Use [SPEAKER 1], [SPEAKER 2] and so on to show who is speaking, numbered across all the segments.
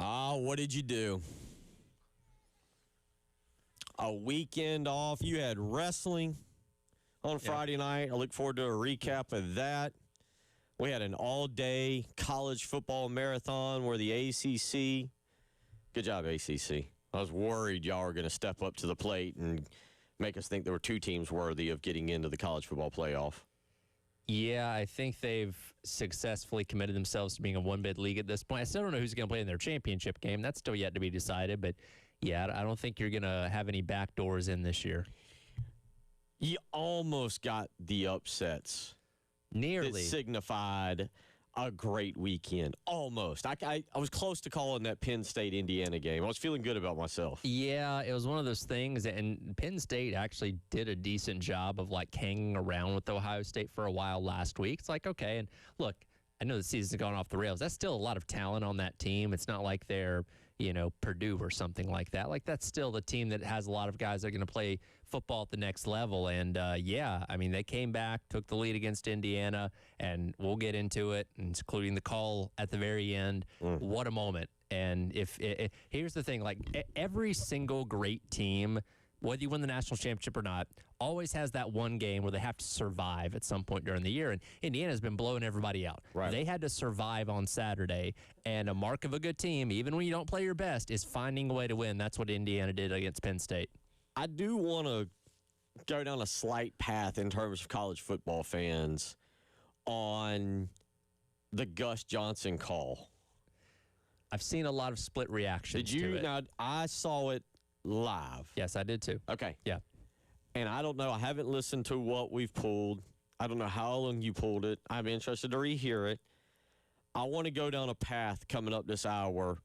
[SPEAKER 1] What did you do? A weekend off. You had wrestling on Friday night. I look forward to a recap of that. We had an all-day college football marathon where the ACC, good job, ACC. I was worried y'all were going to step up to the plate and make us think there were two teams worthy of getting into the college football playoff.
[SPEAKER 2] Yeah, I think they've successfully committed themselves to being a one-bid league at this point. I still don't know who's going to play in their championship game. That's still yet to be decided. But, yeah, I don't think you're going to have any backdoors in this year.
[SPEAKER 1] You almost got the upsets.
[SPEAKER 2] Nearly.
[SPEAKER 1] That signified a great weekend. Almost. I was close to calling that Penn State-Indiana game. I was feeling good about myself.
[SPEAKER 2] Yeah, it was one of those things, and Penn State actually did a decent job of, hanging around with Ohio State for a while last week. It's like, okay, and look, I know the season's gone off the rails. That's still a lot of talent on that team. It's not like they're, Purdue or something like that. That's still the team that has a lot of guys that are going to play football at the next level. And, they came back, took the lead against Indiana, and we'll get into it, including the call at the very end. What a moment. And here's the thing, every single great team, whether you win the national championship or not, always has that one game where they have to survive at some point during the year. And Indiana's been blowing everybody out.
[SPEAKER 1] Right.
[SPEAKER 2] They had to survive on Saturday. And a mark of a good team, even when you don't play your best, is finding a way to win. That's what Indiana did against Penn State.
[SPEAKER 1] I do want to go down a slight path in terms of college football fans on the Gus Johnson call.
[SPEAKER 2] I've seen a lot of split reactions
[SPEAKER 1] to it.
[SPEAKER 2] Did you?
[SPEAKER 1] Now, I saw it live.
[SPEAKER 2] Yes, I did too.
[SPEAKER 1] Okay.
[SPEAKER 2] Yeah.
[SPEAKER 1] And I don't know. I haven't listened to what we've pulled. I don't know how long you pulled it. I'm interested to rehear it. I want to go down a path coming up this hour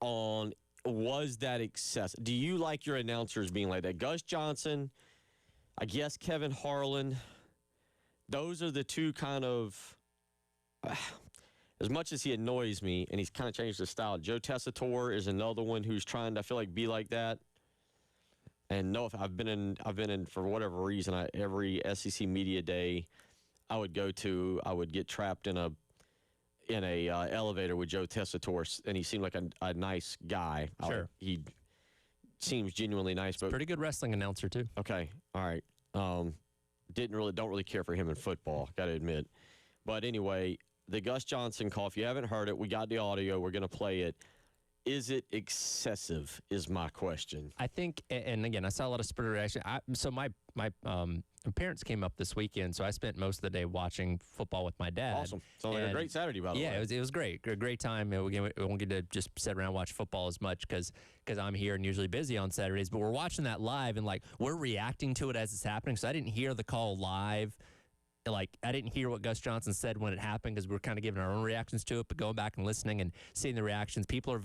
[SPEAKER 1] on, was that excessive? Do you like your announcers being like that? Gus Johnson, I guess Kevin Harlan, those are the two kind of, as much as he annoys me, and he's kind of changed his style, Joe Tessitore is another one who's trying to, I feel like, be like that. And no, if I've been in for whatever reason, every SEC media day I would go to, I would get trapped in a elevator with Joe Tessitore, and he seemed like a nice guy.
[SPEAKER 2] Sure.
[SPEAKER 1] He seems genuinely nice, but
[SPEAKER 2] pretty good wrestling announcer too.
[SPEAKER 1] Okay, all right. Don't really care for him in football, got to admit. But anyway, the Gus Johnson call, if you haven't heard it, we got the audio. We're going to play it. Is it excessive is my question.
[SPEAKER 2] I think, and again, I saw a lot of split reaction. So my parents came up this weekend, so I spent most of the day watching football with my dad.
[SPEAKER 1] Awesome. Sounds like a great Saturday, by the way.
[SPEAKER 2] Yeah, it was great. A great time. We won't get to just sit around and watch football as much because I'm here and usually busy on Saturdays. But we're watching that live, and we're reacting to it as it's happening. So I didn't hear the call live. I didn't hear what Gus Johnson said when it happened because we were kind of giving our own reactions to it, but going back and listening and seeing the reactions, people are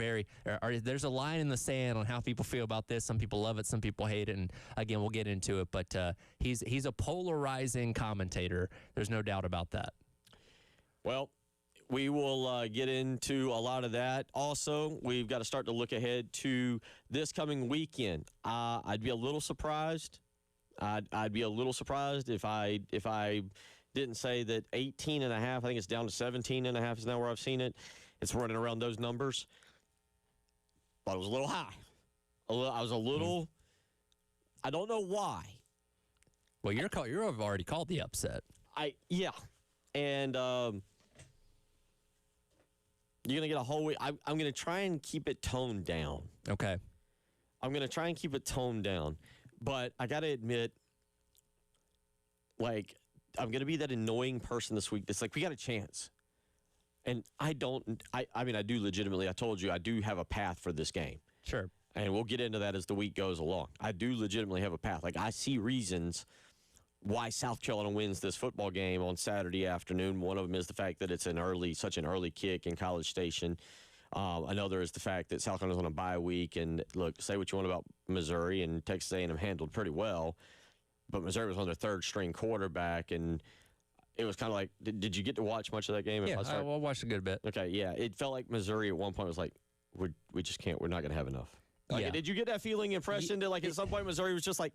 [SPEAKER 2] there's a line in the sand on how people feel about this. Some people love it, some people hate it, and again, we'll get into it, but he's a polarizing commentator. There's no doubt about that.
[SPEAKER 1] Well, we will get into a lot of that. Also, we've got to start to look ahead to this coming weekend. I'd be a little surprised. I'd be a little surprised if I didn't say that 18 and a half, I think it's down to 17 and a half is now where I've seen it. It's running around those numbers. But it was a little high. I was a little, I don't know why.
[SPEAKER 2] Well, you've already called the upset.
[SPEAKER 1] Yeah. And you're going to get a whole week. I'm going to try and keep it toned down.
[SPEAKER 2] Okay.
[SPEAKER 1] I'm going to try and keep it toned down. But I got to admit, I'm going to be that annoying person this week that's we got a chance. And I do legitimately, I told you, I do have a path for this game.
[SPEAKER 2] Sure.
[SPEAKER 1] And we'll get into that as the week goes along. I do legitimately have a path. I see reasons why South Carolina wins this football game on Saturday afternoon. One of them is the fact that it's such an early kick in College Station. Another is the fact that South Carolina's on a bye week, and look, say what you want about Missouri, and Texas A&M handled pretty well, but Missouri was on their third-string quarterback, and it was kind of like, did you get to watch much of that game?
[SPEAKER 2] Yeah, I watched a good bit.
[SPEAKER 1] Okay, yeah, it felt like Missouri at one point was like, we just can't, we're not going to have enough.
[SPEAKER 2] Yeah.
[SPEAKER 1] Did you get that impression that at some point Missouri was just like,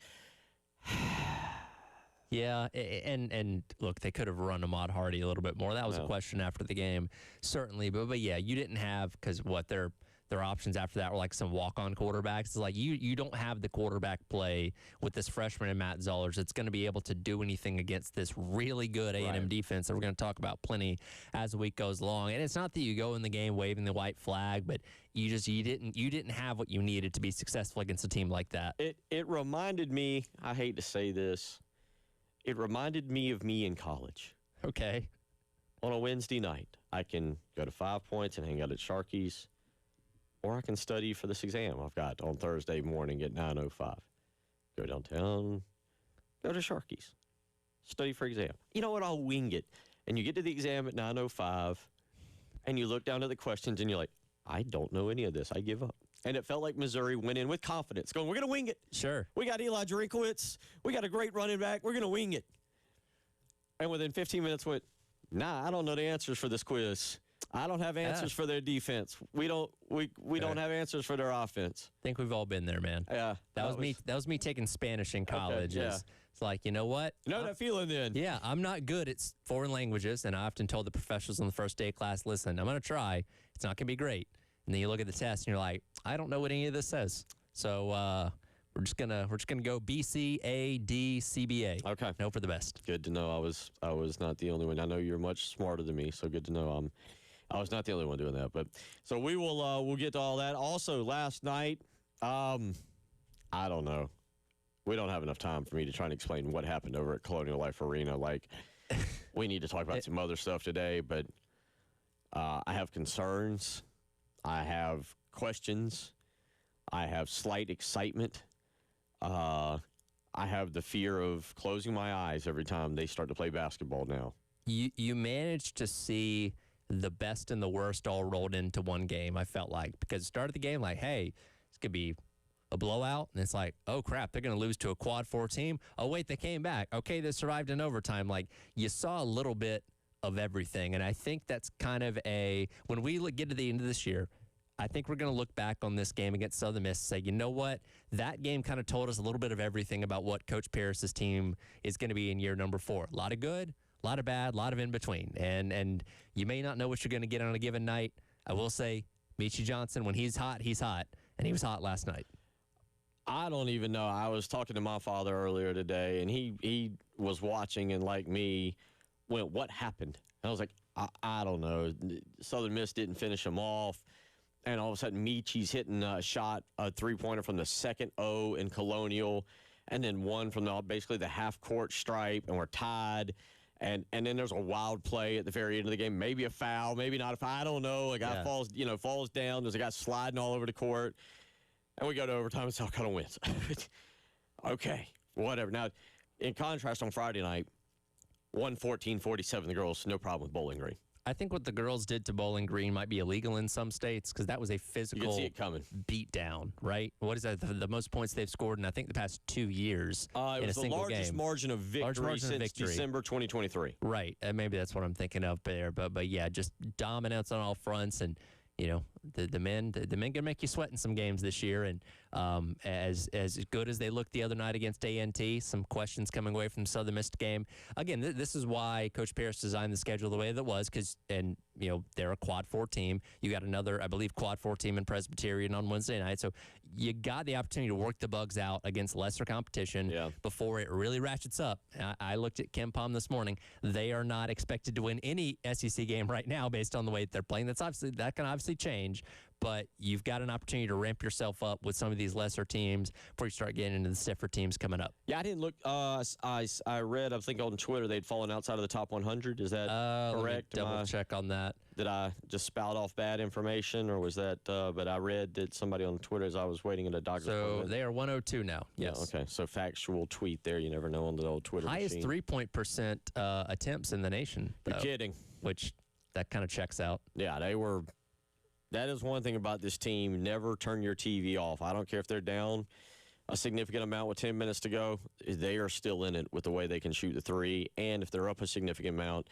[SPEAKER 2] Yeah, and look, they could have run Ahmad Hardy a little bit more. That was a
[SPEAKER 1] No.
[SPEAKER 2] question after the game, certainly. But yeah, you didn't have because what their options after that were like some walk-on quarterbacks. It's like you don't have the quarterback play with this freshman and Matt Zollers that's going to be able to do anything against this really good A&M
[SPEAKER 1] Right.
[SPEAKER 2] defense that we're going to talk about plenty as the week goes along. And it's not that you go in the game waving the white flag, but you didn't have what you needed to be successful against a team like that.
[SPEAKER 1] It reminded me, I hate to say this, it reminded me of me in college.
[SPEAKER 2] Okay.
[SPEAKER 1] On a Wednesday night, I can go to 5 Points and hang out at Sharky's, or I can study for this exam I've got on Thursday morning at 9:05. Go downtown, go to Sharky's, study for exam. You know what? I'll wing it. And you get to the exam at 9:05, and you look down at the questions, and you're like, I don't know any of this. I give up. And it felt like Missouri went in with confidence, going, we're going to wing it.
[SPEAKER 2] Sure.
[SPEAKER 1] We got Eli Drinkowitz. We got a great running back. We're going to wing it. And within 15 minutes went, nah, I don't know the answers for this quiz. I don't have answers for their defense. We don't have answers for their offense.
[SPEAKER 2] I think we've all been there, man.
[SPEAKER 1] Yeah.
[SPEAKER 2] That was me. That was me taking Spanish in college.
[SPEAKER 1] yeah.
[SPEAKER 2] It's like, you know what?
[SPEAKER 1] You know that feeling then?
[SPEAKER 2] Yeah, I'm not good at foreign languages, and I often told the professors on the first day of class, listen, I'm going to try. It's not going to be great. And then you look at the test, and you're like, I don't know what any of this says. So we're just gonna go BCADCBA.
[SPEAKER 1] Okay.
[SPEAKER 2] Hope for the best.
[SPEAKER 1] Good to know I was not the only one. I know you're much smarter than me, so good to know I was not the only one doing that. But so we will we'll get to all that. Also, last night, I don't know. We don't have enough time for me to try and explain what happened over at Colonial Life Arena. Like, we need to talk about some other stuff today, but I have concerns. I have questions. I have slight excitement. I have the fear of closing my eyes every time they start to play basketball now.
[SPEAKER 2] You managed to see the best and the worst all rolled into one game, I felt like, because it started the game like, hey, this could be a blowout, and it's like, oh crap, they're going to lose to a quad 4 team. Oh wait, they came back. Okay, they survived in overtime. Like, you saw a little bit of everything, and I think that's kind of when we get to the end of this year, I think we're going to look back on this game against Southern Miss and say, you know what, that game kind of told us a little bit of everything about what Coach Paris's team is going to be in year number 4. A lot of good, a lot of bad, a lot of in between, and you may not know what you're going to get on a given night. I will say, Michi Johnson, when he's hot, and he was hot last night.
[SPEAKER 1] I don't even know. I was talking to my father earlier today, and he was watching, and like me, went, what happened? And I was like, I don't know. Southern Miss didn't finish them off, and all of a sudden, Michi's hitting a shot, a three-pointer from the second O in Colonial, and then one from basically the half-court stripe, and we're tied. And then there's a wild play at the very end of the game. Maybe a foul, maybe not a foul. I don't know. A guy falls down. There's a guy sliding all over the court. And we go to overtime, and South Carolina wins. Okay, whatever. Now, in contrast, on Friday night, 114-47, the girls, no problem with Bowling Green.
[SPEAKER 2] I think what the girls did to Bowling Green might be illegal in some states because that was a
[SPEAKER 1] You
[SPEAKER 2] physical
[SPEAKER 1] can see it coming.
[SPEAKER 2] beatdown, right? What is that? The most points they've scored in, I think, the past 2 years
[SPEAKER 1] It
[SPEAKER 2] in a
[SPEAKER 1] was the
[SPEAKER 2] single
[SPEAKER 1] largest
[SPEAKER 2] game.
[SPEAKER 1] margin of victory since December 2023.
[SPEAKER 2] Right. Maybe that's what I'm thinking of there. But yeah, just dominance on all fronts. And, you know, the men can make you sweat in some games this year. And as good as they looked the other night against A&T, some questions coming away from the Southern Miss game. Again, this is why Coach Paris designed the schedule the way that was and they're a quad 4 team. You got another, I believe, quad 4 team in Presbyterian on Wednesday night. So you got the opportunity to work the bugs out against lesser competition before it really ratchets up. I looked at Ken Palm this morning. They are not expected to win any SEC game right now based on the way that they're playing. That can obviously change. But you've got an opportunity to ramp yourself up with some of these lesser teams before you start getting into the stiffer teams coming up.
[SPEAKER 1] Yeah, I didn't look. I read, I think on Twitter, they'd fallen outside of the top 100. Is that correct?
[SPEAKER 2] Let me double check on that.
[SPEAKER 1] Did I just spout off bad information, or was that? But I read that somebody on Twitter, as I was waiting at a doctor's appointment.
[SPEAKER 2] They are 102 now. Yes.
[SPEAKER 1] Yeah, okay. So factual tweet there. You never know on the old Twitter
[SPEAKER 2] highest
[SPEAKER 1] machine.
[SPEAKER 2] 3-point percent attempts in the nation.
[SPEAKER 1] You're kidding.
[SPEAKER 2] Which that kind of checks out.
[SPEAKER 1] Yeah, they were. That is one thing about this team. Never turn your TV off. I don't care if they're down a significant amount with 10 minutes to go. They are still in it with the way they can shoot the three. And if they're up a significant amount,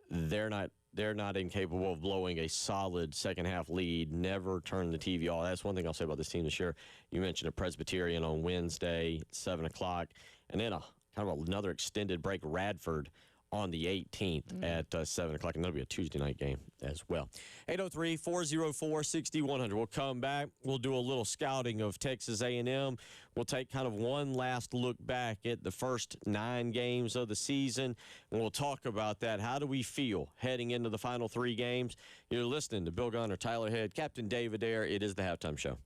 [SPEAKER 1] they're not incapable of blowing a solid second-half lead. Never turn the TV off. That's one thing I'll say about this team this year. You mentioned a Presbyterian on Wednesday, 7 o'clock, and then kind of another extended break. Radford on the 18th at 7 o'clock, and that'll be a Tuesday night game as well. 803-404-6100. We'll come back. We'll do a little scouting of Texas A&M. We'll take kind of one last look back at the first 9 games of the season, and we'll talk about that. How do we feel heading into the final 3 games? You're listening to Bill Gunner, Tyler Head, Captain David Ayer. It is the Halftime Show.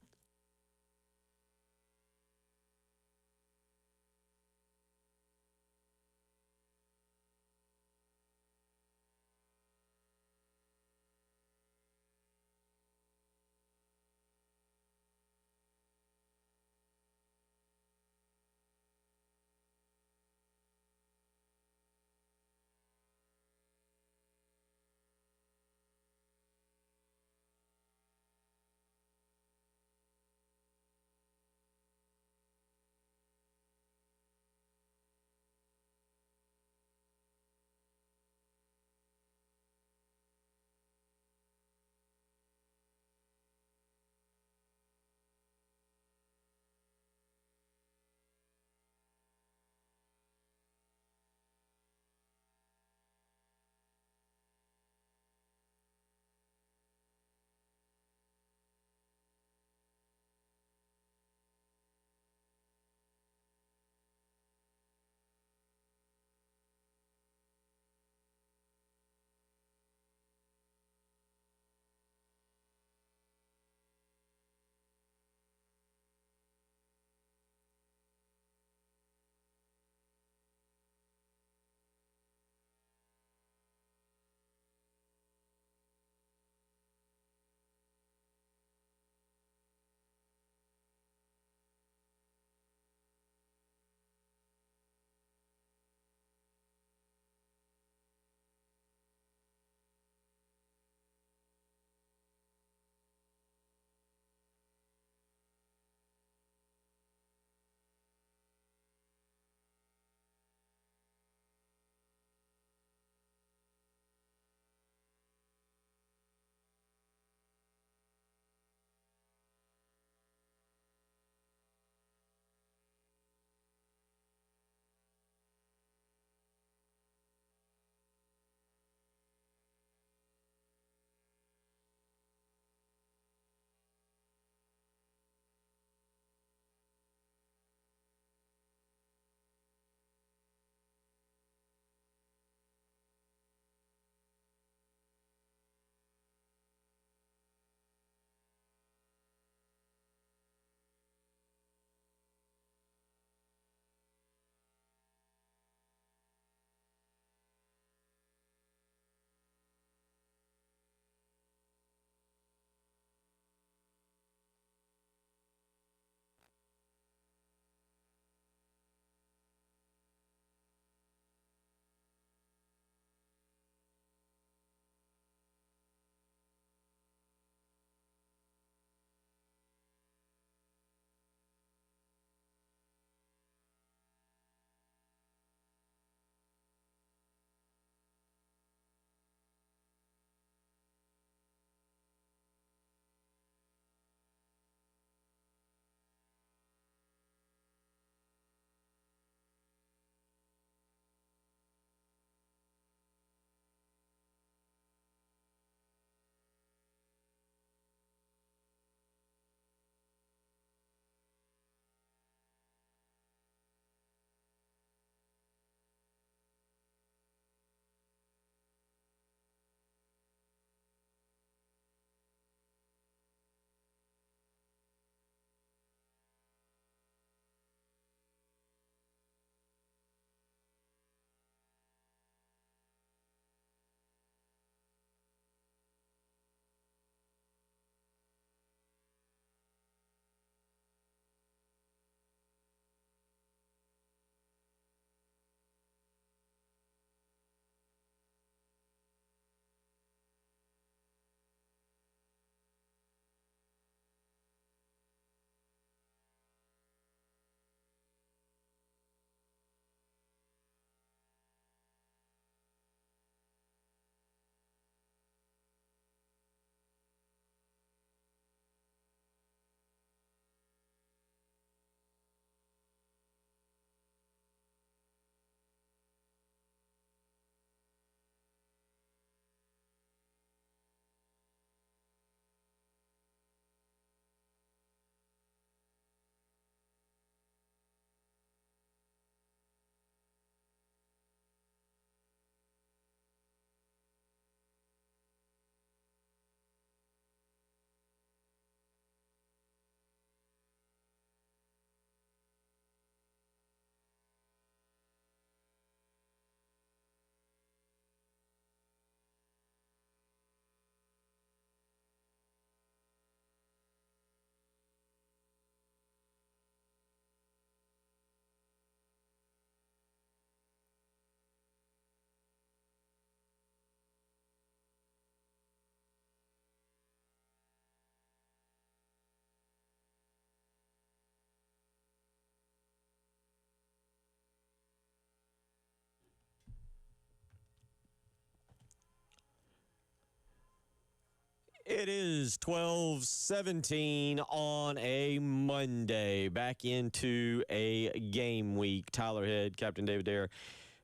[SPEAKER 1] It is 12:17 on a Monday. Back into a game week. Tyler Head, Captain David Dare,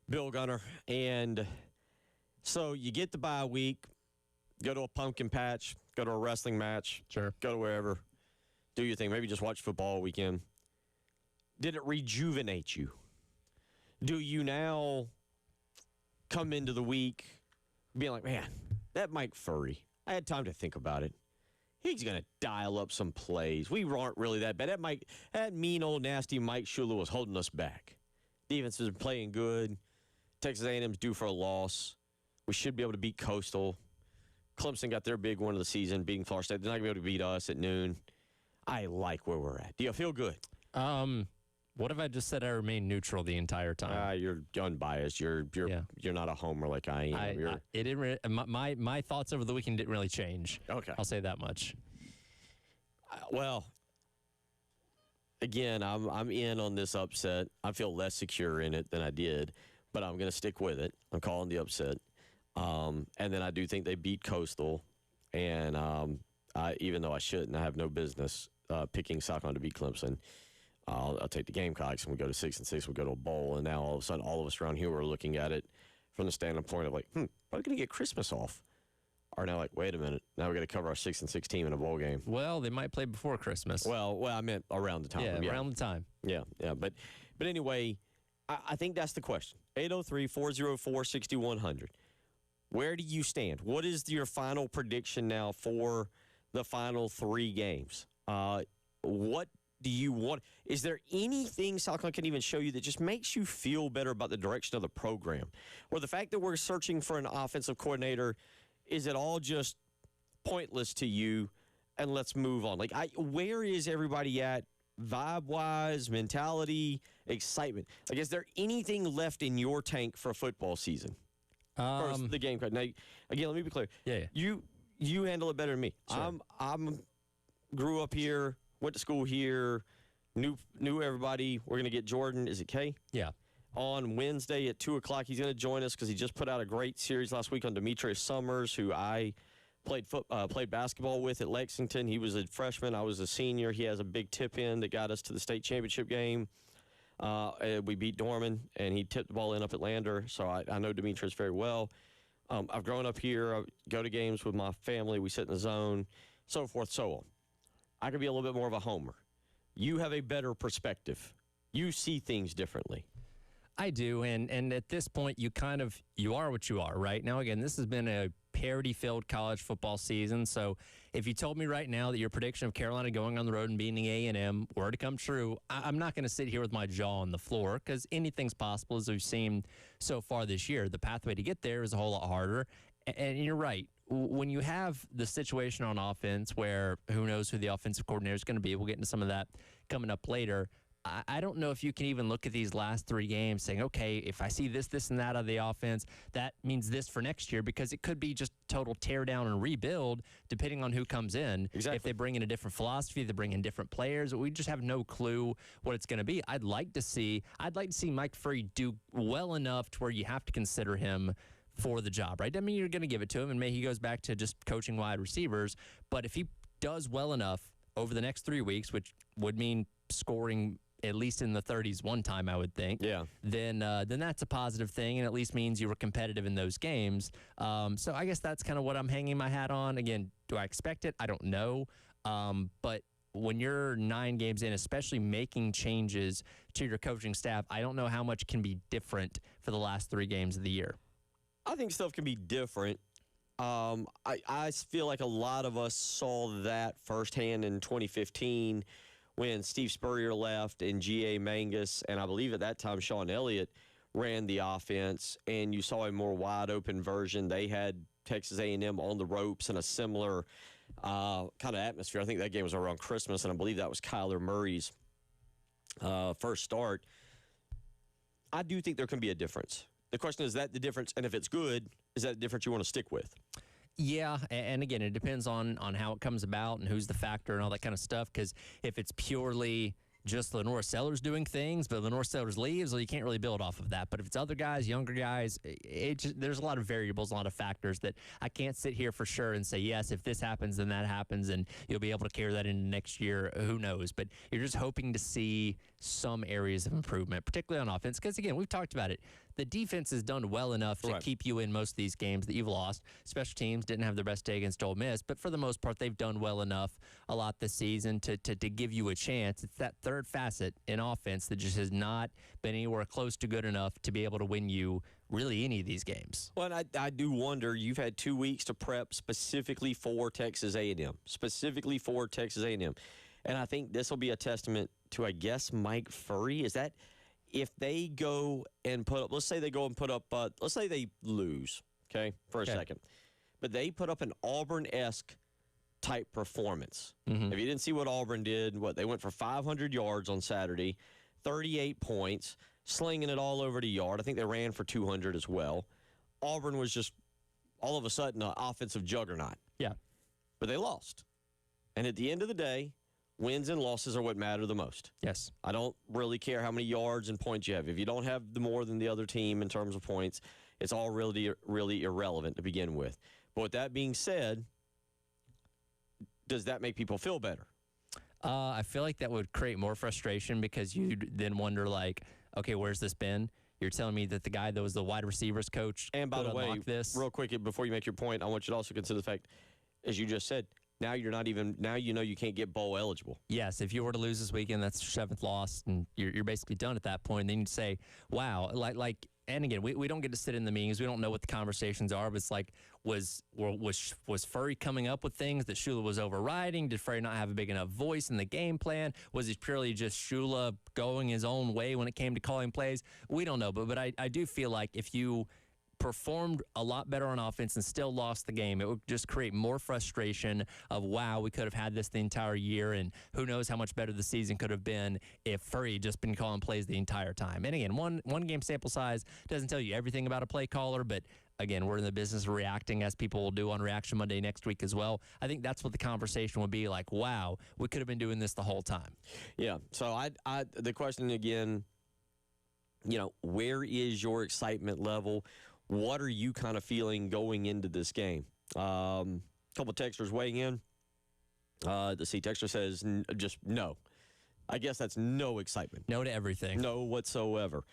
[SPEAKER 1] Bill Gunner. And so you get the bye week, go to a pumpkin patch, go to a wrestling match,
[SPEAKER 2] Sure.
[SPEAKER 1] go to wherever, do your thing. Maybe just watch football all weekend. Did it rejuvenate you? Do you now come into the week being like, man, that Mike Furry, I had time to think about it. He's going to dial up some plays. We aren't really that bad. That mean old nasty Mike Shula was holding us back. Defense is playing good. Texas A&M's due for a loss. We should be able to beat Coastal. Clemson got their big one of the season, beating Florida State. They're not going to be able to beat us at noon. I like where we're at. Do you feel good?
[SPEAKER 2] What if I just said I remain neutral the entire time?
[SPEAKER 1] You're unbiased. You're not a homer like I am.
[SPEAKER 2] It didn't. My thoughts over the weekend didn't really change.
[SPEAKER 1] Okay,
[SPEAKER 2] I'll say that much.
[SPEAKER 1] Well, again, I'm in on this upset. I feel less secure in it than I did, but I'm going to stick with it. I'm calling the upset, and then I do think they beat Coastal, and even though I shouldn't, I have no business picking Socon to beat Clemson. I'll take the Gamecocks, and we go to 6-6. We go to a bowl, and now all of a sudden, all of us around here are looking at it from the standpoint of like, are we going to get Christmas off? Are now like, wait a minute, now we got to cover our 6-6 team in a bowl game.
[SPEAKER 2] Well, they might play before Christmas.
[SPEAKER 1] Well, I meant around the time.
[SPEAKER 2] Yeah, around the time.
[SPEAKER 1] Yeah. But anyway, I think that's the question. 803-404-6100. Where do you stand? What is your final prediction now for the final three games? What do you want? Is there anything South Carolina can even show you that just makes you feel better about the direction of the program? Or the fact that we're searching for an offensive coordinator, is it all just pointless to you and let's move on? Like, where is everybody at vibe-wise, mentality, excitement? Like, is there anything left in your tank for football season? First, the game card. Now, again, let me be clear.
[SPEAKER 2] Yeah.
[SPEAKER 1] You handle it better than me.
[SPEAKER 2] Sure.
[SPEAKER 1] I'm grew up here, went to school here, knew everybody. We're going to get Jordan, is it K?
[SPEAKER 2] Yeah.
[SPEAKER 1] On Wednesday at 2 o'clock. He's going to join us because he just put out a great series last week on Demetrius Summers, who I played basketball with at Lexington. He was a freshman. I was a senior. He has a big tip-in that got us to the state championship game. We beat Dorman, and he tipped the ball in up at Lander, so I know Demetrius very well. I've grown up here. I go to games with my family. We sit in the zone, so forth, so on. I could be a little bit more of a homer. You have a better perspective. You see things differently.
[SPEAKER 2] I do, and at this point, you are what you are, right? Now, again, this has been a parity-filled college football season, so if you told me right now that your prediction of Carolina going on the road and beating A&M were to come true, I'm not going to sit here with my jaw on the floor because anything's possible, as we've seen so far this year. The pathway to get there is a whole lot harder, and you're right. When you have the situation on offense where who knows who the offensive coordinator is going to be, we'll get into some of that coming up later. I don't know if you can even look at these last three games saying, okay, if I see this, and that out of the offense, that means this for next year, because it could be just total tear down and rebuild depending on who comes in.
[SPEAKER 1] Exactly.
[SPEAKER 2] If they bring in a different philosophy, they bring in different players, we just have no clue what it's going to be. I'd like to see Mike Furry do well enough to where you have to consider him for the job, right? I mean, you're going to give it to him, and maybe he goes back to just coaching wide receivers. But if he does well enough over the next 3 weeks, which would mean scoring at least in the 30s one time, I would think, then that's a positive thing, and at least means you were competitive in those games. So I guess that's kind of what I'm hanging my hat on. Again, do I expect it? I don't know. But when you're 9 games in, especially making changes to your coaching staff, I don't know how much can be different for the last 3 games of the year.
[SPEAKER 1] I think stuff can be different. I feel like a lot of us saw that firsthand in 2015 when Steve Spurrier left and G.A. Mangus, and I believe at that time Sean Elliott ran the offense, and you saw a more wide-open version. They had Texas A&M on the ropes in a similar kind of atmosphere. I think that game was around Christmas, and I believe that was Kyler Murray's first start. I do think there can be a difference. The question is that the difference, and if it's good, is that the difference you want to stick with?
[SPEAKER 2] Yeah, and again, it depends on how it comes about and who's the factor and all that kind of stuff, because if it's purely just Lenore Sellers doing things, but Lenore Sellers leaves, well, you can't really build off of that. But if it's other guys, younger guys, there's a lot of variables, a lot of factors that I can't sit here for sure and say, yes, if this happens, then that happens, and you'll be able to carry that into next year. Who knows? But you're just hoping to see some areas of improvement, particularly on offense. Because, again, we've talked about it. The defense has done well enough to keep you in most of these games that you've lost. Special teams didn't have their best day against Ole Miss, but for the most part, they've done well enough a lot this season to give you a chance. It's that third facet in offense that just has not been anywhere close to good enough to be able to win you really any of these games.
[SPEAKER 1] Well, and I do wonder, you've had 2 weeks to prep specifically for Texas A&M, And I think this will be a testament to, I guess, Mike Furry. Is that if they go and put up, let's say they go and put up, let's say they lose, okay, for a second. But they put up an Auburn-esque type performance. If you didn't see what Auburn did, they went for 500 yards on Saturday, 38 points, slinging it all over the yard. I think they ran for 200 as well. Auburn was just all of a sudden an offensive juggernaut.
[SPEAKER 2] Yeah.
[SPEAKER 1] But they lost. And at the end of the day, wins and losses are what matter the most.
[SPEAKER 2] Yes.
[SPEAKER 1] I don't really care how many yards and points you have. If you don't have more than the other team in terms of points, it's all really, really irrelevant to begin with. But with that being said, does that make people feel better?
[SPEAKER 2] I feel like that would create more frustration because you then wonder, like, okay, where's this been? You're telling me that the guy that was the wide receivers coach
[SPEAKER 1] and by
[SPEAKER 2] could
[SPEAKER 1] the way,
[SPEAKER 2] unlock this?
[SPEAKER 1] Real quick, before you make your point, I want you to also consider the fact, as you just said, now you know you can't get bowl eligible.
[SPEAKER 2] Yes, if you were to lose this weekend, that's your 7th loss, and you're basically done at that point. And then you'd say, wow, and again, we don't get to sit in the meetings. We don't know what the conversations are, but it's like, was Furry coming up with things that Shula was overriding? Did Furry not have a big enough voice in the game plan? Was it purely just Shula going his own way when it came to calling plays? We don't know, but I do feel like if you performed a lot better on offense and still lost the game, it would just create more frustration of, wow, we could have had this the entire year, and who knows how much better the season could have been if Furry had just been calling plays the entire time. And again, one game sample size doesn't tell you everything about a play caller, but again, we're in the business of reacting, as people will do on Reaction Monday next week as well. I think that's what the conversation would be like. Wow, we could have been doing this the whole time.
[SPEAKER 1] Yeah, so the question again, where is your excitement level? What are you kind of feeling going into this game? A couple of texters weighing in. The C texter says just no. I guess that's no excitement.
[SPEAKER 2] No to everything.
[SPEAKER 1] No whatsoever.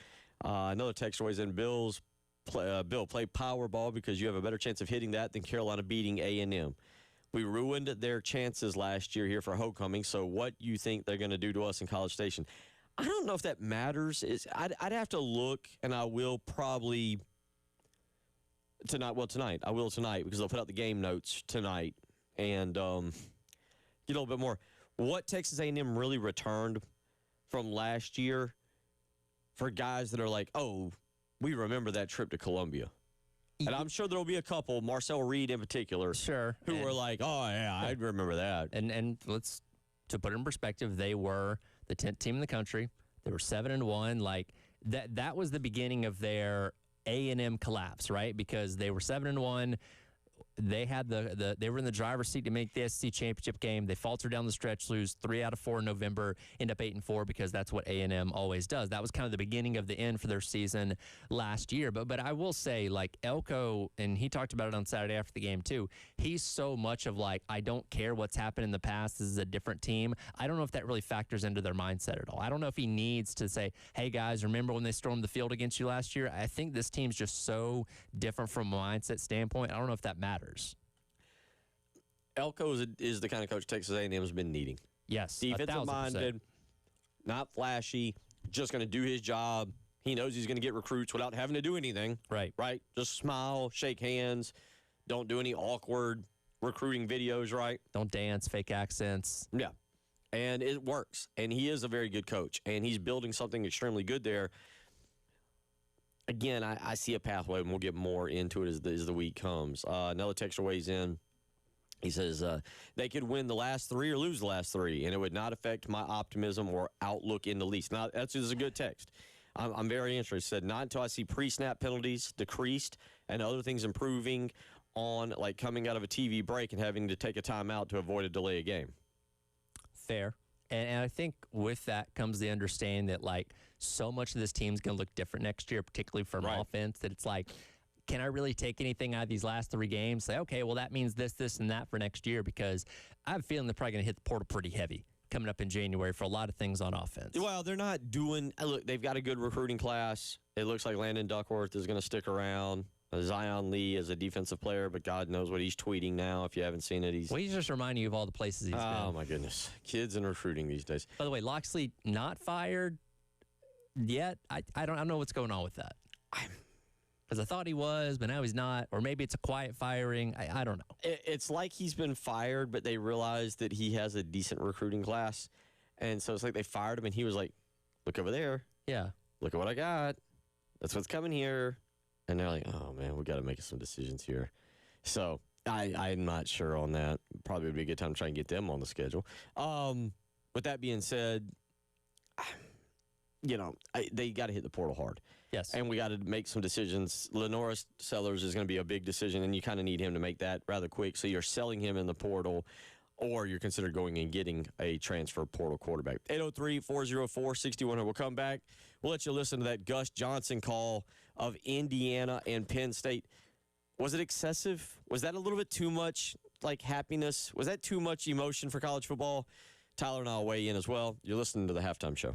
[SPEAKER 1] Another texter weighs in. Bill, play power ball because you have a better chance of hitting that than Carolina beating A&M. We ruined their chances last year here for homecoming, so what you think they're going to do to us in College Station? I don't know if that matters. I'd have to look, and I will probably tonight. I will tonight because they'll put out the game notes tonight and get a little bit more. What Texas A&M really returned from last year for guys that are like, oh, we remember that trip to Columbia. And I'm sure there will be a couple, Marcel Reed in particular, who were like, oh, yeah, I remember that.
[SPEAKER 2] And to put it in perspective, they were the 10th team in the country. They were 7-1. Like, that was the beginning of their A&M collapse, right? Because they were 7-1. They had they were in the driver's seat to make the SEC championship game. They faltered down the stretch, lose 3 out of 4 in November, end up 8-4 because that's what A&M always does. That was kind of the beginning of the end for their season last year. But I will say, like, Elko, and he talked about it on Saturday after the game too, he's so much of like, I don't care what's happened in the past. This is a different team. I don't know if that really factors into their mindset at all. I don't know if he needs to say, hey guys, remember when they stormed the field against you last year? I think this team's just so different from a mindset standpoint. I don't know if that matters.
[SPEAKER 1] Elko is the kind of coach Texas A&M has been needing.
[SPEAKER 2] Yes,
[SPEAKER 1] defensive-minded, not flashy, just going to do his job. He knows he's going to get recruits without having to do anything.
[SPEAKER 2] Right.
[SPEAKER 1] Just smile, shake hands, don't do any awkward recruiting videos, right?
[SPEAKER 2] Don't dance, fake accents.
[SPEAKER 1] Yeah, and it works. And he is a very good coach, and he's building something extremely good there. Again, I see a pathway, and we'll get more into it as the week comes. Another texter weighs in. He says, they could win the last 3 or lose the last 3, and it would not affect my optimism or outlook in the least. Now, that's just a good text. I'm very interested. Not until I see pre-snap penalties decreased and other things improving on, like, coming out of a TV break and having to take a timeout to avoid a delay of game.
[SPEAKER 2] Fair. And I think with that comes the understanding that like so much of this team's going to look different next year, particularly from
[SPEAKER 1] Right.
[SPEAKER 2] offense, that it's like, can I really take anything out of these last 3 games? Say, okay, well, that means this, this, and that for next year, because I have a feeling they're probably going to hit the portal pretty heavy coming up in January for a lot of things on offense.
[SPEAKER 1] Well, they're not doing. Look, they've got a good recruiting class. It looks like Landon Duckworth is going to stick around. Zion Lee is a defensive player, but God knows what he's tweeting now. If you haven't seen it, he's.
[SPEAKER 2] Well, he's just reminding you of all the places he's
[SPEAKER 1] Oh
[SPEAKER 2] been.
[SPEAKER 1] my goodness, kids and recruiting these days.
[SPEAKER 2] By the way, Loxley not fired yet. I don't know what's going on with that. Because I thought he was, but now he's not. Or maybe it's a quiet firing. I don't know.
[SPEAKER 1] It's like he's been fired, but they realized that he has a decent recruiting class, and so it's like they fired him, and he was like, "Look over there.
[SPEAKER 2] Yeah.
[SPEAKER 1] Look at what I got. That's what's coming here." And they're like, "Oh man, we got to make some decisions here." So I'm not sure on that. Probably would be a good time to try and get them on the schedule. With that being said, they got to hit the portal hard.
[SPEAKER 2] Yes.
[SPEAKER 1] And we got to make some decisions. Lenora Sellers is going to be a big decision, and you kind of need him to make that rather quick. So you're selling him in the portal, or you're considering going and getting a transfer portal quarterback. 803-404-6100. We'll come back. We'll let you listen to that Gus Johnson call of Indiana and Penn State. Was it excessive? Was that a little bit too much, like, happiness? Was that too much emotion for college football? Tyler and I will weigh in as well. You're listening to the Halftime Show.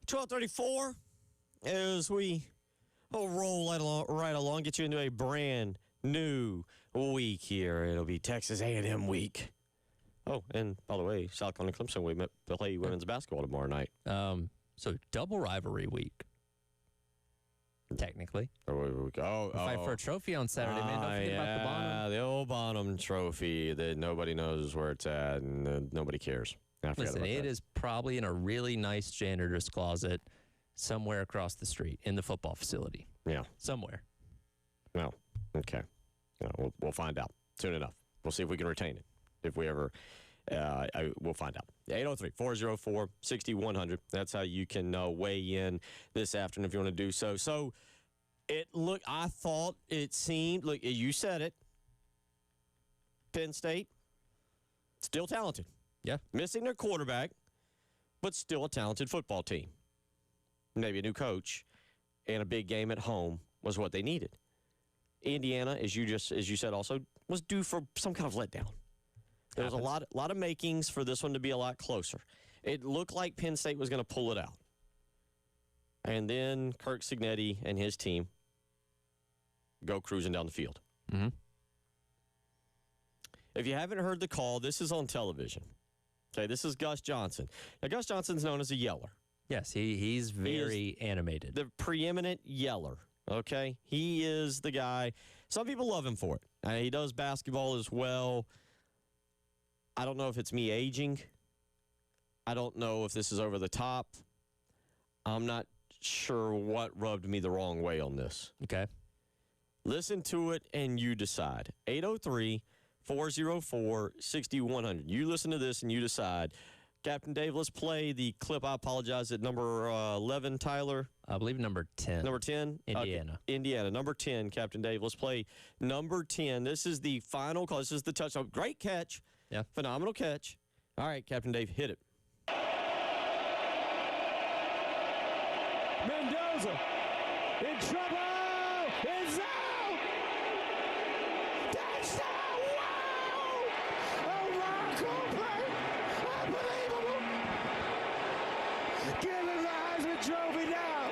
[SPEAKER 1] 12:34 as we roll right along, get you into a brand new week here. It'll be Texas A&M week. Oh, and by the way, South Carolina Clemson, we play women's basketball tomorrow night.
[SPEAKER 2] So double rivalry week, technically.
[SPEAKER 1] Fight
[SPEAKER 2] for a trophy on Saturday, man. Don't forget about the Bonham.
[SPEAKER 1] The old Bonham Trophy that nobody knows where it's at and nobody cares.
[SPEAKER 2] Listen, it is probably in a really nice janitor's closet somewhere across the street in the football facility.
[SPEAKER 1] Yeah.
[SPEAKER 2] Somewhere.
[SPEAKER 1] No. Okay. No, we'll find out soon enough. We'll see if we can retain it. If we ever, we'll find out. 803-404-6100. That's how you can weigh in this afternoon if you want to do so. So, I thought it seemed, look, you said it. Penn State, still talented.
[SPEAKER 2] Yeah.
[SPEAKER 1] Missing their quarterback, but still a talented football team. Maybe a new coach and a big game at home was what they needed. Indiana, as you said also, was due for some kind of letdown. There was a lot of makings for this one to be a lot closer. It looked like Penn State was going to pull it out. And then Kirk Cignetti and his team go cruising down the field.
[SPEAKER 2] Mm-hmm.
[SPEAKER 1] If you haven't heard the call, this is on television. Okay, this is Gus Johnson. Now, Gus Johnson's known as a yeller.
[SPEAKER 2] Yes, he's very animated.
[SPEAKER 1] The preeminent yeller, okay? He is the guy. Some people love him for it. He does basketball as well. I don't know if it's me aging. I don't know if this is over the top. I'm not sure what rubbed me the wrong way on this.
[SPEAKER 2] Okay.
[SPEAKER 1] Listen to it and you decide. 803-404-6100. You listen to this and you decide. Captain Dave, let's play the clip. I apologize, at number 11, Tyler.
[SPEAKER 2] I believe number 10.
[SPEAKER 1] Number 10?
[SPEAKER 2] Indiana.
[SPEAKER 1] Indiana, number 10, Captain Dave. Let's play number 10. This is the final call. This is the touchdown. Great catch.
[SPEAKER 2] Yeah.
[SPEAKER 1] Phenomenal catch. All right, Captain Dave, hit it.
[SPEAKER 3] Mendoza in trouble. It's out. Touchdown. Wow. A miracle play. Unbelievable. Give him the Heisman Trophy now.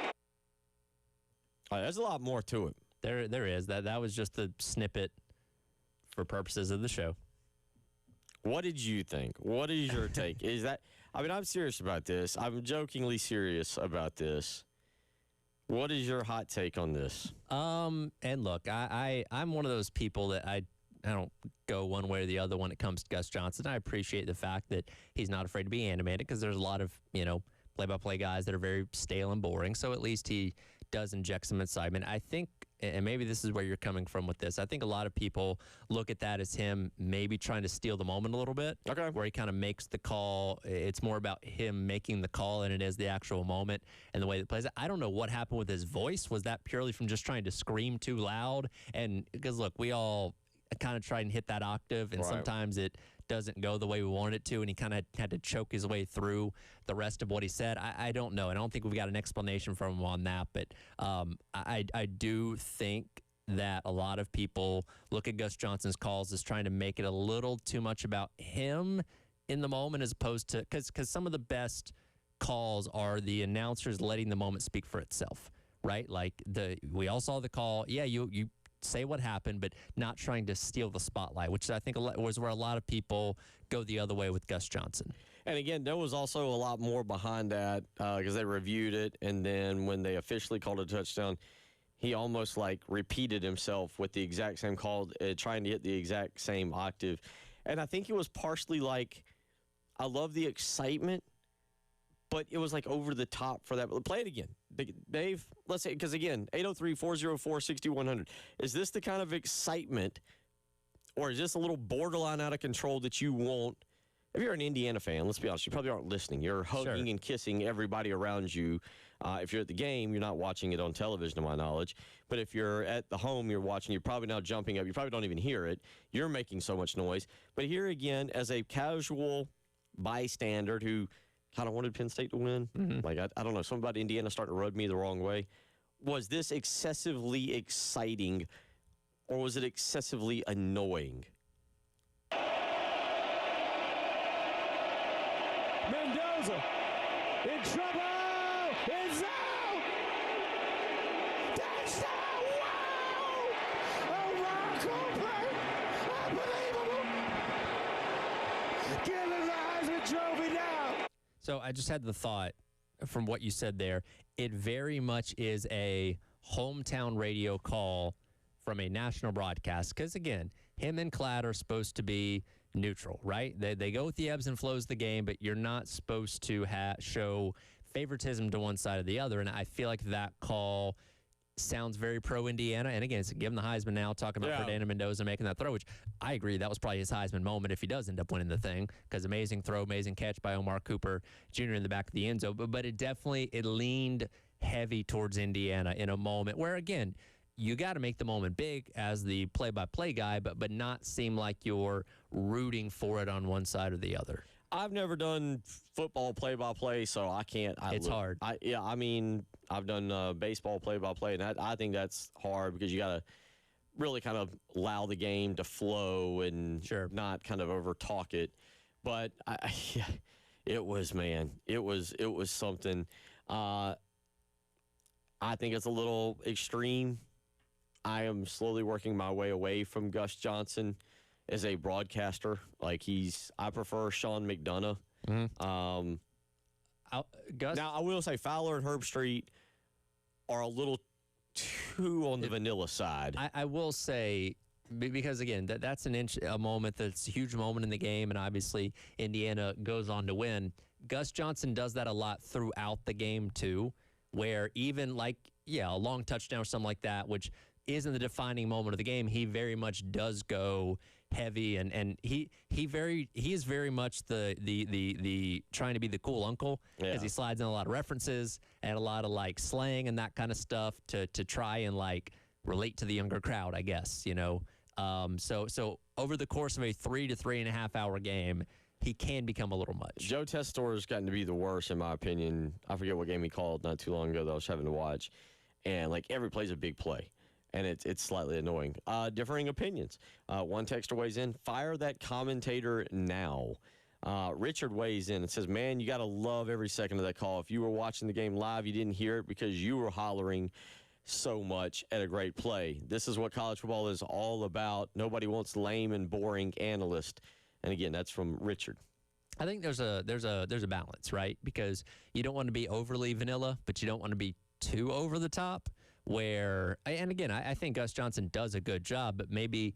[SPEAKER 1] All right, there's a lot more to it.
[SPEAKER 2] There is. That was just a snippet for purposes of the show.
[SPEAKER 1] What did you think? What is your take? I'm serious about this. I'm jokingly serious about this. What is your hot take on this?
[SPEAKER 2] And look, I'm one of those people that I don't go one way or the other when it comes to Gus Johnson. I appreciate the fact that he's not afraid to be animated because there's a lot of, play-by-play guys that are very stale and boring. So at least he does inject some excitement. I think, and maybe this is where you're coming from with this, I think a lot of people look at that as him maybe trying to steal the moment a little bit.
[SPEAKER 1] Okay.
[SPEAKER 2] Where he kind of makes the call. It's more about him making the call than it is the actual moment and the way that it plays it. I don't know what happened with his voice. Was that purely from just trying to scream too loud? And because, look, we all kind of try and hit that octave, and sometimes it doesn't go the way we wanted it to, and he kind of had to choke his way through the rest of what he said. I don't know. I don't think we've got an explanation from him on that, but I do think that a lot of people look at Gus Johnson's calls as trying to make it a little too much about him in the moment, as opposed to, because some of the best calls are the announcers letting the moment speak for itself, right? Like we all saw the call. Yeah, you say what happened, but not trying to steal the spotlight, which I think was where a lot of people go the other way with Gus Johnson.
[SPEAKER 1] And again, there was also a lot more behind that because they reviewed it, and then when they officially called it a touchdown, he almost repeated himself with the exact same call, trying to hit the exact same octave. And I think it was partially I love the excitement, but it was over the top for that. Play it again. Dave, let's say, because again, 803-404-6100. Is this the kind of excitement, or is this a little borderline out of control that you want? If you're an Indiana fan, let's be honest, you probably aren't listening. You're hugging and kissing everybody around you. If you're at the game, you're not watching it on television, to my knowledge. But if you're at the home, you're watching, you're probably now jumping up. You probably don't even hear it. You're making so much noise. But here again, as a casual bystander who kind of wanted Penn State to win. Mm-hmm. I don't know. Something about Indiana starting to rub me the wrong way. Was this excessively exciting, or was it excessively annoying?
[SPEAKER 3] Mendoza in trouble. It's out! Touchdown! Wow! A Rocco play! Unbelievable! Give him the Heisman Trophy now!
[SPEAKER 2] So I just had the thought from what you said there. It very much is a hometown radio call from a national broadcast. Because, again, him and Cladd are supposed to be neutral, right? They go with the ebbs and flows of the game, but you're not supposed to show favoritism to one side or the other. And I feel like that call sounds very pro-Indiana. And, again, it's give him the Heisman now, talking about Fernando Mendoza making that throw, which I agree, that was probably his Heisman moment if he does end up winning the thing, because amazing throw, amazing catch by Omar Cooper Jr. in the back of the end zone. But it definitely, it leaned heavy towards Indiana in a moment where, again, you got to make the moment big as the play-by-play guy, but not seem like you're rooting for it on one side or the other.
[SPEAKER 1] I've never done football play-by-play, so I can't.
[SPEAKER 2] It's hard.
[SPEAKER 1] I mean, I've done baseball play-by-play, and I think that's hard because you got to really kind of allow the game to flow and not kind of over-talk it. But it was something. I think it's a little extreme. I am slowly working my way away from Gus Johnson as a broadcaster. Like I prefer Sean McDonough.
[SPEAKER 2] Mm-hmm. Gus.
[SPEAKER 1] Now I will say Fowler and Herbstreit are a little too on the vanilla side.
[SPEAKER 2] I will say, because again, that's a moment that's a huge moment in the game, and obviously Indiana goes on to win. Gus Johnson does that a lot throughout the game too, where even a long touchdown or something like that, which isn't the defining moment of the game, he very much does go heavy, and he is very much the trying to be the cool uncle, because he slides in a lot of references and a lot of slang and that kind of stuff to try and relate to the younger crowd, I guess, so over the course of a 3 to 3.5 hour game, he can become a little much.
[SPEAKER 1] Joe Tessitore has gotten to be the worst, in my opinion. I forget what game he called not too long ago that I was having to watch. And, every play's a big play. And it's slightly annoying. Differing opinions. One texter weighs in, fire that commentator now. Richard weighs in and says, man, you got to love every second of that call. If you were watching the game live, you didn't hear it because you were hollering so much at a great play. This is what college football is all about. Nobody wants lame and boring analysts. And again, that's from Richard.
[SPEAKER 2] I think there's a balance, right? Because you don't want to be overly vanilla, but you don't want to be too over the top. And again, I think Gus Johnson does a good job, but maybe,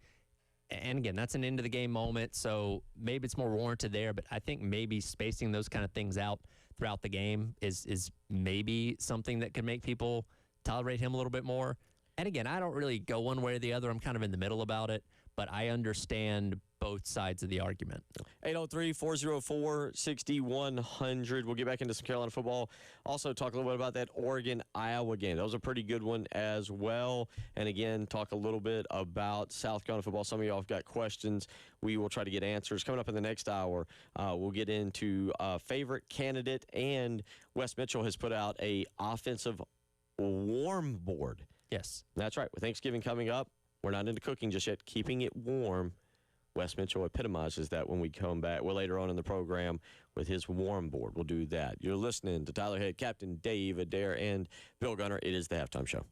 [SPEAKER 2] and again, that's an end of the game moment, so maybe it's more warranted there. But I think maybe spacing those kind of things out throughout the game is maybe something that could make people tolerate him a little bit more. And again, I don't really go one way or the other. I'm kind of in the middle about it, but I understand both sides of the argument.
[SPEAKER 1] 803-404-6100. We'll get back into some Carolina football. Also talk a little bit about that Oregon-Iowa game. That was a pretty good one as well. And again, talk a little bit about South Carolina football. Some of y'all have got questions. We will try to get answers. Coming up in the next hour, we'll get into favorite candidate, and Wes Mitchell has put out a offensive warm board.
[SPEAKER 2] Yes.
[SPEAKER 1] That's right. With Thanksgiving coming up, we're not into cooking just yet. Keeping it warm. Wes Mitchell epitomizes that when we come back. Well, later on in the program with his warm board. We'll do that. You're listening to Tyler Head, Captain Dave Adair, and Bill Gunner. It is the Halftime Show.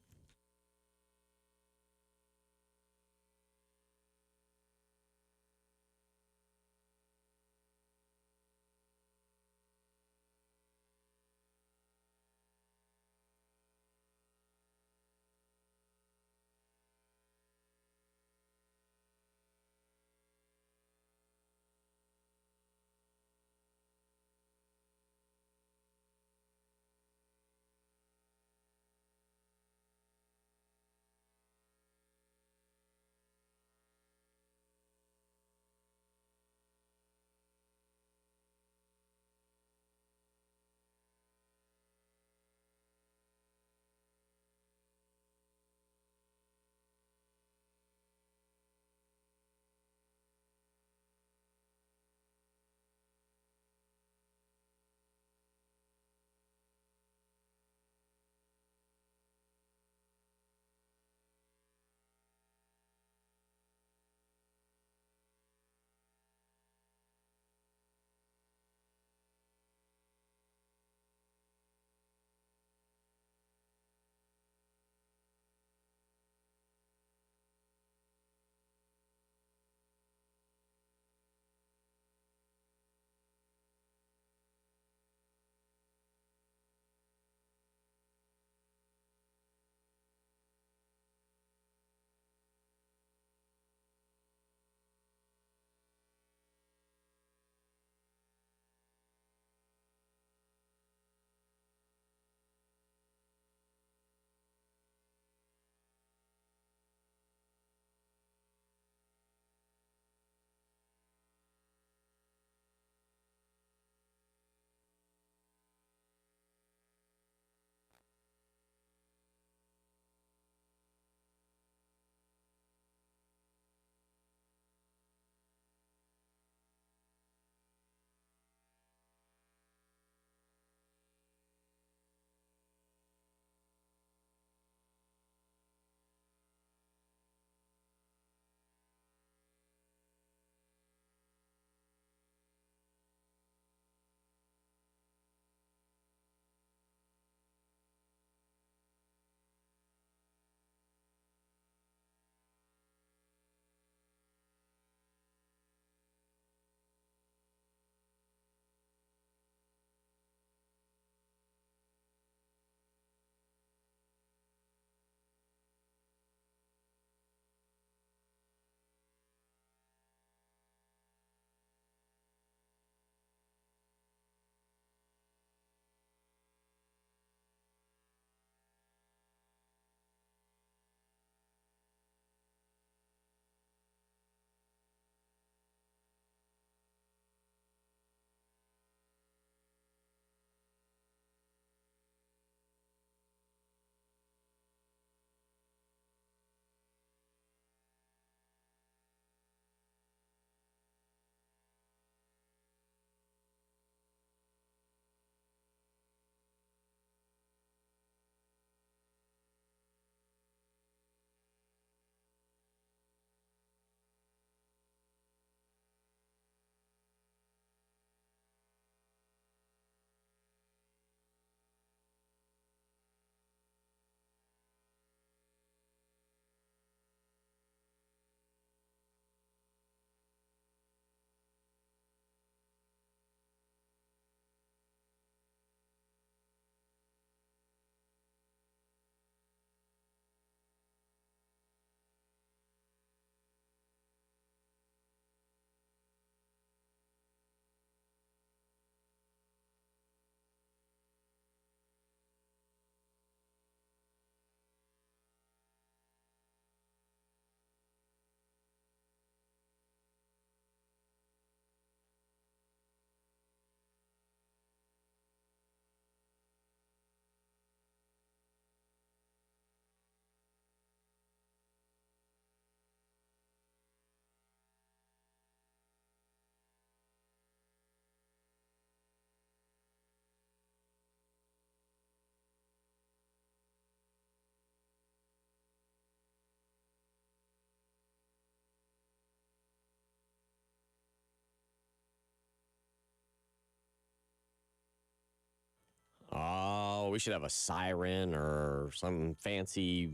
[SPEAKER 1] we should have a siren or some fancy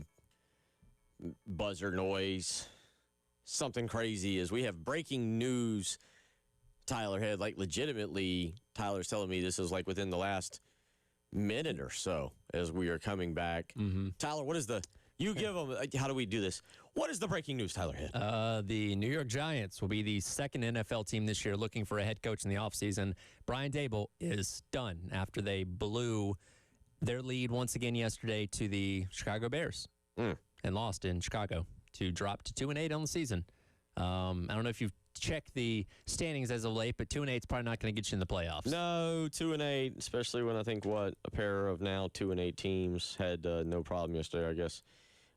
[SPEAKER 1] buzzer noise, something crazy. As we have breaking news, Tyler had like legitimately. Tyler's telling me this is like within the last minute or so as we are coming back. Tyler, what is the? You give them. How do we do this? What is the breaking news, Tyler Head?
[SPEAKER 2] The New York Giants will be the second NFL team this year looking for a head coach in the offseason. Brian Dable is done after they blew their lead once again yesterday to the Chicago Bears and lost in Chicago to drop to 2-8 on the season. I don't know if you've checked the standings as of late, but 2-8 is probably not going to get you in the playoffs.
[SPEAKER 1] No, 2-8, especially when I think a pair of now 2-8 teams had no problem yesterday. I guess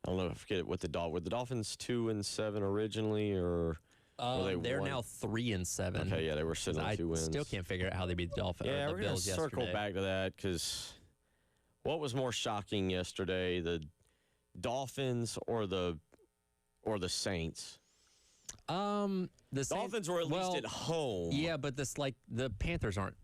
[SPEAKER 1] I don't know. I forget what were the Dolphins 2-7 originally, or were
[SPEAKER 2] they're
[SPEAKER 1] one?
[SPEAKER 2] now 3-7.
[SPEAKER 1] Okay, yeah, they were sitting on 2 wins.
[SPEAKER 2] Still can't figure out how they beat the Dolphins.
[SPEAKER 1] Yeah,
[SPEAKER 2] or the
[SPEAKER 1] we're going to
[SPEAKER 2] Bills
[SPEAKER 1] circle
[SPEAKER 2] yesterday.
[SPEAKER 1] back to that because what was more shocking yesterday, the Dolphins or the Saints?
[SPEAKER 2] The
[SPEAKER 1] Dolphins were at least at home.
[SPEAKER 2] Yeah, but the Panthers aren't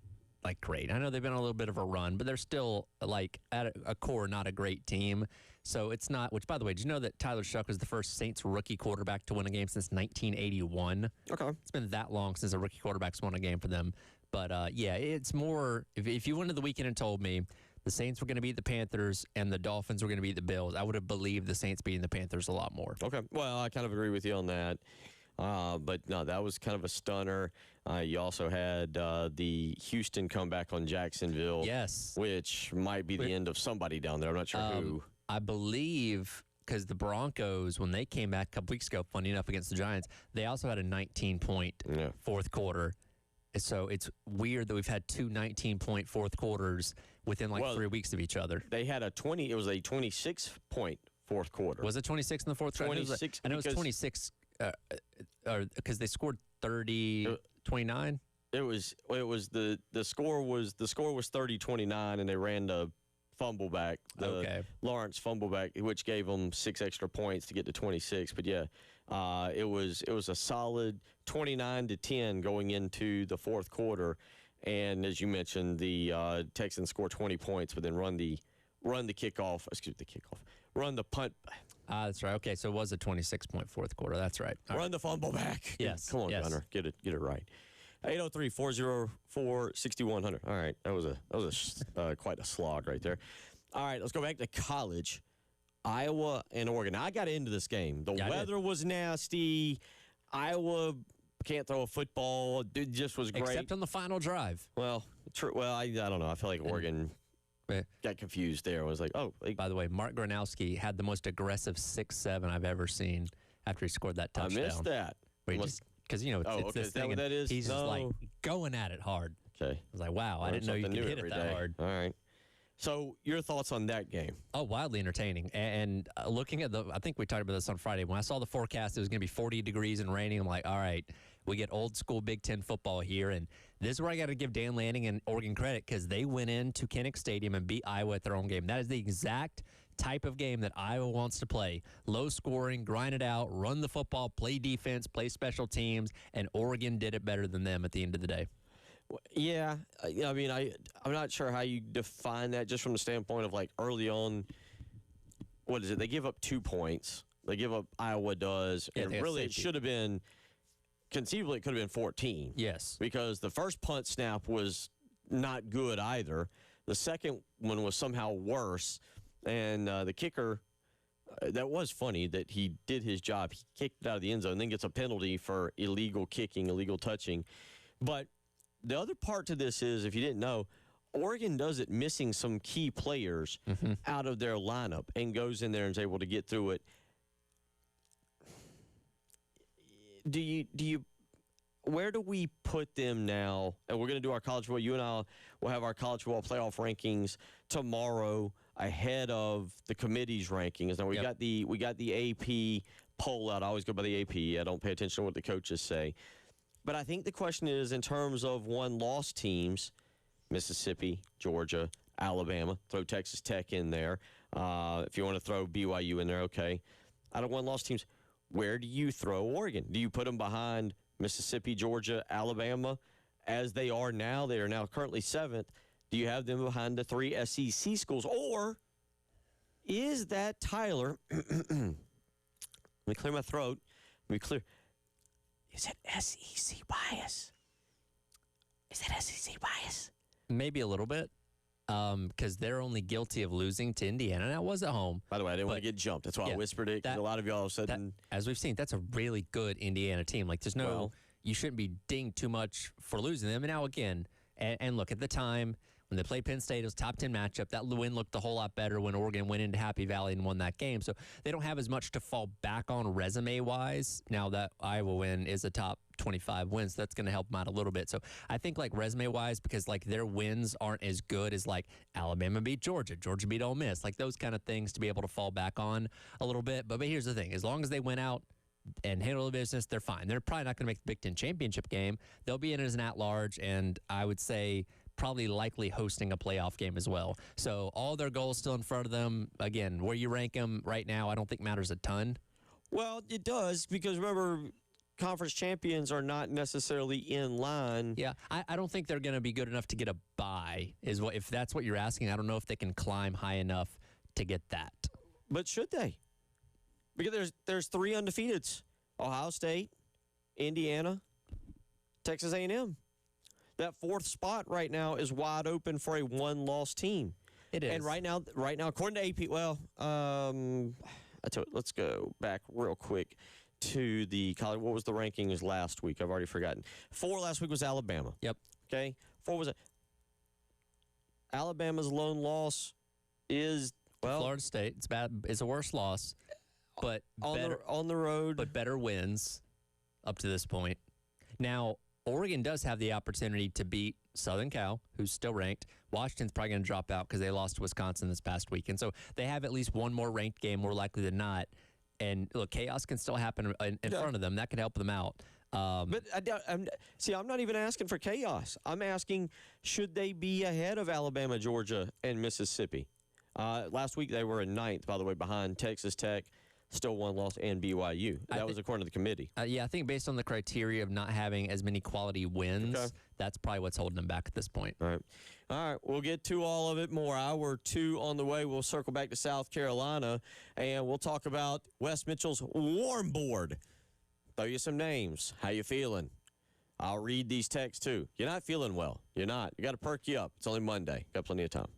[SPEAKER 2] like great. I know they've been on a little bit of a run, but they're still like at a core not a great team. So it's not. Which, by the way, did you know that Tyler Shuck was the first Saints rookie quarterback to win a game since 1981?
[SPEAKER 1] Okay.
[SPEAKER 2] It's been that long since a rookie quarterback's won a game for them. But yeah, it's more. If you went into the weekend and told me the Saints were going to beat the Panthers and the Dolphins were going to beat the Bills, I would have believed the Saints beating the Panthers a lot more.
[SPEAKER 1] Okay. Well, I kind of agree with you on that. But no, that was kind of a stunner. You also had the Houston comeback on Jacksonville.
[SPEAKER 2] Yes.
[SPEAKER 1] Which might be the end of somebody down there. I'm not sure who.
[SPEAKER 2] I believe because the Broncos, when they came back a couple weeks ago, funny enough, against the Giants, they also had a 19-point fourth quarter. So it's weird that we've had two 19-point fourth quarters within 3 weeks of each other.
[SPEAKER 1] They had it was a 26-point fourth quarter.
[SPEAKER 2] Was it 26 in the fourth quarter?
[SPEAKER 1] 26.
[SPEAKER 2] I know it was 26 because they scored 30, 29.
[SPEAKER 1] It was the score was 30-29 and they ran the fumble back, Lawrence fumble back, which gave them 6 extra points to get to 26. But yeah, it was a solid 29-10 going into the fourth quarter, and as you mentioned, the Texans scored 20 points, but then run the punt.
[SPEAKER 2] That's right. Okay, so it was a 26-point fourth quarter. That's right.
[SPEAKER 1] Run the fumble back.
[SPEAKER 2] Yes.
[SPEAKER 1] Come on,
[SPEAKER 2] yes.
[SPEAKER 1] Gunner, get it right. 803-404-6100. All right, that was quite a slog right there. All right, let's go back to college. Iowa and Oregon. Now, I got into this game. The weather was nasty. Iowa can't throw a football. It just was great.
[SPEAKER 2] Except on the final drive.
[SPEAKER 1] Well, true. Well, I don't know. I feel like Oregon got confused there. I was like,
[SPEAKER 2] By the way, Mark Gronowski had the most aggressive 6-7 I've ever seen after he scored that touchdown.
[SPEAKER 1] I missed that.
[SPEAKER 2] Because, it's this
[SPEAKER 1] is that
[SPEAKER 2] thing.
[SPEAKER 1] what that is?
[SPEAKER 2] He's just like going at it hard.
[SPEAKER 1] Okay.
[SPEAKER 2] I was like, wow, I didn't know you could hit it that hard.
[SPEAKER 1] All right. So your thoughts on that game?
[SPEAKER 2] Oh, wildly entertaining. And looking at I think we talked about this on Friday. When I saw the forecast, it was going to be 40 degrees and raining. I'm like, all right, we get old school Big Ten football here. And this is where I got to give Dan Lanning and Oregon credit because they went into Kinnick Stadium and beat Iowa at their own game. That is the exact type of game that Iowa wants to play. Low scoring, grind it out, run the football, play defense, play special teams, and Oregon did it better than them at the end of the day.
[SPEAKER 1] Yeah, I mean, I'm not sure how you define that just from the standpoint of like early on. What is it? They give up 2 points. They give up, Iowa does, and really it should have been, conceivably it could have been 14.
[SPEAKER 2] Yes.
[SPEAKER 1] Because the first punt snap was not good either. The second one was somehow worse. And the kicker, that was funny that he did his job. He kicked it out of the end zone and then gets a penalty for illegal kicking, illegal touching. But the other part to this is, if you didn't know, Oregon does it missing some key players out of their lineup and goes in there and is able to get through it. Where do we put them now? And we're going to do our college football. You and I will have our college football playoff rankings tomorrow ahead of the committee's rankings. Now we got the AP poll out. I always go by the AP. I don't pay attention to what the coaches say. But I think the question is, in terms of one-loss teams, Mississippi, Georgia, Alabama, throw Texas Tech in there. If you want to throw BYU in there, okay. Out of one-loss teams, where do you throw Oregon? Do you put them behind Mississippi, Georgia, Alabama, as they are now? They are now currently 7th. Do you have them behind the 3 SEC schools? Or is that Tyler? Let me clear my throat. Let me clear. Is it SEC bias? Is it SEC bias?
[SPEAKER 2] Maybe a little bit, because they're only guilty of losing to Indiana. That was at home.
[SPEAKER 1] By the way, I didn't want to
[SPEAKER 2] But-
[SPEAKER 1] get jumped. That's why I
[SPEAKER 2] yeah,
[SPEAKER 1] whispered it. 'Cause
[SPEAKER 2] that-
[SPEAKER 1] a lot of y'all said,
[SPEAKER 2] That, as we've seen, that's a really good Indiana team. Like, there's no,
[SPEAKER 1] Well-
[SPEAKER 2] you shouldn't be dinged too much for losing them. And now again, and look, at the time when they played Penn State, it was a top 10 matchup. That win looked a whole lot better when Oregon went into Happy Valley and won that game. So they don't have as much to fall back on resume wise. Now that Iowa win is a top 25 win, so that's going to help them out a little bit. So I think like resume wise, because like their wins aren't as good as like Alabama beat Georgia, Georgia beat Ole Miss, like those kind of things to be able to fall back on a little bit. But here's the thing: as long as they went out and handle the business, they're fine. They're probably not going to make the Big Ten championship game. They'll be in as an at-large, and I would say probably likely hosting a playoff game as well. So all their goals still in front of them. Again, where you rank them right now, I don't think matters a ton.
[SPEAKER 1] well, it does because remember, conference champions are not necessarily in line.
[SPEAKER 2] Yeah, I don't think they're going to be good enough to get a bye. If that's what you're asking, I don't know if they can climb high enough to get that.
[SPEAKER 1] But should they? Because there's 3 undefeateds: Ohio State, Indiana, Texas A&M. That 4th spot right now is wide open for a 1-loss team.
[SPEAKER 2] It is.
[SPEAKER 1] And right now, according to AP, let's go back real quick to the college. What was the rankings last week? I've already forgotten. 4 last week was Alabama.
[SPEAKER 2] Yep.
[SPEAKER 1] Okay. 4 was Alabama's lone loss is
[SPEAKER 2] Florida State. It's bad. It's a worse loss, but better
[SPEAKER 1] on the road.
[SPEAKER 2] but better wins up to this point. Now, Oregon does have the opportunity to beat Southern Cal, who's still ranked. Washington's probably going to drop out because they lost to Wisconsin this past week. And so they have at least one more ranked game, more likely than not. And look, chaos can still happen in front of them. That could help them out.
[SPEAKER 1] But I'm not even asking for chaos. I'm asking, should they be ahead of Alabama, Georgia, and Mississippi? Last week they were in 9th, by the way, behind Texas Tech, still 1 loss, and BYU. That was according to the committee.
[SPEAKER 2] Yeah, I think based on the criteria of not having as many quality wins,
[SPEAKER 1] Okay.
[SPEAKER 2] that's probably what's holding them back at this point.
[SPEAKER 1] All right. We'll get to all of it more. Hour 2 on the way. We'll circle back to South Carolina, and we'll talk about Wes Mitchell's warm board. Throw you some names. How you feeling? I'll read these texts, too. You're not feeling well. You're not. You got to perk you up. It's only Monday. Got plenty of time.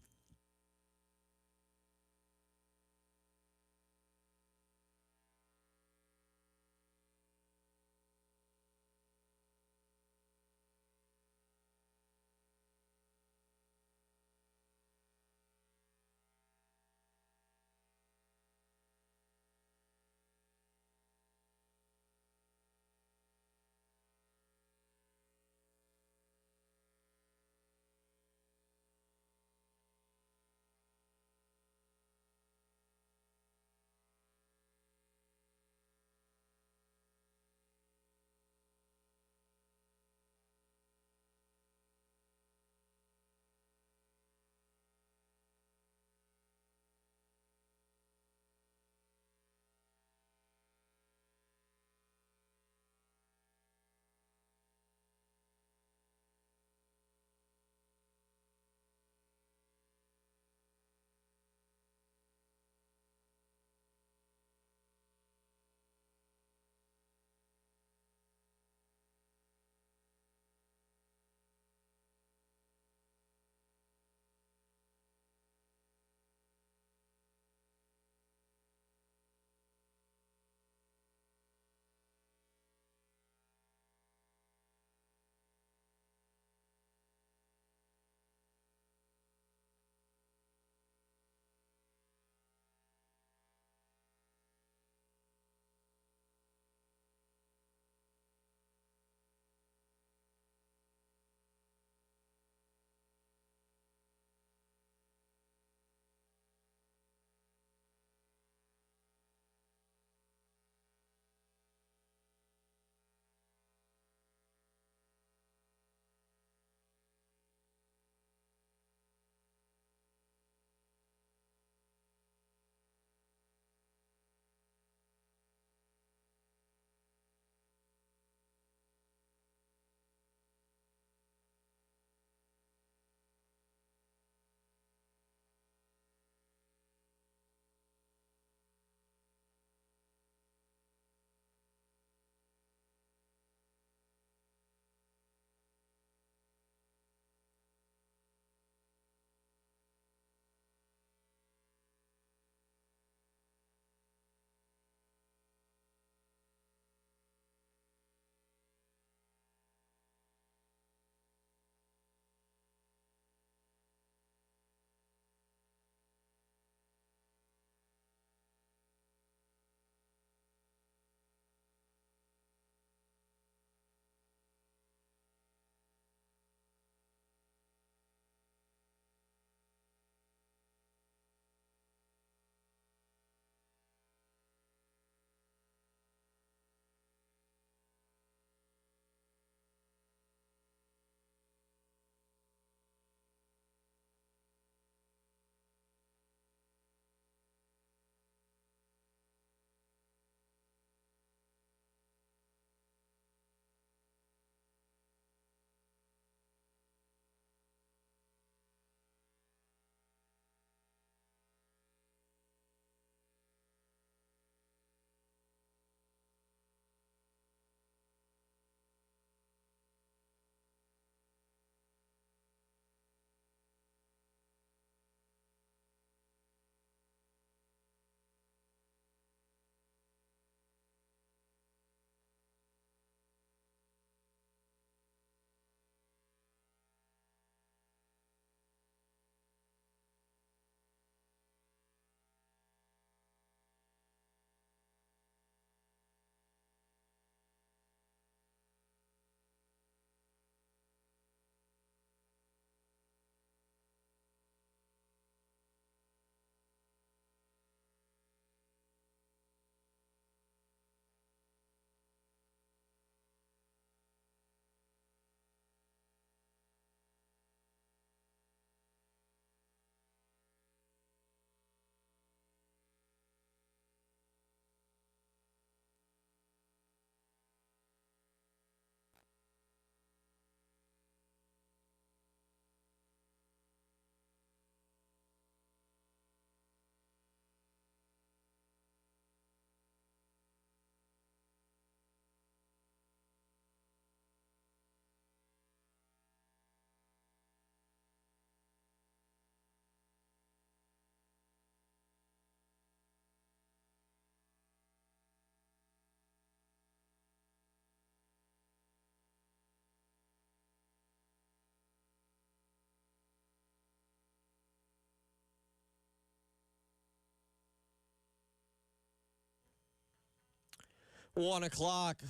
[SPEAKER 1] 1 o'clock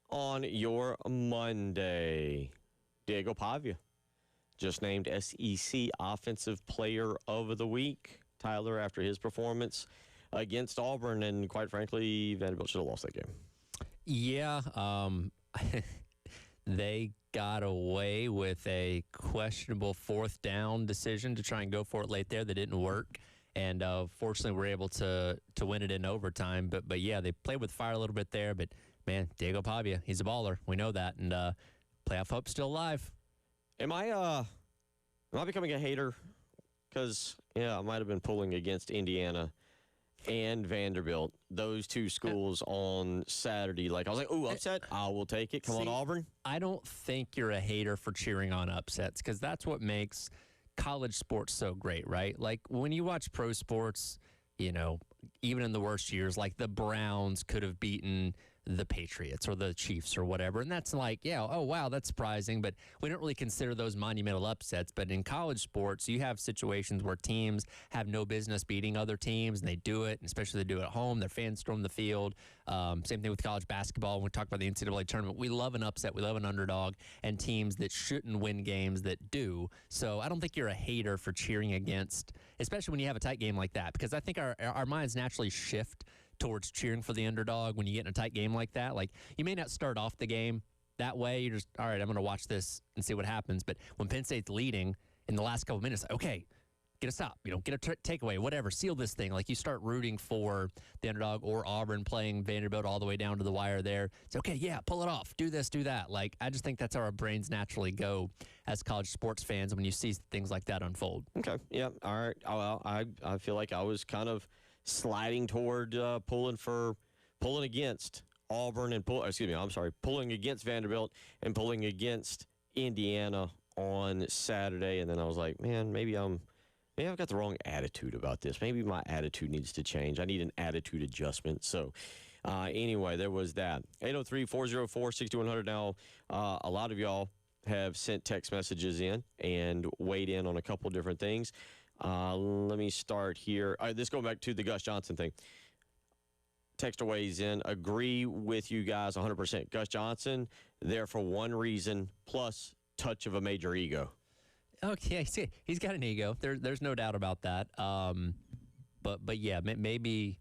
[SPEAKER 1] on your Monday. Diego Pavia, just named SEC Offensive Player of the Week. Tyler, after his performance against Auburn, and quite frankly, Vanderbilt should have lost that game.
[SPEAKER 2] Yeah, they got away with a questionable fourth down decision to try and go for it late there that didn't work. And fortunately, we're able to win it in overtime. But yeah, they played with fire a little bit there. But, man, Diego Pavia, he's a baller. We know that. And playoff hope's still alive.
[SPEAKER 1] Am I becoming a hater? Because, yeah, I might have been pulling against Indiana and Vanderbilt, those two schools on Saturday. Like, I was like, ooh, upset. I will take it. Come on, Auburn.
[SPEAKER 2] I don't think you're a hater for cheering on upsets because that's what makes college sports so great, right? Like when you watch pro sports, you know, even in the worst years, like the Browns could have beaten the Patriots or the Chiefs or whatever. And that's like, yeah, oh, wow, that's surprising. But we don't really consider those monumental upsets. But in college sports, you have situations where teams have no business beating other teams, and they do it, and especially they do it at home. Their fans storm the field. Same thing with college basketball. When we talk about the NCAA tournament, we love an upset. We love an underdog and teams that shouldn't win games that do. So I don't think you're a hater for cheering against, especially when you have a tight game like that, because I think our minds naturally shift towards cheering for the underdog when you get in a tight game like that. Like, you may not start off the game that way. You're just, all right, I'm going to watch this and see what happens. But when Penn State's leading in the last couple minutes, okay, get a stop, get a takeaway, whatever, seal this thing. Like, you start rooting for the underdog, or Auburn playing Vanderbilt all the way down to the wire there. It's okay, yeah, pull it off, do this, do that. Like, I just think that's how our brains naturally go as college sports fans when you see things like that unfold.
[SPEAKER 1] Okay, yeah, all right. Well, I feel like I was kind of sliding toward pulling against Auburn and pulling against Vanderbilt and pulling against Indiana on Saturday. And then I was like, man, maybe I've got the wrong attitude about this. Maybe my attitude needs to change. I need an attitude adjustment. So anyway, there was that. 803-404-6100. Now, a lot of y'all have sent text messages in and weighed in on a couple different things. Let me start here. All right, this going back to the Gus Johnson thing. Texter weighs in. Agree with you guys 100%. Gus Johnson, there for one reason, plus touch of a major ego.
[SPEAKER 2] Okay, he's got an ego. There's no doubt about that. But yeah, maybe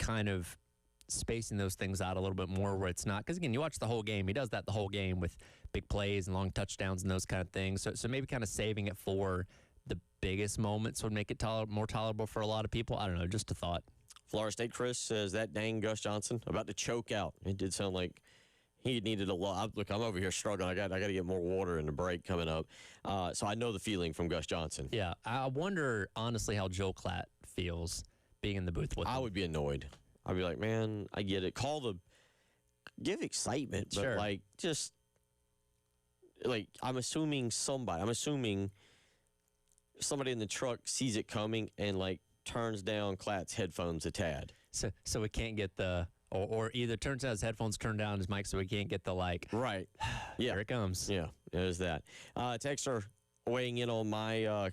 [SPEAKER 2] kind of spacing those things out a little bit more where it's not. Because, again, you watch the whole game. He does that the whole game with big plays and long touchdowns and those kind of things. So maybe kind of saving it for the biggest moments would make it more tolerable for a lot of people. I don't know, just a thought.
[SPEAKER 1] Florida State Chris says that dang Gus Johnson about to choke out. It did sound like he needed a lot. Look, I'm over here struggling. I got to get more water in the break coming up. So I know the feeling from Gus Johnson.
[SPEAKER 2] Yeah, I wonder, honestly, how Joel Klatt feels being in the booth with him.
[SPEAKER 1] I would be annoyed. I'd be like, man, I get it. Give excitement, but
[SPEAKER 2] sure.
[SPEAKER 1] I'm assuming somebody in the truck sees it coming and turns down Klatt's headphones a tad.
[SPEAKER 2] So we can't get or either turns down his headphones, turn down his mic so we can't get the
[SPEAKER 1] Right. Yeah.
[SPEAKER 2] Here it comes.
[SPEAKER 1] Yeah, there's that. Texter weighing in on my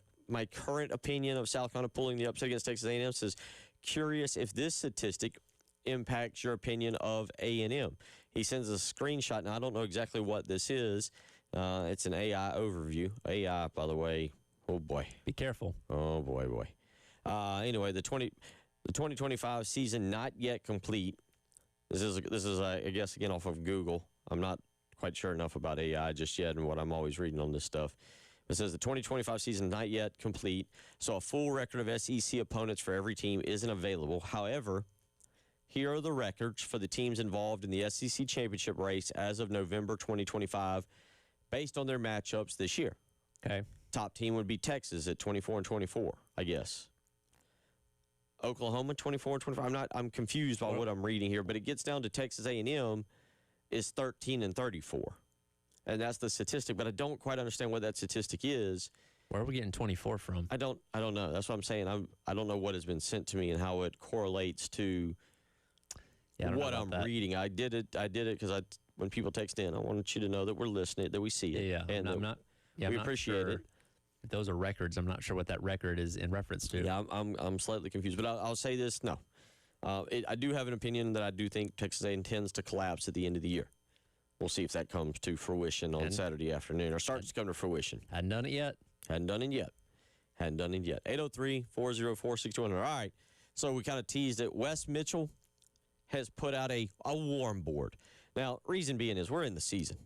[SPEAKER 1] current opinion of South Carolina pulling the upset against Texas A&M says, curious if this statistic impacts your opinion of A&M. He sends a screenshot. Now, I don't know exactly what this is. It's an AI overview. AI, by the way, oh boy.
[SPEAKER 2] Be careful.
[SPEAKER 1] Oh boy. Anyway, the 2025 season not yet complete. This is I guess again off of Google. I'm not quite sure enough about AI just yet and what I'm always reading on this stuff. It says the 2025 season not yet complete, so a full record of SEC opponents for every team isn't available. However, here are the records for the teams involved in the SEC championship race as of November 2025 based on their matchups this year.
[SPEAKER 2] Okay.
[SPEAKER 1] Top team would be Texas at 24-24, I guess. Oklahoma 24-25. I'm confused by what I'm reading here, but it gets down to Texas A&M is 13-34. And that's the statistic, but I don't quite understand what that statistic is.
[SPEAKER 2] Where are we getting 24 from?
[SPEAKER 1] I don't know. That's what I'm saying. I don't know what has been sent to me and how it correlates to what I'm reading. I did it because when people text in, I wanted you to know that we're listening, that we see it.
[SPEAKER 2] Yeah,
[SPEAKER 1] and we appreciate it.
[SPEAKER 2] If those are records, I'm not sure what that record is in reference to.
[SPEAKER 1] Yeah, I'm slightly confused, but I'll say this. No, I do have an opinion that I do think Texas A&M tends to collapse at the end of the year. We'll see if that comes to fruition on Saturday afternoon or starts to come to fruition.
[SPEAKER 2] Hadn't done it yet.
[SPEAKER 1] Hadn't done it yet. 803-404-6200. All right. So we kind of teased it. Wes Mitchell has put out a warm board. Now, reason being is we're in the season.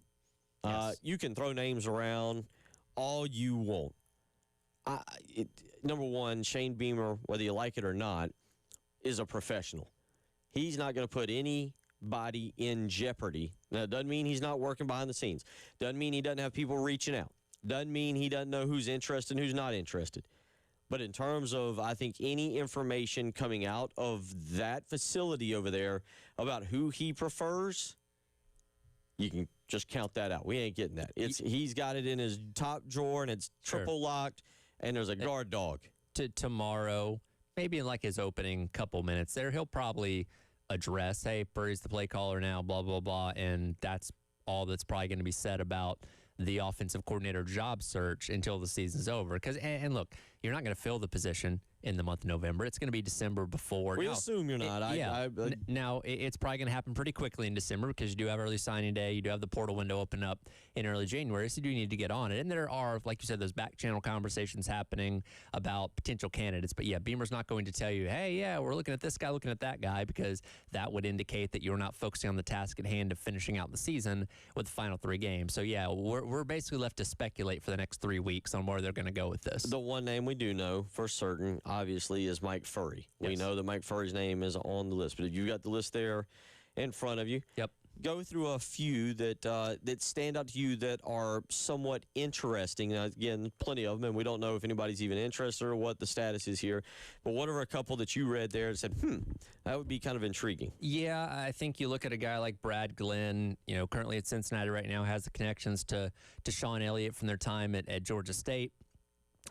[SPEAKER 2] Yes.
[SPEAKER 1] You can throw names around all you want. Number one, Shane Beamer, whether you like it or not, is a professional. He's not going to put anybody in jeopardy. Now, it doesn't mean he's not working behind the scenes. Doesn't mean he doesn't have people reaching out. Doesn't mean he doesn't know who's interested and who's not interested. But in terms of, I think, any information coming out of that facility over there about who he prefers, you can just count that out. We ain't getting that. He's got it in his top drawer, and it's triple locked, and there's a guard dog.
[SPEAKER 2] Tomorrow, maybe in like his opening couple minutes there, he'll probably address, hey, Purdy's the play caller now, blah, blah, blah, and that's all that's probably going to be said about the offensive coordinator job search until the season's over. And look, you're not going to fill the position in the month of November. It's going to be December before.
[SPEAKER 1] We assume you're not.
[SPEAKER 2] Now, it's probably going to happen pretty quickly in December because you do have early signing day. You do have the portal window open up in early January, so you do need to get on it. And there are, like you said, those back channel conversations happening about potential candidates. But, yeah, Beamer's not going to tell you, hey, yeah, we're looking at this guy, looking at that guy, because that would indicate that you're not focusing on the task at hand of finishing out the season with the final 3 games. So, yeah, we're basically left to speculate for the next 3 weeks on where they're going to go with this.
[SPEAKER 1] The one name we do know for certain, obviously, is Mike Furry.
[SPEAKER 2] Yes.
[SPEAKER 1] We know that Mike Furry's name is on the list, but you got the list there in front of you.
[SPEAKER 2] Yep.
[SPEAKER 1] Go through a few that stand out to you that are somewhat interesting. Now, again, plenty of them, and we don't know if anybody's even interested or what the status is here. But what are a couple that you read there and said, that would be kind of intriguing?
[SPEAKER 2] Yeah, I think you look at a guy like Brad Glenn, currently at Cincinnati right now, has the connections to Sean Elliott from their time at Georgia State.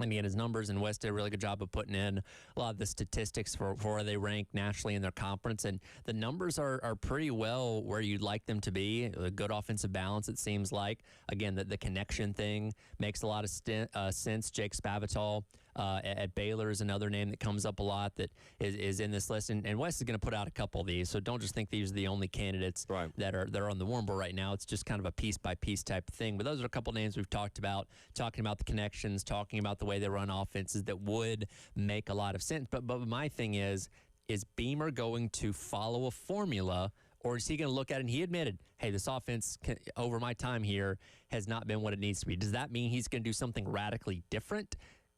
[SPEAKER 2] And again, his numbers, and West did a really good job of putting in a lot of the statistics for where they rank nationally in their conference. And the numbers are pretty well where you'd like them to be. A good offensive balance, it seems like. Again, the connection thing makes a lot of sense. Jake Spavital at Baylor is another name that comes up a lot that is in this list. And West is going to put out a couple of these, so don't just think these are the only candidates that are on the warm board right now. It's just kind of a piece-by-piece type of thing. But those are a couple names we've talked about, talking about the connections, talking about the way they run offenses that would make a lot of sense. But my thing is Beamer going to follow a formula, or is he going to look at it? And he admitted, hey, this offense over my time here has not been what it needs to be. Does that mean he's going to do something radically different?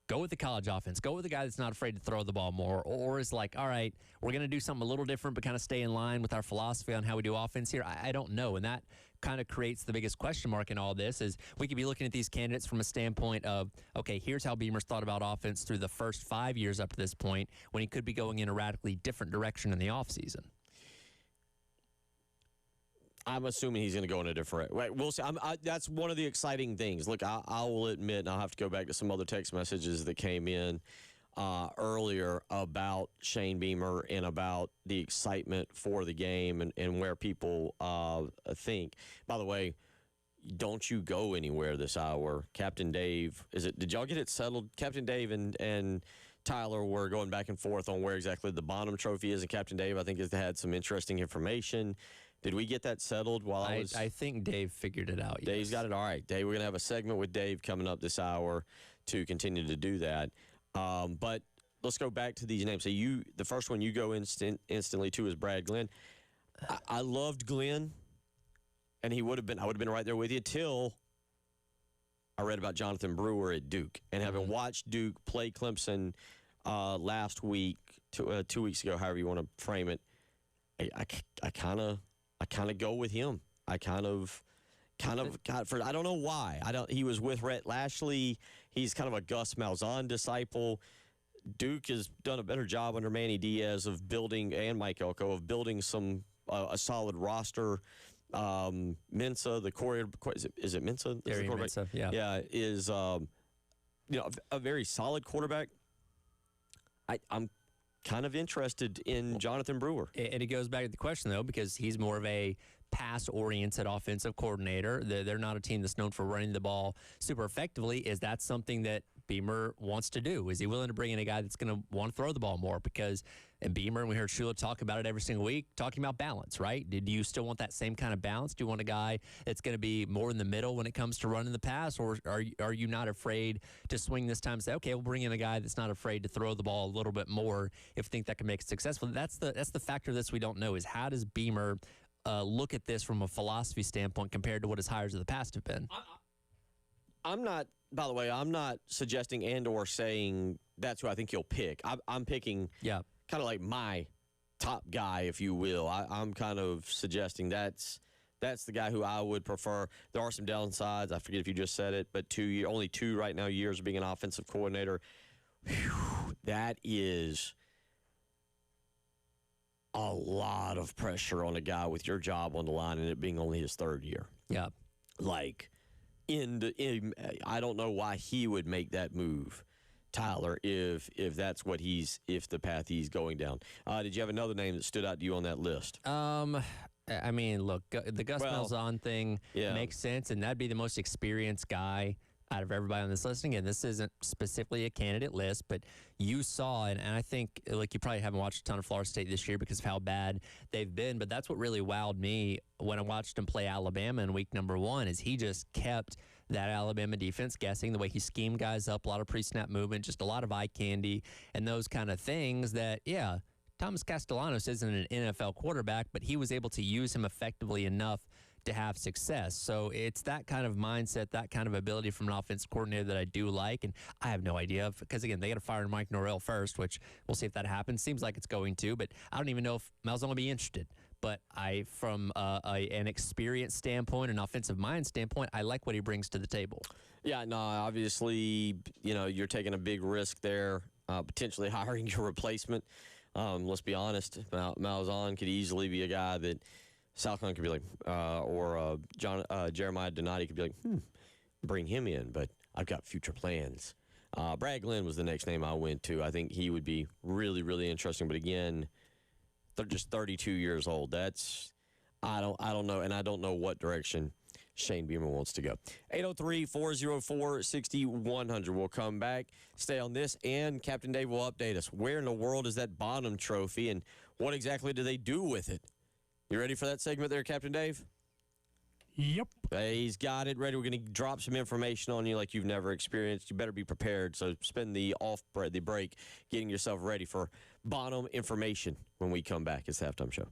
[SPEAKER 2] Go with the college offense. Go with the guy that's not afraid to throw the ball more. Or is like, all right, we're going to do something a little different but kind of stay in line with our philosophy on how we do offense here. I don't know. And that kind of creates the biggest question mark in all this is we could be looking at these candidates from a standpoint of, okay, here's how Beamer's thought about offense through the first 5 years up to this point when he could be going in a radically different direction in the offseason.
[SPEAKER 1] I'm assuming he's going to go in a different way. We'll see. That's one of the exciting things. Look, I will admit, and I'll have to go back to some other text messages that came in earlier about Shane Beamer and about the excitement for the game and where people think. By the way, don't you go anywhere this hour. Captain Dave, did y'all get it settled? Captain Dave and Tyler were going back and forth on where exactly the Bonham Trophy is, and Captain Dave, I think, has had some interesting information. Did we get that settled while
[SPEAKER 2] I think Dave figured it out.
[SPEAKER 1] Dave's got it all right. Dave, we're going to have a segment with Dave coming up this hour to continue to do that. But let's go back to these names. So the first one you go instantly to is Brad Glenn. I loved Glenn, and I would have been right there with you till I read about Jonathan Brewer at Duke. And having watched Duke play Clemson last week, 2 weeks ago, however you want to frame it, I kind of go with him. I kind of got for. I don't know why. He was with Rhett Lashley. He's kind of a Gus Malzahn disciple. Duke has done a better job under Manny Diaz of building, and Mike Elko, of building a solid roster. Mensah, the quarterback, is it Mensah?
[SPEAKER 2] Gary Mensah, yeah.
[SPEAKER 1] Yeah, is a very solid quarterback. I'm kind of interested in Jonathan Brewer.
[SPEAKER 2] And it goes back to the question, though, because he's more of a pass-oriented offensive coordinator. They're not a team that's known for running the ball super effectively. Is that something that Beamer wants to do. Is he willing to bring in a guy that's going to want to throw the ball more? Because and Beamer, and we heard Shula talk about it every single week, talking about balance, right? Do you still want that same kind of balance? Do you want a guy that's going to be more in the middle when it comes to running the pass, or are you not afraid to swing this time and say, okay, we'll bring in a guy that's not afraid to throw the ball a little bit more if we think that can make it successful? That's the factor of this we don't know, is how does Beamer look at this from a philosophy standpoint compared to what his hires of the past have been?
[SPEAKER 1] I'm not, by the way, I'm not suggesting and or saying that's who I think he'll pick. I'm picking kind of like my top guy, if you will. I'm kind of suggesting that's the guy who I would prefer. There are some downsides. I forget if you just said it, but only 2 right now years of being an offensive coordinator. Whew, that is a lot of pressure on a guy with your job on the line and it being only his 3rd year.
[SPEAKER 2] Yeah.
[SPEAKER 1] Like, I don't know why he would make that move, Tyler, if that's what if the path he's going down. Did you have another name that stood out to you on that list?
[SPEAKER 2] I mean, look, the Gus Malzahn thing makes sense, and that'd be the most experienced guy out of everybody on this list. Again, this isn't specifically a candidate list, but you saw, and I think, like, you probably haven't watched a ton of Florida State this year because of how bad they've been, but that's what really wowed me when I watched him play Alabama in week number 1, is he just kept that Alabama defense guessing, the way he schemed guys up, a lot of pre-snap movement, just a lot of eye candy, and those kind of things that, Thomas Castellanos isn't an NFL quarterback, but he was able to use him effectively enough to have success. So it's that kind of mindset, that kind of ability from an offense coordinator that I do like. And I have no idea because, again, they got to fire Mike Norvell first, which we'll see if that happens. Seems like it's going to, but I don't even know if Malzahn will be interested. But from an experience standpoint, an offensive mind standpoint, I like what he brings to the table.
[SPEAKER 1] Yeah, no, obviously, you're taking a big risk there, potentially hiring your replacement. Let's be honest, Malzahn could easily be a guy that Southland could be like, or Jeremiah Donati could be like, bring him in, but I've got future plans. Brad Glenn was the next name I went to. I think he would be really, really interesting. But again, they're just 32 years old. I don't know, and I don't know what direction Shane Beamer wants to go. 803-404-6100. We'll come back, stay on this, and Captain Dave will update us. Where in the world is that Bonham Trophy, and what exactly do they do with it? You ready for that segment there, Captain Dave?
[SPEAKER 3] Yep.
[SPEAKER 1] He's got it ready. We're going to drop some information on you like you've never experienced. You better be prepared. So spend the break getting yourself ready for Bonham information when we come back. It's the Halftime Show.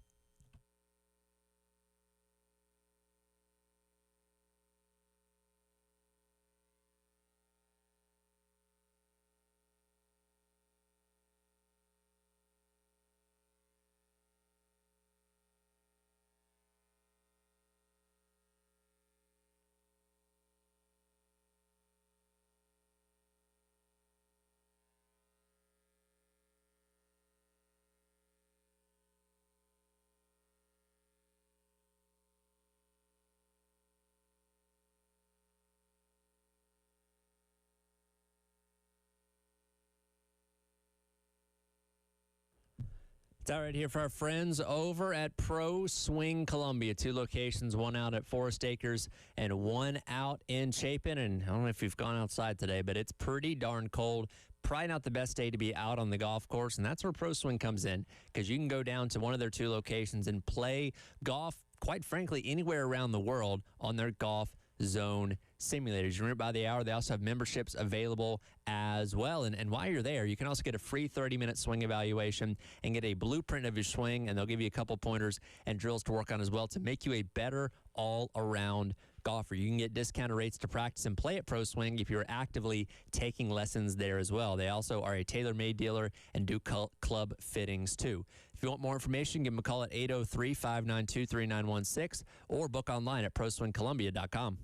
[SPEAKER 2] It's all right here for our friends over at Pro Swing Columbia. 2 locations, one out at Forest Acres and one out in Chapin. And I don't know if you've gone outside today, but it's pretty darn cold. Probably not the best day to be out on the golf course, and that's where Pro Swing comes in, because you can go down to one of their 2 locations and play golf, quite frankly, anywhere around the world on their Golf Zone simulators. You rent by the hour. They also have memberships available as well. And while you're there, you can also get a free 30-minute swing evaluation and get a blueprint of your swing, and they'll give you a couple pointers and drills to work on as well to make you a better all-around golfer. You can get discounted rates to practice and play at Pro Swing if you're actively taking lessons there as well. They also are a tailor-made dealer and do club fittings too. If you want more information, give them a call at 803-592-3916 or book online at proswingcolumbia.com.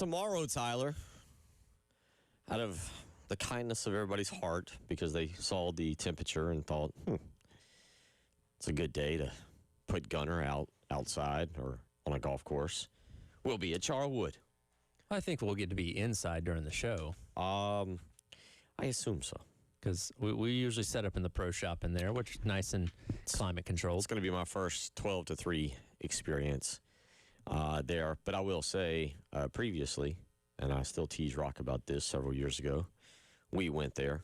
[SPEAKER 1] tomorrow, Tyler, out of the kindness of everybody's heart, because they saw the temperature and thought, it's a good day to put Gunner outside or on a golf course, we'll be at Charwood.
[SPEAKER 2] I think we'll get to be inside during the show
[SPEAKER 1] I assume so.
[SPEAKER 2] because we usually set up in the pro shop in there, which is nice and climate controlled.
[SPEAKER 1] It's going to be my first 12 to 3 experience there. But I will say previously, and I still tease Rock about this several years ago, we went there,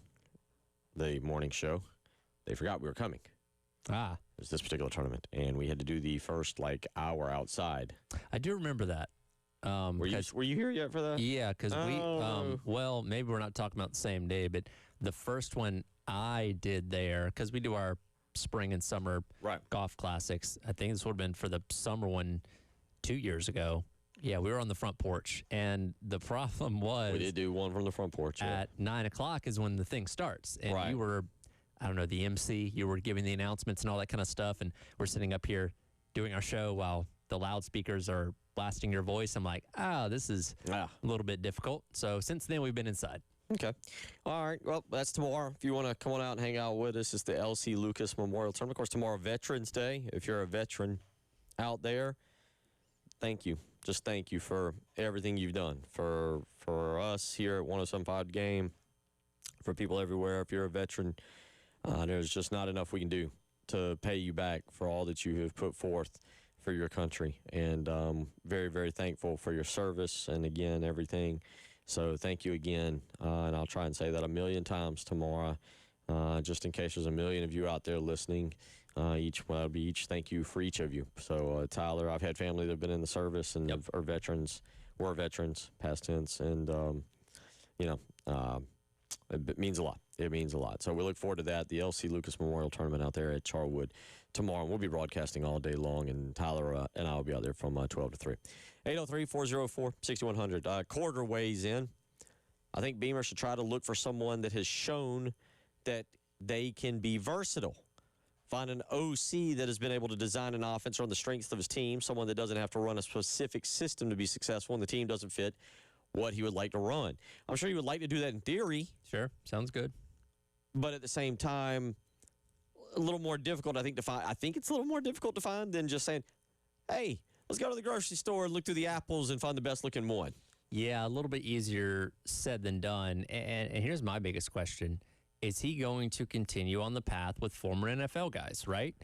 [SPEAKER 1] the morning show. They forgot we were coming.
[SPEAKER 2] Ah,
[SPEAKER 1] It was this particular tournament, and we had to do the first hour outside.
[SPEAKER 2] I do remember that.
[SPEAKER 1] Were you here yet for that?
[SPEAKER 2] Yeah, because
[SPEAKER 1] Oh.
[SPEAKER 2] well, maybe we're not talking about the same day, but the first one I did there, because we do our spring and summer
[SPEAKER 1] Right.
[SPEAKER 2] golf classics. I think this would have been for the summer one 2 years ago. Yeah, we were on the front porch, and the problem was
[SPEAKER 1] We did do one from the front porch. Yeah.
[SPEAKER 2] at 9 o'clock is when the thing starts, and
[SPEAKER 1] Right.
[SPEAKER 2] you were, I don't know, the MC. You were giving the announcements and all that kind of stuff, and we're sitting up here doing our show while the loudspeakers are blasting your voice. I'm like, this is
[SPEAKER 1] Ah,
[SPEAKER 2] a little bit difficult. So since then, we've been inside.
[SPEAKER 1] okay. All right. Well, that's tomorrow. If you want to come on out and hang out with us, it's the LC Lucas Memorial Tournament. Of course, tomorrow, Veterans Day. If you're a veteran out there, thank you. Just thank you for everything you've done for us here at 107.5 Game, for people everywhere. If you're a veteran, there's just not enough we can do to pay you back for all that you have put forth for your country. And very, very thankful for your service and, again, everything. So thank you again. And I'll try and say that a million times tomorrow, just in case there's a million of you out there listening. That'll be each thank you for each of you. So, Tyler, I've had family that have been in the service and are veterans, were veterans, past tense. And, it means a lot. It means a lot. So we look forward to that, the LC Lucas Memorial Tournament out there at Charwood tomorrow. We'll be broadcasting all day long, and Tyler and I will be out there from 12 to 3. 803-404-6100. Quarter weighs in. I think Beamer should try to look for someone that has shown that they can be versatile. Find an OC that has been able to design an offense on the strengths of his team, someone that doesn't have to run a specific system to be successful, and the team doesn't fit what he would like to run. I'm sure he would like to do that in theory,
[SPEAKER 2] Sure, sounds good.
[SPEAKER 1] but at the same time, a little more difficult, I think, to find. I think it's a little more difficult to find than just saying, hey, let's go to the grocery store and look through the apples and find the best looking one.
[SPEAKER 2] Yeah, a little bit easier said than done. And here's my biggest question. Is he going to continue on the path with former NFL guys, right?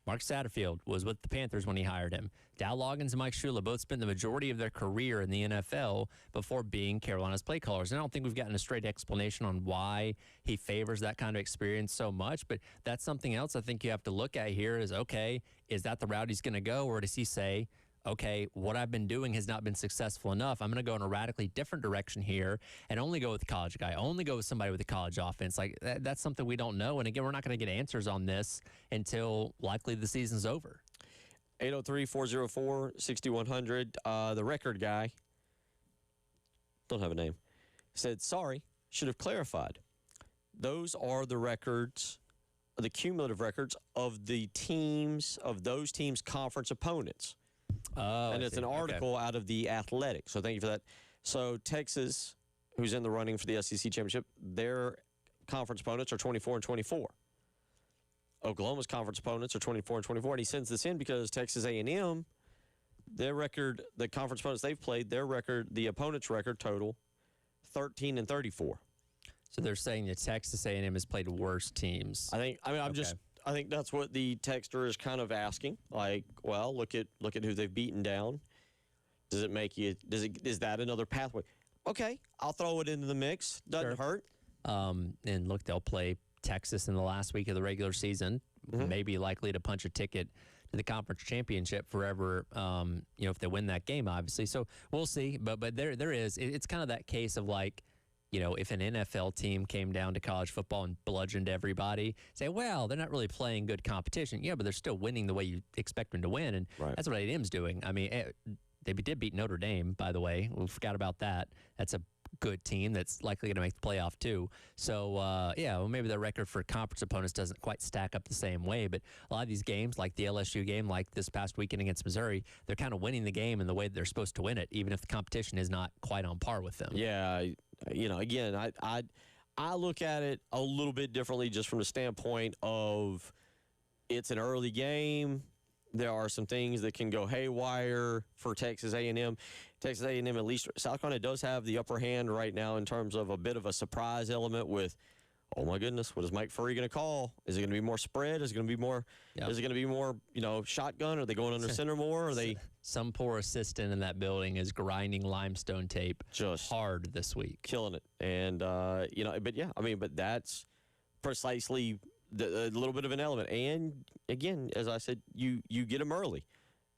[SPEAKER 2] Mark Satterfield was with the Panthers when he hired him. Dow Loggins and Mike Shula both spent the majority of their career in the NFL before being Carolina's play callers. And I don't think we've gotten a straight explanation on why he favors that kind of experience so much, but that's something else I think you have to look at here is, okay, is that the route he's going to go, or does he say, okay, what I've been doing has not been successful enough. I'm going to go in a radically different direction here and only go with the college guy, only go with somebody with a college offense. Like that's something we don't know. And again, we're not going to get answers on this until likely the season's over.
[SPEAKER 1] 803-404-6100. The record guy, don't have a name, said, sorry, should have clarified. Those are the records, the cumulative records of the teams, of those teams' conference opponents.
[SPEAKER 2] Oh,
[SPEAKER 1] And
[SPEAKER 2] I
[SPEAKER 1] it's
[SPEAKER 2] see.
[SPEAKER 1] an
[SPEAKER 2] Okay.
[SPEAKER 1] article out of The Athletic. So thank you for that. So Texas, who's in the running for the SEC championship, their conference opponents are 24 and 24. Oklahoma's conference opponents are 24 and 24. And he sends this in because Texas A&M, their record, the conference opponents they've played, their record, the opponent's record total, 13 and 34.
[SPEAKER 2] So they're saying that Texas A&M has played worse teams.
[SPEAKER 1] I think that's what the texter is kind of asking. Like, well, look at who they've beaten down. Does it make you? Is that another pathway? Okay, I'll throw it into the mix. Doesn't hurt.
[SPEAKER 2] And look, they'll play Texas in the last week of the regular season, maybe likely to punch a ticket to the conference championship forever, if they win that game, obviously. So we'll see. But there is. It's kind of that case of like, if an NFL team came down to college football and bludgeoned everybody, say, well, they're not really playing good competition. Yeah, but they're still winning the way you expect them to win. And that's what A&M's doing. I mean, they did beat Notre Dame, by the way. We forgot about that. That's a good team that's likely going to make the playoff too. So yeah, well, maybe the record for conference opponents doesn't quite stack up the same way, but a lot of these games, like the LSU game, like this past weekend against Missouri, they're kind of winning the game in the way that they're supposed to win it, even if the competition is not quite on par with them.
[SPEAKER 1] Yeah, again, I look at it a little bit differently, just from the standpoint of it's an early game. There are some things that can go haywire for Texas A&M. Texas A&M, at least South Carolina, does have the upper hand right now in terms of a bit of a surprise element with, oh my goodness, what is Mike Furry going to call? Is it going to be more spread? Is it going to be more?
[SPEAKER 2] Yep.
[SPEAKER 1] Is it going to be more? Shotgun? Are they going under center more? Are they
[SPEAKER 2] Some poor assistant in that building is grinding limestone tape
[SPEAKER 1] just
[SPEAKER 2] hard this week.
[SPEAKER 1] killing it? And but that's precisely a little bit of an element. And again, as I said, you get them early,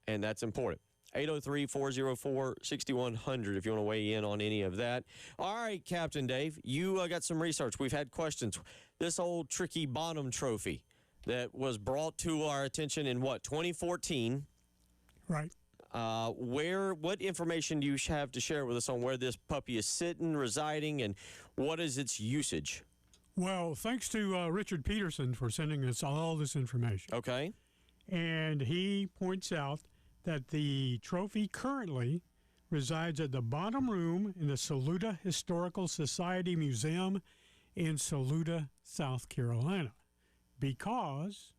[SPEAKER 1] and that's important. 803-404-6100 if you want to weigh in on any of that. All right, Captain Dave, you got some research. We've had questions. This old tricky Bonham Trophy that was brought to our attention in 2014.
[SPEAKER 4] Right.
[SPEAKER 1] What information do you have to share with us on where this puppy is sitting, residing, and what is its usage?
[SPEAKER 4] Well, thanks to Richard Peterson for sending us all this information.
[SPEAKER 1] Okay.
[SPEAKER 4] And he points out that the trophy currently resides at the bottom room in the Saluda Historical Society Museum in Saluda, South Carolina, because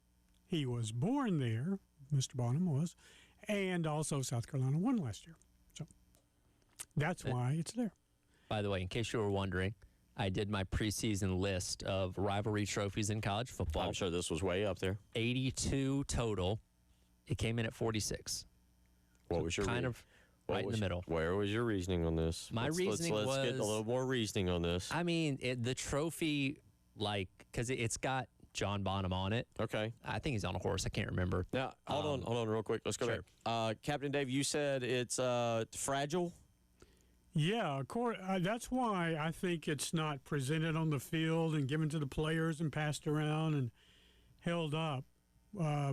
[SPEAKER 4] he was born there, Mr. Bonham was, and also South Carolina won last year. So that's why it's there.
[SPEAKER 2] By the way, in case you were wondering, I did my preseason list of rivalry trophies in college football.
[SPEAKER 1] I'm sure this was way up there.
[SPEAKER 2] 82 total. It came in at 46.
[SPEAKER 1] What was your
[SPEAKER 2] kind of right in the middle?
[SPEAKER 1] Where was your reasoning on this?
[SPEAKER 2] My reasoning
[SPEAKER 1] let's get a
[SPEAKER 2] was-
[SPEAKER 1] little more reasoning on this.
[SPEAKER 2] I mean, the trophy, because it's got John Bonham on it.
[SPEAKER 1] Okay.
[SPEAKER 2] I think he's on a horse. I can't remember.
[SPEAKER 1] Now, hold on real quick. Let's go
[SPEAKER 2] Sure.
[SPEAKER 1] back. Captain Dave, you said it's fragile.
[SPEAKER 4] Yeah, that's why I think it's not presented on the field and given to the players and passed around and held up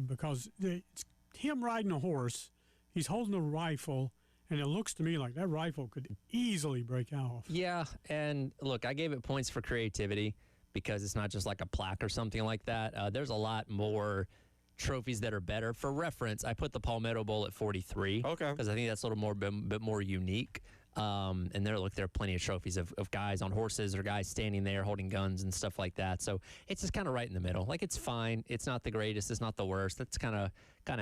[SPEAKER 4] because it's him riding a horse. He's holding a rifle, and it looks to me like that rifle could easily break off.
[SPEAKER 2] Yeah, and look, I gave it points for creativity because it's not just like a plaque or something like that. There's a lot more trophies that are better. For reference, I put the Palmetto Bowl at 43.
[SPEAKER 1] Okay.
[SPEAKER 2] Because I think that's a little more bit more unique. And there are plenty of trophies of guys on horses or guys standing there holding guns and stuff like that. So it's just kind of right in the middle. Like, it's fine. It's not the greatest. It's not the worst. That's kind of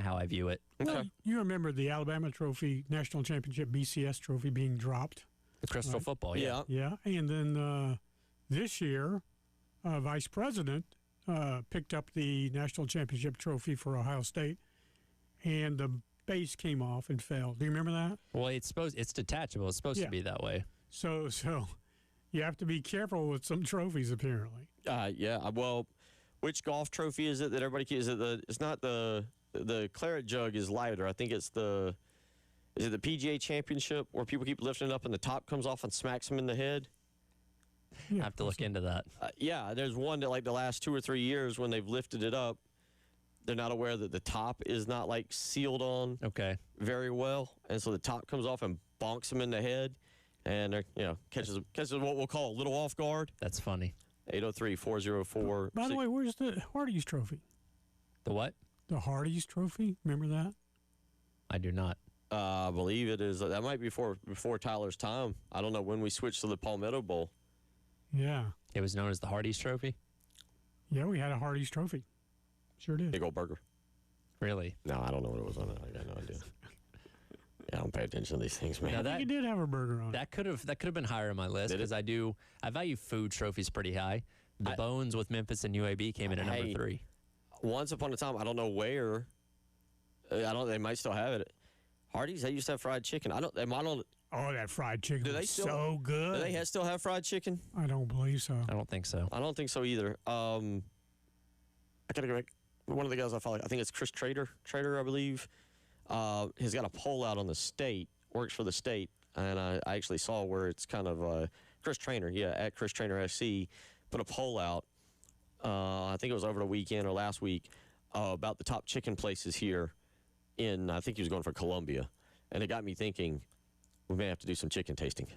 [SPEAKER 2] how I view it.
[SPEAKER 4] Well, you remember the Alabama Trophy, National Championship BCS Trophy being dropped.
[SPEAKER 2] The Crystal
[SPEAKER 4] Right.
[SPEAKER 2] Football, yeah.
[SPEAKER 4] Yeah, and then this year, Vice President picked up the National Championship Trophy for Ohio State, and the base came off and fell. Do you remember that?
[SPEAKER 2] Well, it's detachable. It's supposed
[SPEAKER 4] Yeah.
[SPEAKER 2] to be that way.
[SPEAKER 4] So you have to be careful with some trophies, apparently.
[SPEAKER 1] Yeah. Well, which golf trophy is it that everybody keeps? It's not the Claret Jug is lighter. I think it's is it the PGA Championship where people keep lifting it up and the top comes off and smacks them in the head?
[SPEAKER 4] Yeah,
[SPEAKER 2] I have to look into that.
[SPEAKER 1] Yeah, there's one that like the last 2 or 3 years when they've lifted it up, they're not aware that the top is not like sealed on
[SPEAKER 2] Okay.
[SPEAKER 1] very well, and so the top comes off and bonks them in the head, and they're, catches what we'll call a little off guard.
[SPEAKER 2] That's funny.
[SPEAKER 1] 803-404.
[SPEAKER 4] By the way, where's the Hardee's Trophy?
[SPEAKER 2] The what?
[SPEAKER 4] The Hardee's Trophy? Remember that?
[SPEAKER 2] I do not.
[SPEAKER 1] I believe it is. That might be before Tyler's time. I don't know when we switched to the Palmetto Bowl.
[SPEAKER 4] Yeah.
[SPEAKER 2] It was known as the Hardee's Trophy?
[SPEAKER 4] Yeah, we had a Hardee's Trophy. Sure did.
[SPEAKER 1] Big old burger.
[SPEAKER 2] Really?
[SPEAKER 1] No, I don't know what it was on it. I got no idea. Yeah, I don't pay attention to these things, man.
[SPEAKER 2] Now
[SPEAKER 4] I think it did have a burger on it.
[SPEAKER 2] That could have been higher on my list
[SPEAKER 1] Did it?
[SPEAKER 2] because I value food trophies pretty high. The Bones with Memphis and UAB came in at number
[SPEAKER 1] Hey.
[SPEAKER 2] 3.
[SPEAKER 1] Once upon a time, I don't know where. They might still have it. Hardee's, they used to have fried chicken. I don't.
[SPEAKER 4] Oh, that fried chicken
[SPEAKER 1] Do they
[SPEAKER 4] was
[SPEAKER 1] still-
[SPEAKER 4] so good.
[SPEAKER 1] Do they still have fried chicken?
[SPEAKER 4] I don't believe so.
[SPEAKER 2] I don't think so.
[SPEAKER 1] I don't think so either. I gotta go back. One of the guys I follow, I think it's Chris Trader, I believe, has got a poll out on the state, works for the state, and I actually saw where it's kind of Chris Trainer, at Chris Trainer SC, put a poll out. I think it was over the weekend or last week about the top chicken places here I think he was going for Columbia, and it got me thinking we may have to do some chicken tasting.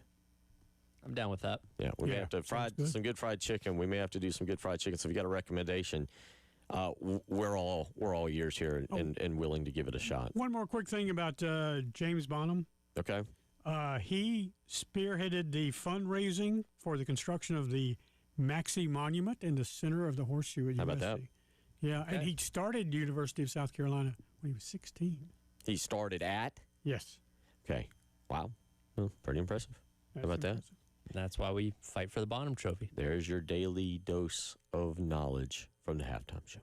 [SPEAKER 2] I'm down with that.
[SPEAKER 1] Yeah, we may
[SPEAKER 4] Yeah,
[SPEAKER 1] have to
[SPEAKER 4] good.
[SPEAKER 1] some good fried chicken. We may have to do some good fried chicken. So if you got a recommendation, we're all ears here and willing to give it a shot.
[SPEAKER 4] One more quick thing about James Bonham.
[SPEAKER 1] Okay.
[SPEAKER 4] He spearheaded the fundraising for the construction of the Maxey Monument in the center of the Horseshoe at
[SPEAKER 1] How about
[SPEAKER 4] USC. Yeah, and he started University of South Carolina when he was 16.
[SPEAKER 1] He started at.
[SPEAKER 4] Yes.
[SPEAKER 1] Okay. Wow. Well, pretty impressive. How about that?
[SPEAKER 2] That's why we fight for the Bonham Trophy.
[SPEAKER 1] There's your daily dose of knowledge from the halftime show.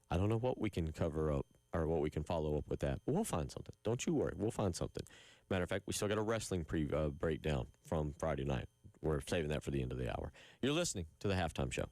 [SPEAKER 1] I don't know what we can cover up or what we can follow up with that, but we'll find something. Don't you worry. We'll find something. Matter of fact, we still got a wrestling breakdown from Friday night. We're saving that for the end of the hour. You're listening to the halftime show.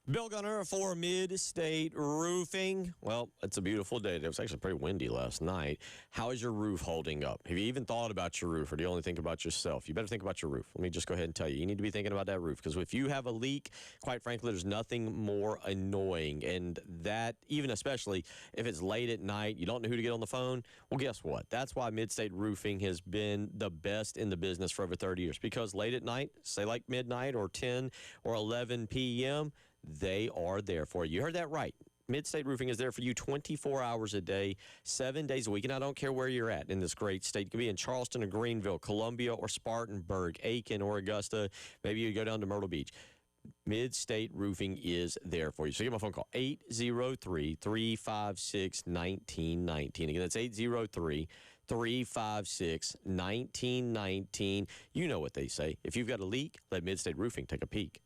[SPEAKER 1] Bill Gunner for Mid-State Roofing. Well, it's a beautiful day. It was actually pretty windy last night. How is your roof holding up? Have you even thought about your roof, or do you only think about yourself? You better think about your roof. Let me just go ahead and tell you. You need to be thinking about that roof, because if you have a leak, quite frankly, there's nothing more annoying. And that, even especially if it's late at night, you don't know who to get on the phone, well, guess what? That's why Mid-State Roofing has been the best in the business for over 30 years. Because late at night, say like midnight or 10 or 11 p.m., they are there for you. You heard that right. Mid-State Roofing is there for you 24 hours a day, 7 days a week. And I don't care where you're at in this great state. You could be in Charleston or Greenville, Columbia or Spartanburg, Aiken or Augusta. Maybe you go down to Myrtle Beach. Mid-State Roofing is there for you. So give me a phone call, 803-356-1919. Again, that's 803-356-1919. You know what they say. If you've got a leak, let Mid-State Roofing take a peek.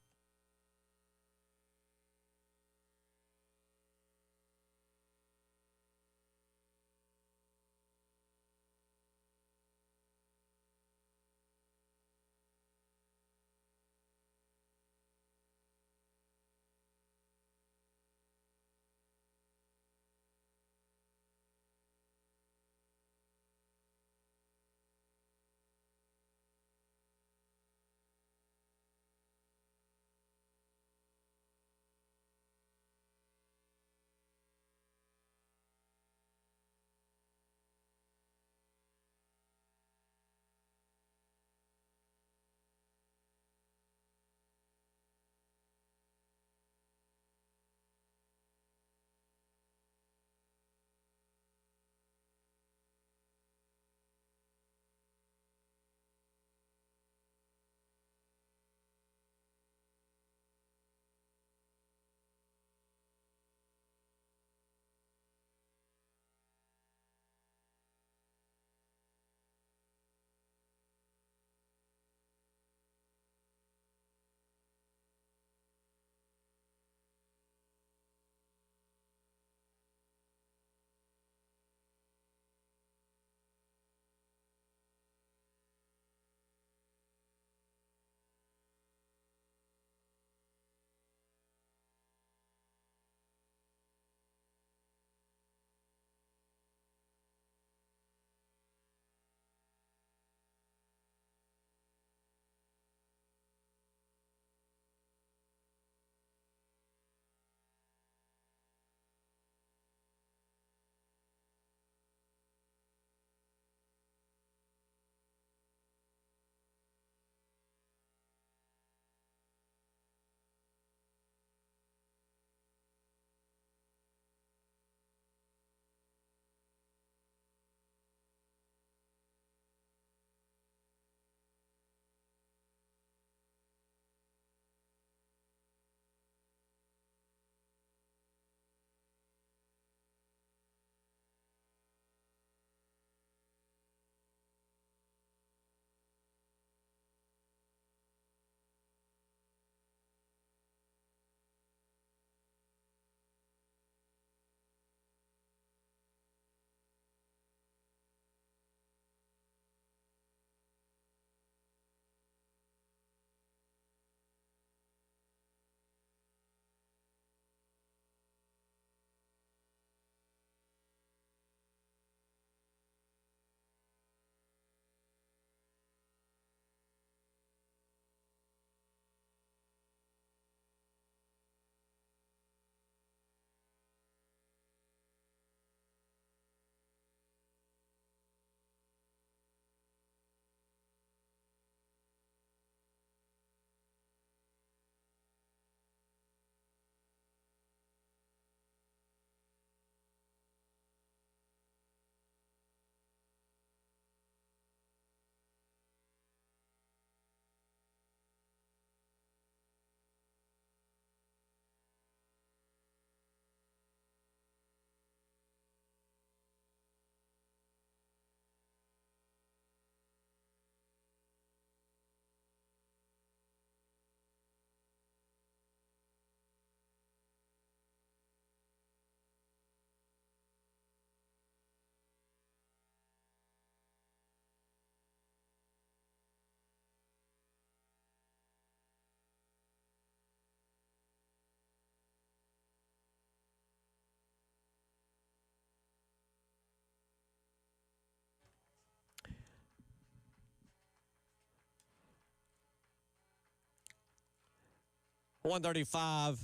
[SPEAKER 1] 1:35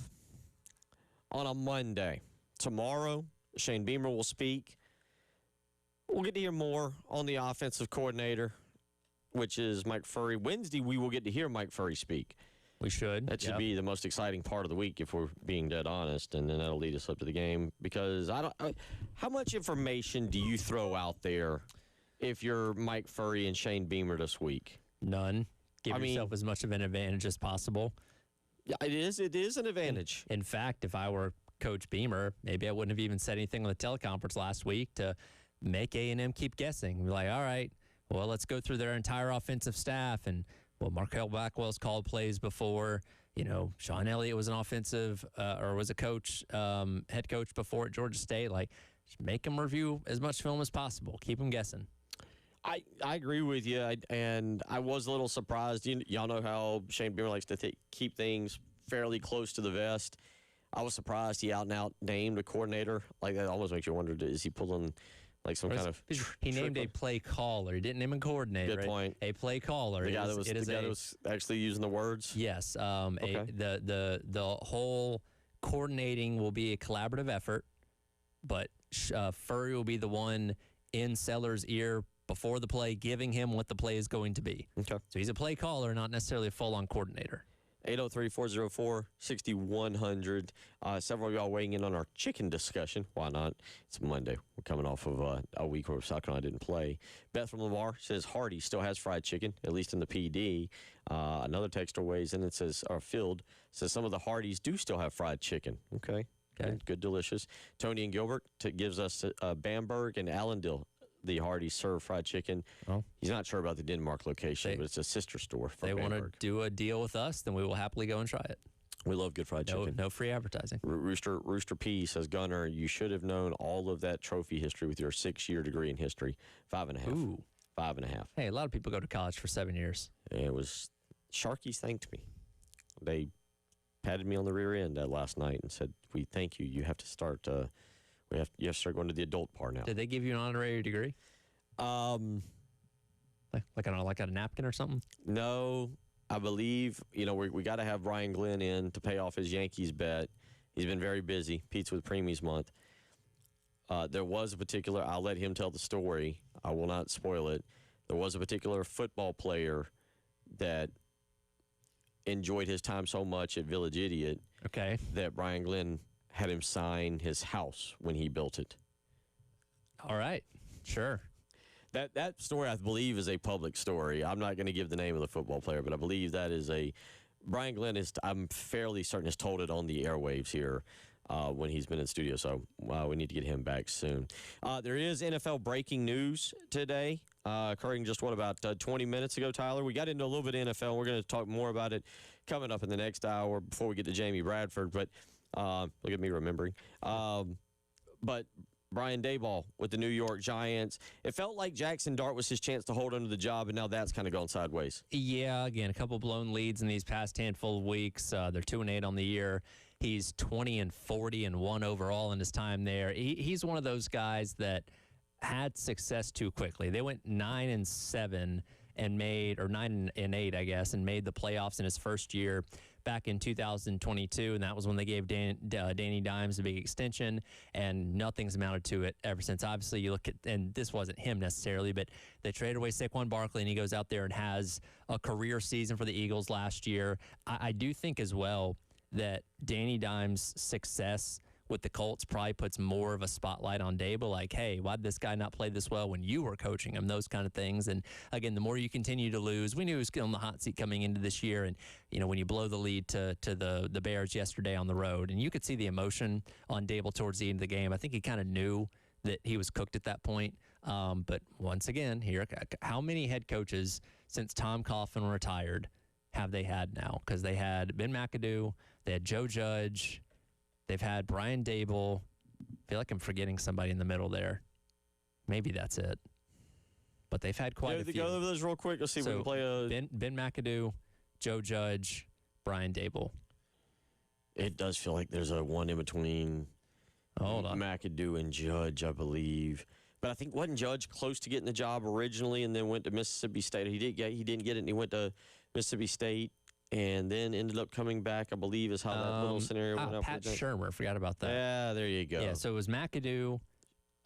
[SPEAKER 1] on a Monday. Tomorrow, Shane Beamer will speak. We'll get to hear more on the offensive coordinator, which is Mike Furrey. Wednesday, we will get to hear Mike Furrey speak.
[SPEAKER 2] We should.
[SPEAKER 1] That should
[SPEAKER 2] Yep.
[SPEAKER 1] be the most exciting part of the week, if we're being dead honest, and then that'll lead us up to the game. Because how much information do you throw out there if you're Mike Furrey and Shane Beamer this week?
[SPEAKER 2] None. Give
[SPEAKER 1] I mean-
[SPEAKER 2] yourself as much of an advantage as possible.
[SPEAKER 1] Yeah, it is. It is an advantage.
[SPEAKER 2] In fact, if I were Coach Beamer, maybe I wouldn't have even said anything on the teleconference last week to make A&M keep guessing. Be like, all right, well, let's go through their entire offensive staff. And, well, Markel Blackwell's called plays before. You know, Sean Elliott was an offensive or was a coach, head coach before at Georgia State. Like, just make them review as much film as possible. Keep them guessing.
[SPEAKER 1] I agree with you, and I was a little surprised. Y'all know how Shane Beamer likes to keep things fairly close to the vest. I was surprised he out and out named a coordinator. Like, that almost makes you wonder, is he pulling like some kind of
[SPEAKER 2] He named a
[SPEAKER 1] trick
[SPEAKER 2] play caller. He didn't name a coordinator.
[SPEAKER 1] Good
[SPEAKER 2] right?
[SPEAKER 1] point.
[SPEAKER 2] A play caller.
[SPEAKER 1] the guy
[SPEAKER 2] It is
[SPEAKER 1] that was actually using the words?
[SPEAKER 2] Yes.
[SPEAKER 1] Okay.
[SPEAKER 2] The whole coordinating will be a collaborative effort, but Furry will be the one in Seller's ear before the play, giving him what the play is going to be.
[SPEAKER 1] Okay.
[SPEAKER 2] So he's a play caller, not necessarily a full-on coordinator.
[SPEAKER 1] 803-404-6100. Several of y'all weighing in on our chicken discussion. Why not? It's Monday. We're coming off of a week where South Carolina didn't play. Beth from Lamar says Hardy still has fried chicken, at least in the PD. Another texter weighs in and says, or Field says some of the Hardys do still have fried chicken. Okay. Good, delicious. Tony and Gilbert gives us Bamberg and Allendale. The Hardy serve fried chicken.
[SPEAKER 2] Well,
[SPEAKER 1] He's not sure about the Denmark location, but it's a sister store for
[SPEAKER 2] they want to
[SPEAKER 1] Bamberg.
[SPEAKER 2] do a deal with us, then we will happily go and try it.
[SPEAKER 1] We love good fried chicken.
[SPEAKER 2] No free advertising.
[SPEAKER 1] Rooster P says, Gunner, you should have known all of that trophy history with your 6-year degree in history. 5.5.
[SPEAKER 2] Ooh.
[SPEAKER 1] 5.5.
[SPEAKER 2] Hey, a lot of people go to college for 7 years.
[SPEAKER 1] It was, Sharkies thanked me. They patted me on the rear end last night and said, we thank you. You have to start, you have to start going to the adult part now.
[SPEAKER 2] Did they give you an honorary degree? Like on a napkin or something?
[SPEAKER 1] No, I believe, we got to have Brian Glenn in to pay off his Yankees bet. He's been very busy. Pizza with Preemies month. There was a particular, I'll let him tell the story. I will not spoil it. There was a particular football player that enjoyed his time so much at Village Idiot
[SPEAKER 2] Okay.
[SPEAKER 1] that Brian Glenn had him sign his house when he built it.
[SPEAKER 2] All right. Sure.
[SPEAKER 1] That story, I believe, is a public story. I'm not going to give the name of the football player, but I believe that is Brian Glenn is, I'm fairly certain, has told it on the airwaves here when he's been in studio, so we need to get him back soon. There is NFL breaking news today, occurring just, about 20 minutes ago, Tyler. We got into a little bit of NFL. We're going to talk more about it coming up in the next hour before we get to Jamie Bradford, but look at me remembering. But Brian Daboll with the New York Giants. It felt like Jackson Dart was his chance to hold on to the job, and now that's kind of gone sideways.
[SPEAKER 2] Yeah, again, a couple blown leads in these past handful of weeks. They're 2-8 on the year. He's 20-40-1 overall in his time there. He's one of those guys that had success too quickly. They went 9-7 and made, or 9-8, I guess, and made the playoffs in his first year back in 2022, and that was when they gave Danny Dimes a big extension, and nothing's amounted to it ever since. Obviously, you look at, and this wasn't him necessarily, but they traded away Saquon Barkley, and he goes out there and has a career season for the Eagles last year. I do think as well that Danny Dimes' success with the Colts probably puts more of a spotlight on Dable, like, hey, why did this guy not play this well when you were coaching him, those kind of things. And again, the more you continue to lose, we knew he was on the hot seat coming into this year, and when you blow the lead to the Bears yesterday on the road, and you could see the emotion on Dable towards the end of the game. I think he kind of knew that he was cooked at that point. But once again, here, how many head coaches since Tom Coughlin retired have they had now? Because they had Ben McAdoo, they had Joe Judge, they've had Brian Dable. I feel like I'm forgetting somebody in the middle there. Maybe that's it. But they've had quite a few.
[SPEAKER 1] Go over those real quick. Let's see if we can play a...
[SPEAKER 2] Ben McAdoo, Joe Judge, Brian Dable.
[SPEAKER 1] It does feel like there's a one in between
[SPEAKER 2] Hold on.
[SPEAKER 1] McAdoo and Judge, I believe. But I think wasn't Judge close to getting the job originally and then went to Mississippi State? He didn't get it, and he went to Mississippi State and then ended up coming back, I believe, is how that little scenario went out.
[SPEAKER 2] Pat Shermer, forgot about that.
[SPEAKER 1] Yeah, there you go.
[SPEAKER 2] Yeah, so it was McAdoo.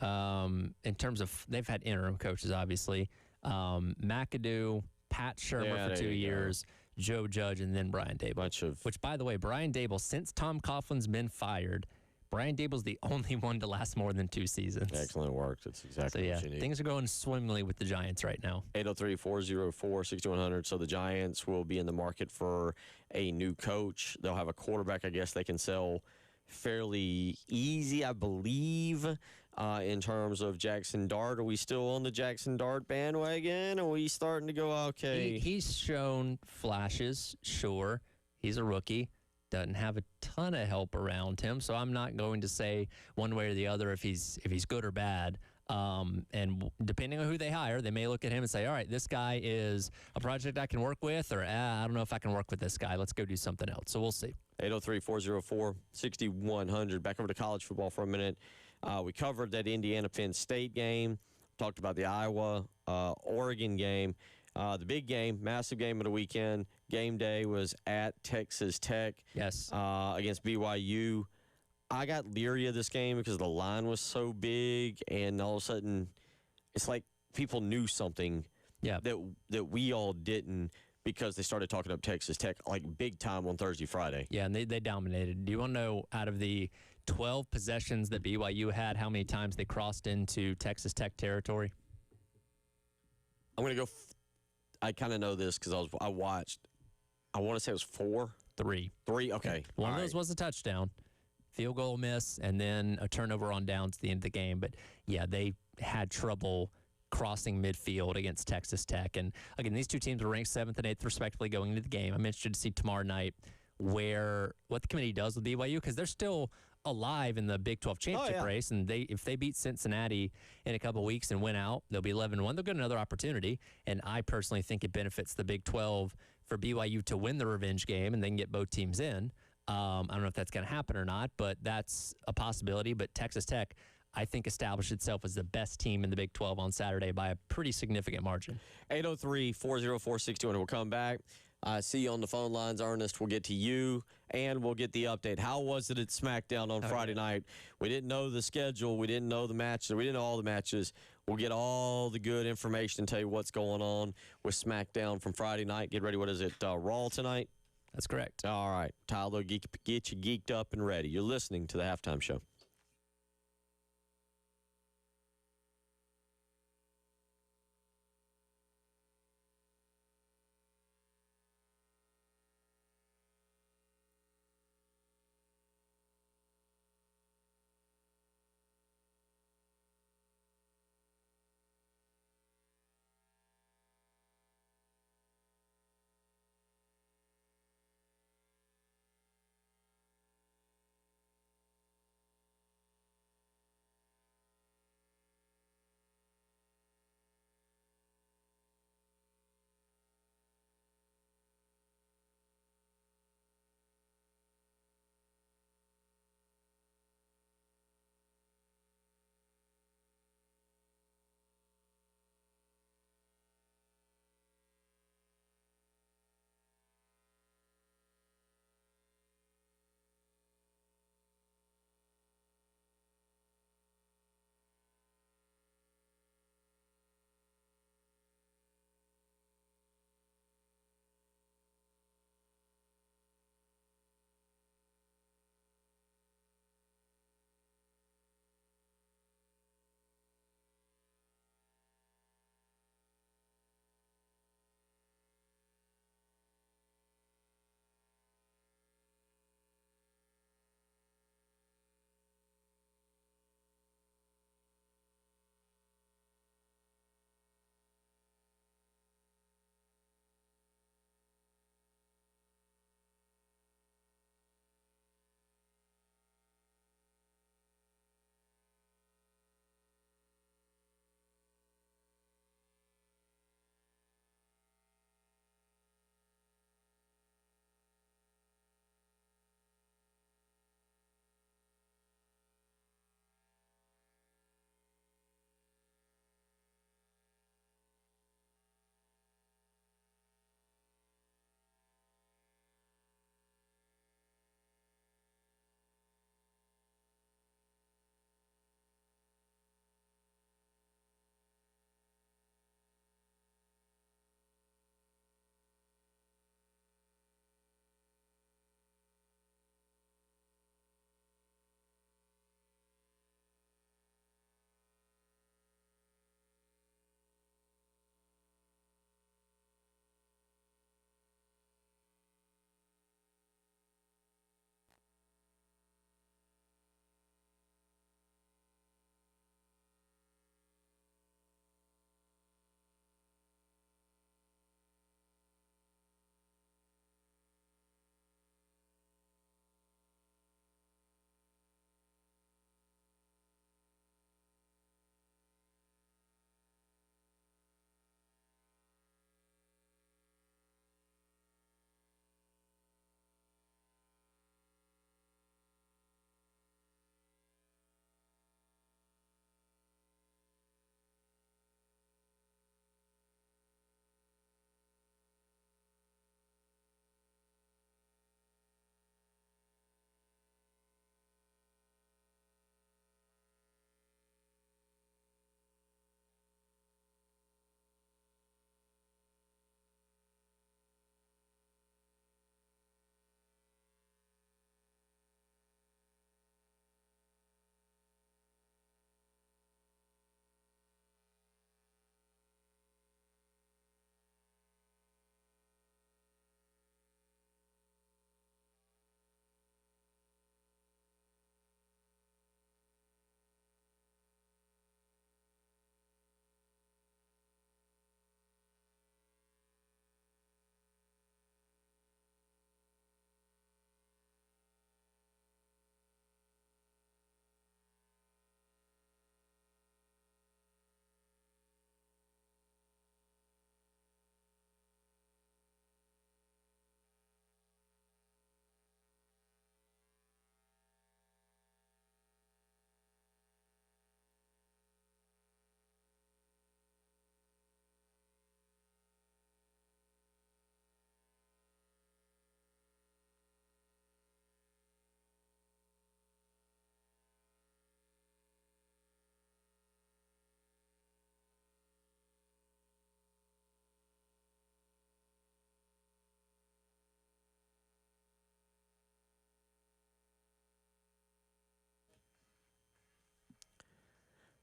[SPEAKER 2] In terms of, they've had interim coaches, obviously. McAdoo, Pat Shermer
[SPEAKER 1] Yeah,
[SPEAKER 2] for
[SPEAKER 1] there
[SPEAKER 2] 2
[SPEAKER 1] you go.
[SPEAKER 2] years, Joe Judge, and then Brian Dable.
[SPEAKER 1] Bunch of
[SPEAKER 2] Which, by the way, Brian Dable, since Tom Coughlin's been fired, Brian Dable's the only one to last more than 2 seasons.
[SPEAKER 1] excellent work. That's
[SPEAKER 2] So,
[SPEAKER 1] exactly
[SPEAKER 2] yeah,
[SPEAKER 1] what you need.
[SPEAKER 2] things are going swimmingly with the Giants right now.
[SPEAKER 1] 803-404-6100. So the Giants will be in the market for a new coach. They'll have a quarterback, I guess, they can sell fairly easy, I believe, in terms of Jackson Dart. Are we still on the Jackson Dart bandwagon? Are we starting to go, okay?
[SPEAKER 2] He's shown flashes, sure. He's a rookie. Doesn't have a ton of help around him, so I'm not going to say one way or the other if he's good or bad. Depending on who they hire, they may look at him and say, all right, this guy is a project I can work with, or I don't know if I can work with this guy. Let's go do something else. So we'll see.
[SPEAKER 1] 803-404-6100. Back over to college football for a minute. We covered that Indiana-Penn State game, talked about the Iowa-Oregon game. The big game, massive game of the weekend, game day was at Texas Tech
[SPEAKER 2] Yes.
[SPEAKER 1] against BYU. I got leery of this game because the line was so big, and all of a sudden, it's like people knew something
[SPEAKER 2] Yeah.
[SPEAKER 1] that we all didn't because they started talking up Texas Tech like big time on Thursday, Friday.
[SPEAKER 2] Yeah, and they dominated. Do you want to know, out of the 12 possessions that BYU had, how many times they crossed into Texas Tech territory?
[SPEAKER 1] I'm going to go I kind of know this because I watched. I want to say it was 4.
[SPEAKER 2] 3.
[SPEAKER 1] 3? Okay.
[SPEAKER 2] One
[SPEAKER 1] All
[SPEAKER 2] of those
[SPEAKER 1] right.
[SPEAKER 2] was a touchdown, field goal miss, and then a turnover on downs at the end of the game. But, yeah, they had trouble crossing midfield against Texas Tech. And, again, these two teams were ranked 7th and 8th, respectively, going into the game. I'm interested to see tomorrow night what the committee does with BYU, because they're still alive in the Big 12 championship
[SPEAKER 1] yeah.
[SPEAKER 2] race, and if they beat Cincinnati in a couple weeks and win out, they'll be 11-1. They'll get another opportunity, and I personally think it benefits the Big 12 for BYU to win the revenge game and then get both teams in. I don't know if that's going to happen or not, but that's a possibility. But Texas Tech, I think, established itself as the best team in the Big 12 on Saturday by a pretty significant margin.
[SPEAKER 1] 803-404-6100. We'll come back. See you on the phone lines, Ernest. We'll get to you, and we'll get the update. How was it at SmackDown on Friday night? We didn't know the schedule. We didn't know the matches. We didn't know all the matches. We'll get all the good information and tell you what's going on with SmackDown from Friday night. Get ready. What is it, Raw tonight?
[SPEAKER 2] That's correct.
[SPEAKER 1] All right. Tyler, get you geeked up and ready. You're listening to the Halftime Show.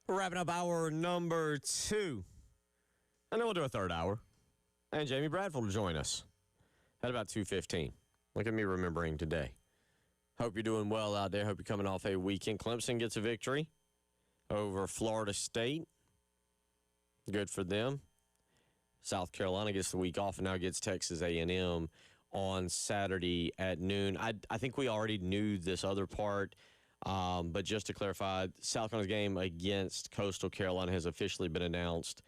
[SPEAKER 1] We're wrapping up hour number 2. And then we'll do a third hour. And Jamie Bradford will join us at about 2:15. Look at me remembering today. Hope you're doing well out there. Hope you're coming off a weekend. Clemson gets a victory over Florida State. Good for them. South Carolina gets the week off and now gets Texas A&M on Saturday at noon. I think we already knew this other part, but just to clarify, South Carolina's game against Coastal Carolina has officially been announced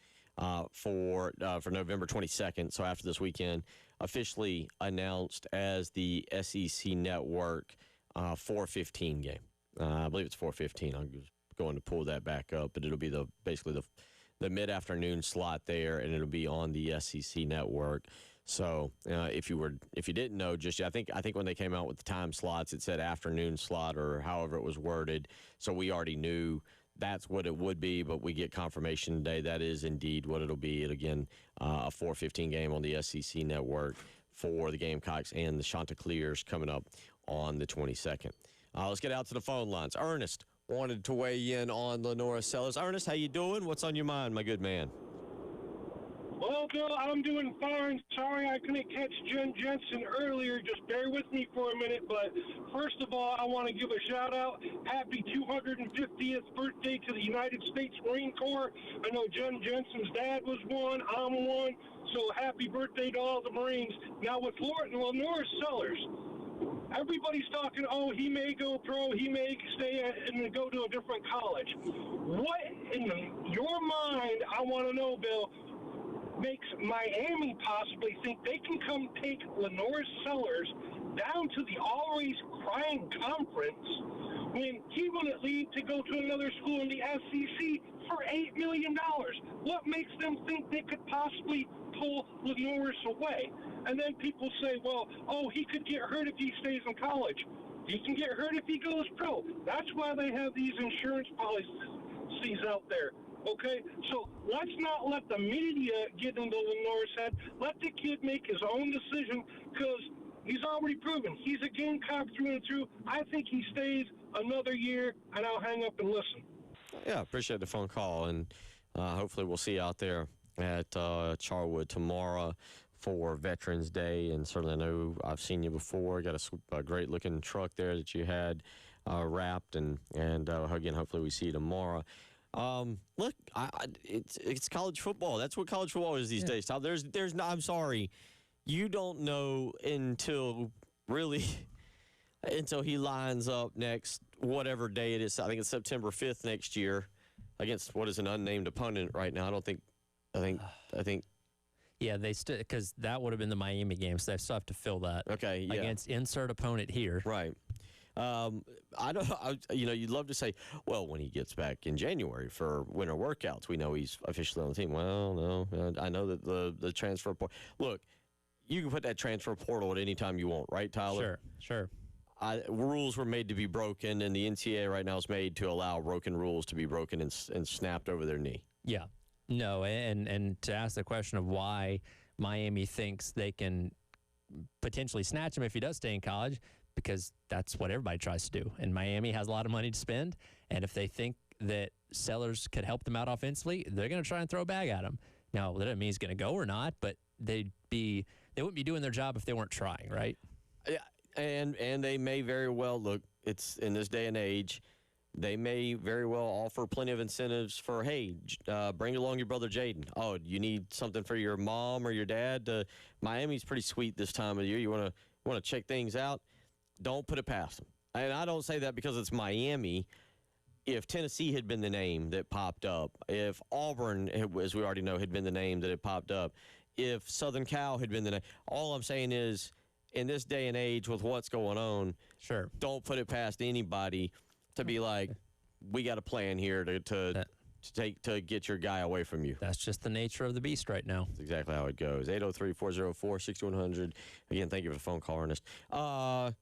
[SPEAKER 1] for November 22nd, so after this weekend, officially announced as the SEC Network 4:15 game. I believe it's 4:15. I'm going to pull that back up, but it'll be basically the mid-afternoon slot there, and it'll be on the SEC Network. So if you didn't know, just I think when they came out with the time slots, it said afternoon slot or however it was worded. So we already knew that's what it would be, but we get confirmation today that is indeed what it'll be. It again a 4:15 game on the SEC Network for the Gamecocks and the Chanticleers coming up on the 22nd. Let's get out to the phone lines. Ernest wanted to weigh in on Lenora Sellers. Ernest, how you doing? What's on your mind, my good man?
[SPEAKER 5] Well, Bill, I'm doing fine. Sorry I couldn't catch Jen Jensen earlier. Just bear with me for a minute. But first of all, I want to give a shout-out. Happy 250th birthday to the United States Marine Corps. I know Jen Jensen's dad was one. I'm one. So happy birthday to all the Marines. Now, with Lenora Sellers, everybody's talking, oh, he may go pro, he may stay and go to a different college. What in your mind, I want to know, Bill, makes Miami possibly think they can come take Lenora Sellers down to the always crying conference when he wouldn't leave to go to another school in the SEC for $8 million? What makes them think they could possibly pull Lenora away? And then people say, well, oh, he could get hurt if he stays in college. He can get hurt if he goes pro. That's why they have these insurance policies out there. Okay, so let's not let the media get into Lenore's head. Let the kid make his own decision because he's already proven he's a Gamecock through and through. I think he stays another year, and I'll hang up and listen.
[SPEAKER 1] Yeah, appreciate the phone call, and hopefully we'll see you out there at Charwood tomorrow for Veterans Day. And certainly I know I've seen you before. Got a great-looking truck there that you had wrapped, and again, hopefully we see you tomorrow. Look, it's college football. That's what college football is these days, Tom. There's no, I'm sorry, you don't know until he lines up next whatever day it is. I think it's September 5th next year against what is an unnamed opponent right now. I think.
[SPEAKER 2] Yeah, they still, because that would have been the Miami game, so they still have to fill that.
[SPEAKER 1] Okay, yeah.
[SPEAKER 2] Against insert opponent here.
[SPEAKER 1] Right. You'd love to say, well, when he gets back in January for winter workouts, we know he's officially on the team. Well, no, I know that the transfer portal. Look, you can put that transfer portal at any time you want, right, Tyler?
[SPEAKER 2] Sure.
[SPEAKER 1] Rules were made to be broken, and the NCAA right now is made to allow broken rules to be broken and snapped over their knee.
[SPEAKER 2] Yeah. No, and to ask the question of why Miami thinks they can potentially snatch him if he does stay in college, because that's what everybody tries to do. And Miami has a lot of money to spend, and if they think that Sellers could help them out offensively, they're going to try and throw a bag at him. Now, that doesn't mean he's going to go or not, but they wouldn't be doing their job if they weren't trying, right?
[SPEAKER 1] Yeah, and they may very well, look, it's in this day and age, they may very well offer plenty of incentives for, hey, bring along your brother Jaden. Oh, you need something for your mom or your dad? Miami's pretty sweet this time of the year. You want to check things out? Don't put it past them. And I don't say that because it's Miami. If Tennessee had been the name that popped up, if Auburn, as we already know, had been the name that had popped up, if Southern Cal had been the name, all I'm saying is, in this day and age with what's going on,
[SPEAKER 2] sure,
[SPEAKER 1] don't put it past anybody to be like, we got a plan here to get your guy away from you.
[SPEAKER 2] That's just the nature of the beast right now.
[SPEAKER 1] That's exactly how it goes. 803-404-6100. Again, thank you for the phone call, Ernest. All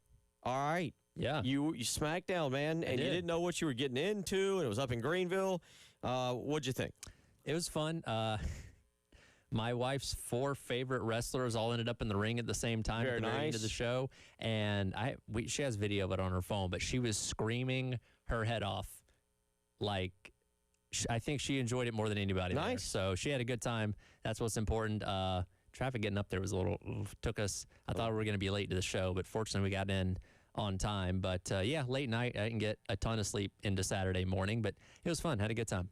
[SPEAKER 1] right.
[SPEAKER 2] Yeah.
[SPEAKER 1] You smacked down, man, and you didn't know what you were getting into, and it was up in Greenville. What'd you think?
[SPEAKER 2] It was fun. My wife's 4 favorite wrestlers all ended up in the ring at the same time
[SPEAKER 1] Very
[SPEAKER 2] at the very end of the
[SPEAKER 1] nice.
[SPEAKER 2] show. And she has video of it on her phone, but she was screaming her head off like I think she enjoyed it more than anybody. There.
[SPEAKER 1] Nice.
[SPEAKER 2] So she had a good time. That's what's important. Traffic getting up there was a little took us. I thought we were going to be late to the show, but fortunately we got in on time. But yeah, late night. I didn't get a ton of sleep into Saturday morning, but it was fun. Had a good time.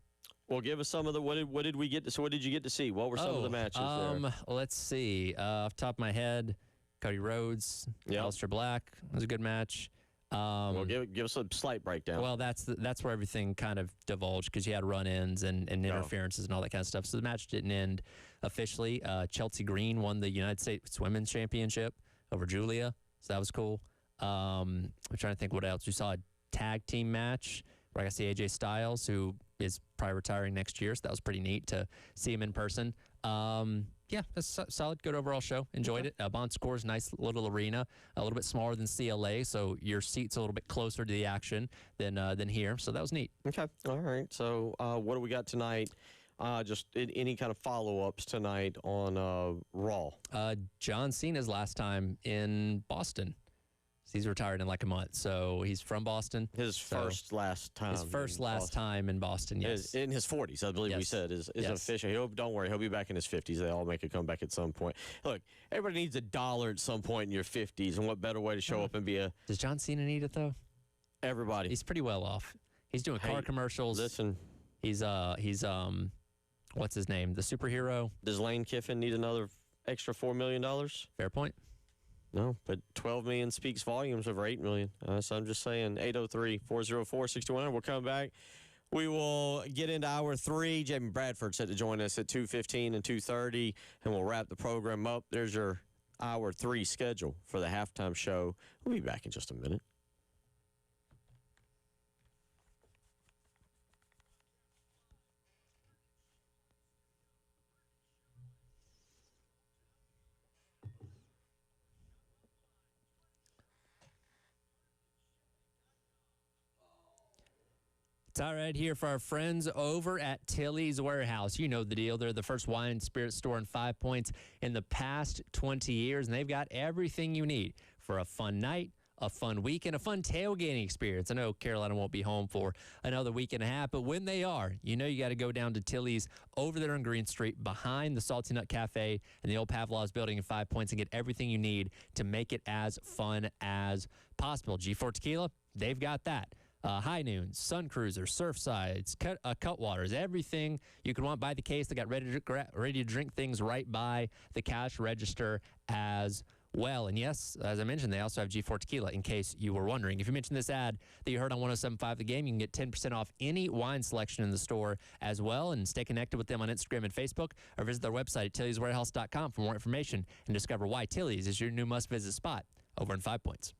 [SPEAKER 1] Well, give us some of the what did we get to? So what did you get to see? What were some of the matches there?
[SPEAKER 2] Let's see. Off the top of my head, Cody Rhodes,
[SPEAKER 1] Yep.
[SPEAKER 2] Aleister Black was a good match.
[SPEAKER 1] Well, give us a slight breakdown.
[SPEAKER 2] Well, that's where everything kind of divulged because you had run-ins and interferences and all that kind of stuff. So the match didn't end officially. Chelsea Green won the United States Women's Championship over Julia, so that was cool. I'm trying to think what else. We saw a tag team match where I got to see AJ Styles, who is probably retiring next year, so that was pretty neat to see him in person. Yeah, that's a solid, good overall show. Enjoyed it. Bon Secours, nice little arena, a little bit smaller than CLA, so your seat's a little bit closer to the action than here. So that was neat.
[SPEAKER 1] Okay. All right. So what do we got tonight? Just any kind of follow-ups tonight on Raw.
[SPEAKER 2] John Cena's last time in Boston. He's retired in like a month, so he's from Boston.
[SPEAKER 1] His first last time.
[SPEAKER 2] His first last time in Boston, yes.
[SPEAKER 1] In his 40s, I believe we
[SPEAKER 2] Yes.
[SPEAKER 1] said, is
[SPEAKER 2] Yes.
[SPEAKER 1] official. Don't worry, he'll be back in his 50s. They all make a comeback at some point. Look, everybody needs $1 at some point in your 50s, and what better way to show up and be
[SPEAKER 2] Does John Cena need it, though?
[SPEAKER 1] everybody?
[SPEAKER 2] He's pretty well off. He's doing car
[SPEAKER 1] Hey,
[SPEAKER 2] commercials.
[SPEAKER 1] Listen,
[SPEAKER 2] He's what's his name? The superhero.
[SPEAKER 1] does Lane Kiffin need another extra $4 million?
[SPEAKER 2] Fair point.
[SPEAKER 1] No, but 12 million speaks volumes over 8 million. So I'm just saying, 803-404-6100. We'll come back. We will get into hour 3. Jamie Bradford said to join us at 2:15 and 2:30, and we'll wrap the program up. There's your hour 3 schedule for the halftime show. We'll be back in just a minute.
[SPEAKER 2] It's all right here for our friends over at Tilly's Warehouse. You know the deal. They're the first wine and spirit store in 5 Points in the past 20 years, and they've got everything you need for a fun night, a fun weekend, a fun tailgating experience. I know Carolina won't be home for another week and a half, but when they are, you know you got to go down to Tilly's over there on Green Street behind the Salty Nut Cafe and the old Pavlov's building in 5 Points and get everything you need to make it as fun as possible. G4 Tequila, they've got that. High Noons, Sun Cruiser, Surfsides, Cutwaters, everything you could want by the case. They got ready to drink things right by the cash register as well. And yes, as I mentioned, they also have G4 Tequila, in case you were wondering. If you mentioned this ad that you heard on 107.5 The Game, you can get 10% off any wine selection in the store as well. And stay connected with them on Instagram and Facebook, or visit their website at TillysWarehouse.com for more information and discover why Tilly's is your new must-visit spot over in 5 Points.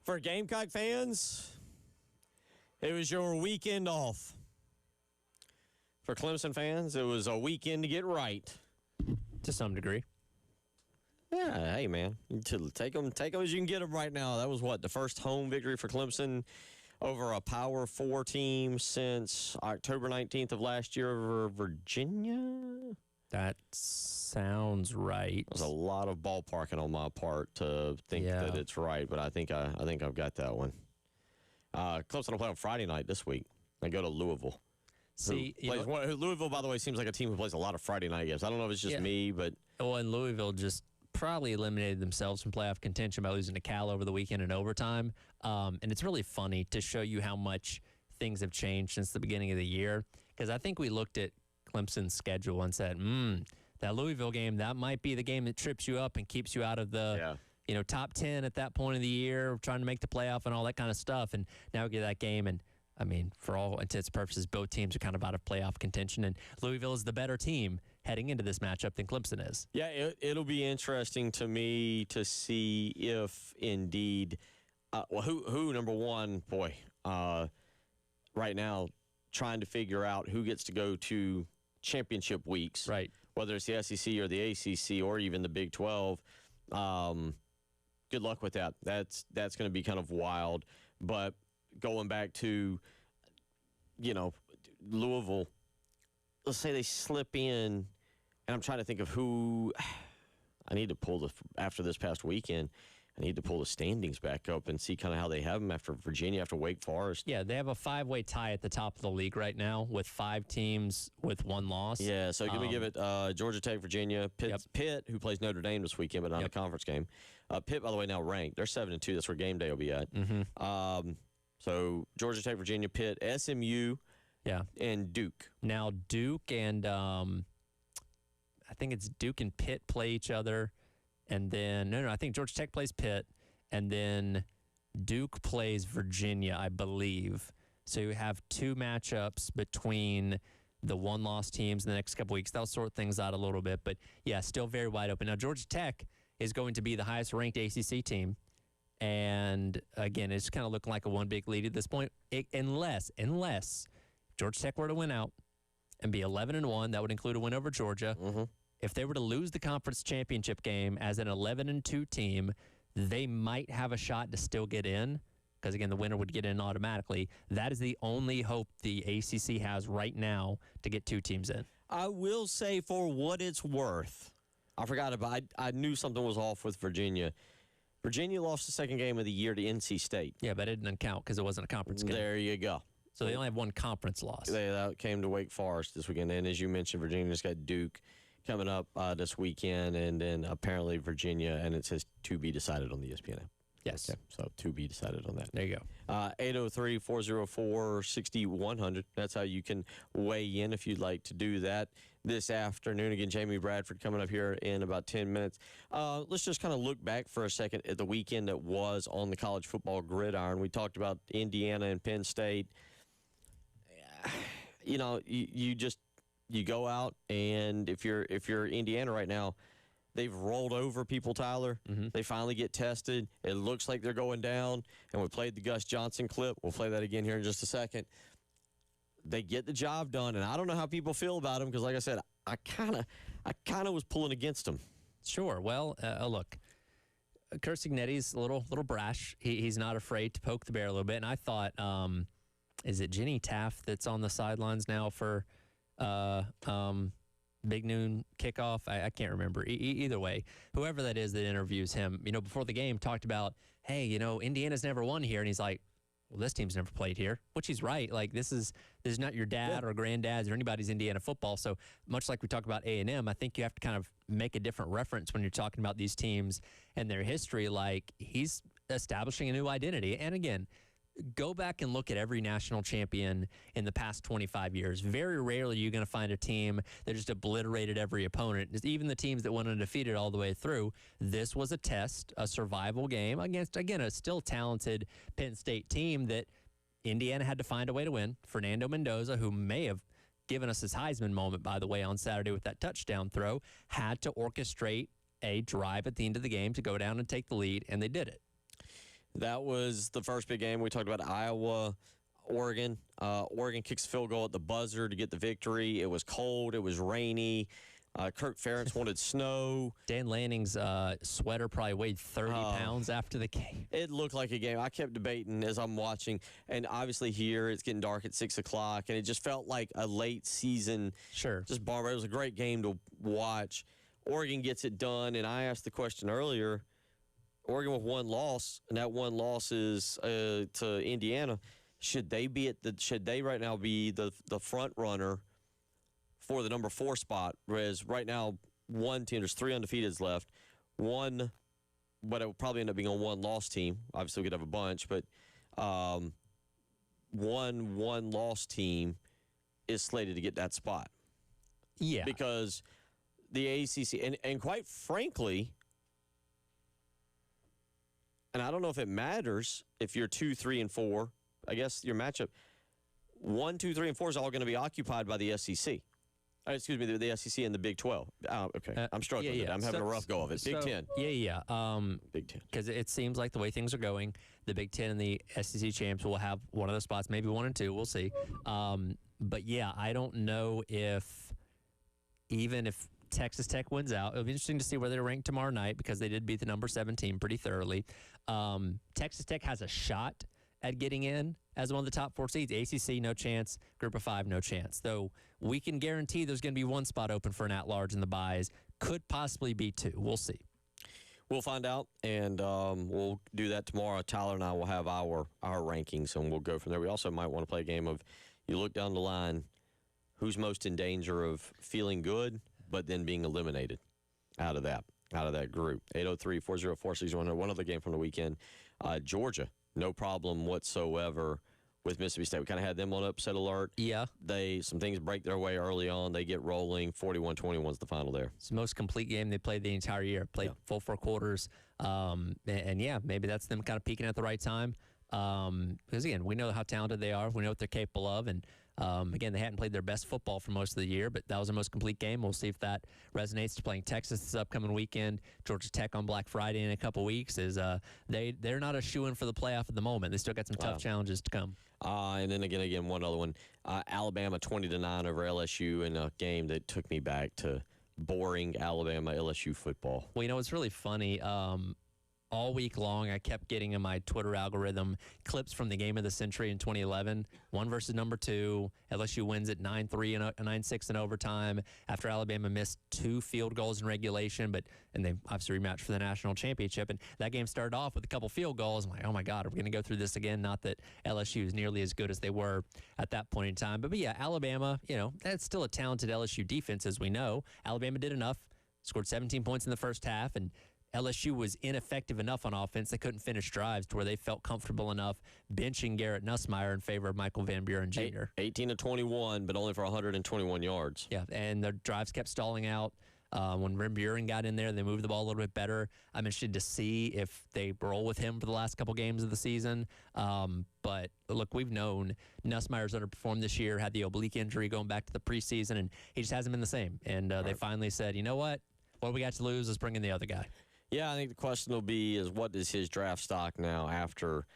[SPEAKER 1] For Gamecock fans, it was your weekend off. For Clemson fans, it was a weekend to get right.
[SPEAKER 2] To some degree.
[SPEAKER 1] Yeah, hey, man. Take them as you can get them right now. That was the first home victory for Clemson over a Power 4 team since October 19th of last year over Virginia.
[SPEAKER 2] That sounds right.
[SPEAKER 1] There's a lot of ballparking on my part to think that it's right, but I think I've got that one. Clemson will play on Friday night this week. They go to Louisville.
[SPEAKER 2] See,
[SPEAKER 1] Louisville, by the way, seems like a team who plays a lot of Friday night games. I don't know if it's just me, but
[SPEAKER 2] and Louisville just probably eliminated themselves from playoff contention by losing to Cal over the weekend in overtime. And it's really funny to show you how much things have changed since the beginning of the year, because I think we looked at Clemson's schedule and said, that Louisville game, that might be the game that trips you up and keeps you out of the top 10 at that point of the year, trying to make the playoff and all that kind of stuff. And now we get that game, and I mean, for all intents and purposes, both teams are kind of out of playoff contention, and Louisville is the better team heading into this matchup than Clemson is.
[SPEAKER 1] Yeah, it'll be interesting to me to see if indeed, who number one, right now, trying to figure out who gets to go to championship weeks,
[SPEAKER 2] right?
[SPEAKER 1] Whether it's the SEC or the ACC or even the Big 12. Good luck with that. That's going to be kind of wild. But going back to, Louisville, let's say they slip in, and I'm trying to think of who I need to pull after this past weekend. I need to pull the standings back up and see kind of how they have them after Virginia, after Wake Forest.
[SPEAKER 2] Yeah, they have a 5-way tie at the top of the league right now with 5 teams with 1 loss.
[SPEAKER 1] Yeah, so give it Georgia Tech, Virginia, Pitt, who plays Notre Dame this weekend, but not a conference game. Pitt, by the way, now ranked. They're 7-2. That's where game day will be at.
[SPEAKER 2] Mm-hmm.
[SPEAKER 1] So Georgia Tech, Virginia, Pitt, SMU, and Duke.
[SPEAKER 2] Now Duke and I think it's Duke and Pitt play each other. And then, I think Georgia Tech plays Pitt, and then Duke plays Virginia, I believe. So you have 2 matchups between the 1-loss teams in the next couple weeks. That'll sort things out a little bit, but yeah, still very wide open. Now, Georgia Tech is going to be the highest-ranked ACC team, and again, it's kind of looking like a one big lead at this point, unless Georgia Tech were to win out and be 11-1. That would include a win over Georgia.
[SPEAKER 1] Mm-hmm.
[SPEAKER 2] If they were to lose the conference championship game as an 11-2 team, they might have a shot to still get in, because, again, the winner would get in automatically. That is the only hope the ACC has right now to get 2 teams in.
[SPEAKER 1] I will say, for what it's worth, I forgot about I knew something was off with Virginia. Virginia lost the second game of the year to NC State.
[SPEAKER 2] Yeah, but it didn't count because it wasn't a conference game.
[SPEAKER 1] There you go.
[SPEAKER 2] So they only have 1 conference loss.
[SPEAKER 1] That came to Wake Forest this weekend. And as you mentioned, Virginia just got Duke coming up this weekend, and then apparently Virginia, and it says to be decided on the ESPN app.
[SPEAKER 2] Yes.
[SPEAKER 1] Okay, so to be decided on that.
[SPEAKER 2] There you go.
[SPEAKER 1] 803-404-6100. That's how you can weigh in if you'd like to do that this afternoon. Again, Jamie Bradford coming up here in about 10 minutes. Let's just kind of look back for a second at the weekend that was on the college football gridiron. We talked about Indiana and Penn State. You go out, and if you're Indiana right now, they've rolled over people, Tyler.
[SPEAKER 2] Mm-hmm.
[SPEAKER 1] They finally get tested. It looks like they're going down, and we played the Gus Johnson clip. We'll play that again here in just a second. They get the job done, and I don't know how people feel about them because, like I said, I kind of was pulling against them.
[SPEAKER 2] Sure. Well, look, Curt Cignetti's a little brash. He's not afraid to poke the bear a little bit, and I thought, is it Jenny Taft that's on the sidelines now for Big Noon kickoff? I can't remember. Either way, whoever that is that interviews him, before the game talked about, hey, Indiana's never won here. And he's like, well, this team's never played here, which he's right. Like, this is not your dad or granddad's or anybody's Indiana football. So much like we talk about A&M, I think you have to kind of make a different reference when you're talking about these teams and their history. Like, he's establishing a new identity. And again, go back and look at every national champion in the past 25 years. Very rarely are you going to find a team that just obliterated every opponent. Even the teams that went undefeated all the way through. This was a test, a survival game against, again, a still talented Penn State team that Indiana had to find a way to win. Fernando Mendoza, who may have given us his Heisman moment, by the way, on Saturday with that touchdown throw, had to orchestrate a drive at the end of the game to go down and take the lead, and they did it.
[SPEAKER 1] That was the first big game. We talked about Iowa, Oregon. Oregon kicks a field goal at the buzzer to get the victory. It was cold. It was rainy. Kirk Ferentz wanted snow.
[SPEAKER 2] Dan Lanning's sweater probably weighed 30 pounds after the game.
[SPEAKER 1] It looked like a game. I kept debating as I'm watching, and obviously here it's getting dark at 6 o'clock, and it just felt like a late season.
[SPEAKER 2] Sure.
[SPEAKER 1] Just bummer. It was a great game to watch. Oregon gets it done, and I asked the question earlier. Oregon with one loss, and that one loss is to Indiana. Should they right now be the front runner for the number 4 spot? Whereas right now, one team, there's 3 undefeateds left. One, but it will probably end up being a one-loss team. Obviously, we could have a bunch, but one-loss team is slated to get that spot.
[SPEAKER 2] Yeah.
[SPEAKER 1] Because the ACC, and quite frankly, and I don't know if it matters if you're 2, 3, and 4. I guess your matchup 1, 2, 3, and 4 is all going to be occupied by the SEC. Excuse me, the SEC and the Big 12. Okay, I'm struggling with it. I'm having a rough go of it. Big Ten.
[SPEAKER 2] Yeah.
[SPEAKER 1] Big Ten.
[SPEAKER 2] Because it seems like the way things are going, the Big Ten and the SEC champs will have one of those spots, maybe 1 and 2. We'll see. But yeah, I don't know even if Texas Tech wins out. It'll be interesting to see where they're ranked tomorrow night because they did beat the number 7 team pretty thoroughly. Texas Tech has a shot at getting in as one of the top 4 seeds. ACC, no chance. Group of 5, no chance. Though we can guarantee there's going to be 1 spot open for an at-large in the buys. Could possibly be 2. We'll see.
[SPEAKER 1] We'll find out, and we'll do that tomorrow. Tyler and I will have our rankings, and we'll go from there. We also might want to play a game of you look down the line, who's most in danger of feeling good but then being eliminated out of that group. 803-404-6100. One other game from the weekend. Georgia, no problem whatsoever with Mississippi State. We kind of had them on upset alert.
[SPEAKER 2] Yeah.
[SPEAKER 1] Some things break their way early on. They get rolling. 41-21 is the final there.
[SPEAKER 2] It's the most complete game they played the entire year. Played full 4 quarters. And yeah, maybe that's them kind of peaking at the right time. Because again, we know how talented they are. We know what they're capable of. And again, they hadn't played their best football for most of the year, but that was their most complete game. We'll see if that resonates to playing Texas this upcoming weekend. Georgia Tech on Black Friday in a couple weeks. They're not a shoo-in for the playoff at the moment. They still got some tough challenges to come.
[SPEAKER 1] And then again, one other one. Alabama 20-9 over LSU in a game that took me back to boring Alabama LSU football.
[SPEAKER 2] Well, it's really funny. All week long, I kept getting in my Twitter algorithm clips from the game of the century in 2011. 1 versus number 2. LSU wins at 9-3 and 9-6 in overtime after Alabama missed 2 field goals in regulation, and they obviously rematched for the national championship. And that game started off with a couple field goals. I'm like, oh my God, are we going to go through this again? Not that LSU is nearly as good as they were at that point in time. But yeah, Alabama, that's still a talented LSU defense, as we know. Alabama did enough, scored 17 points in the first half, and LSU was ineffective enough on offense. They couldn't finish drives to where they felt comfortable enough benching Garrett Nussmeier in favor of Michael Van Buren Jr.
[SPEAKER 1] 18-21, but only for 121 yards.
[SPEAKER 2] Yeah, and their drives kept stalling out. When Van Buren got in there, they moved the ball a little bit better. I'm interested to see if they roll with him for the last couple games of the season. But look, we've known Nussmeier's underperformed this year, had the oblique injury going back to the preseason, and he just hasn't been the same. And they finally said, you know what do we got to lose? Let's bring in the other guy.
[SPEAKER 1] Yeah, I think the question will be is what is his draft stock now after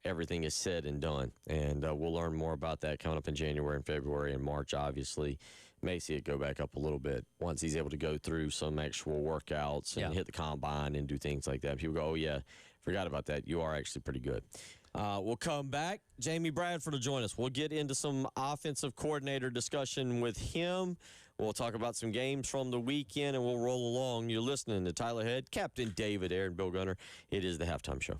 [SPEAKER 1] everything is said and done? And we'll learn more about that coming up in January and February and March, obviously. May see it go back up a little bit once he's able to go through some actual workouts and hit the combine and do things like that. People go, oh, yeah, forgot about that. You are actually pretty good. We'll come back. Jamie Bradford will join us. We'll get into some offensive coordinator discussion with him. We'll talk about some games from the weekend, and we'll roll along. You're listening to Tyler Head, Captain David Ayer, and Bill Gunner. It is the Halftime Show.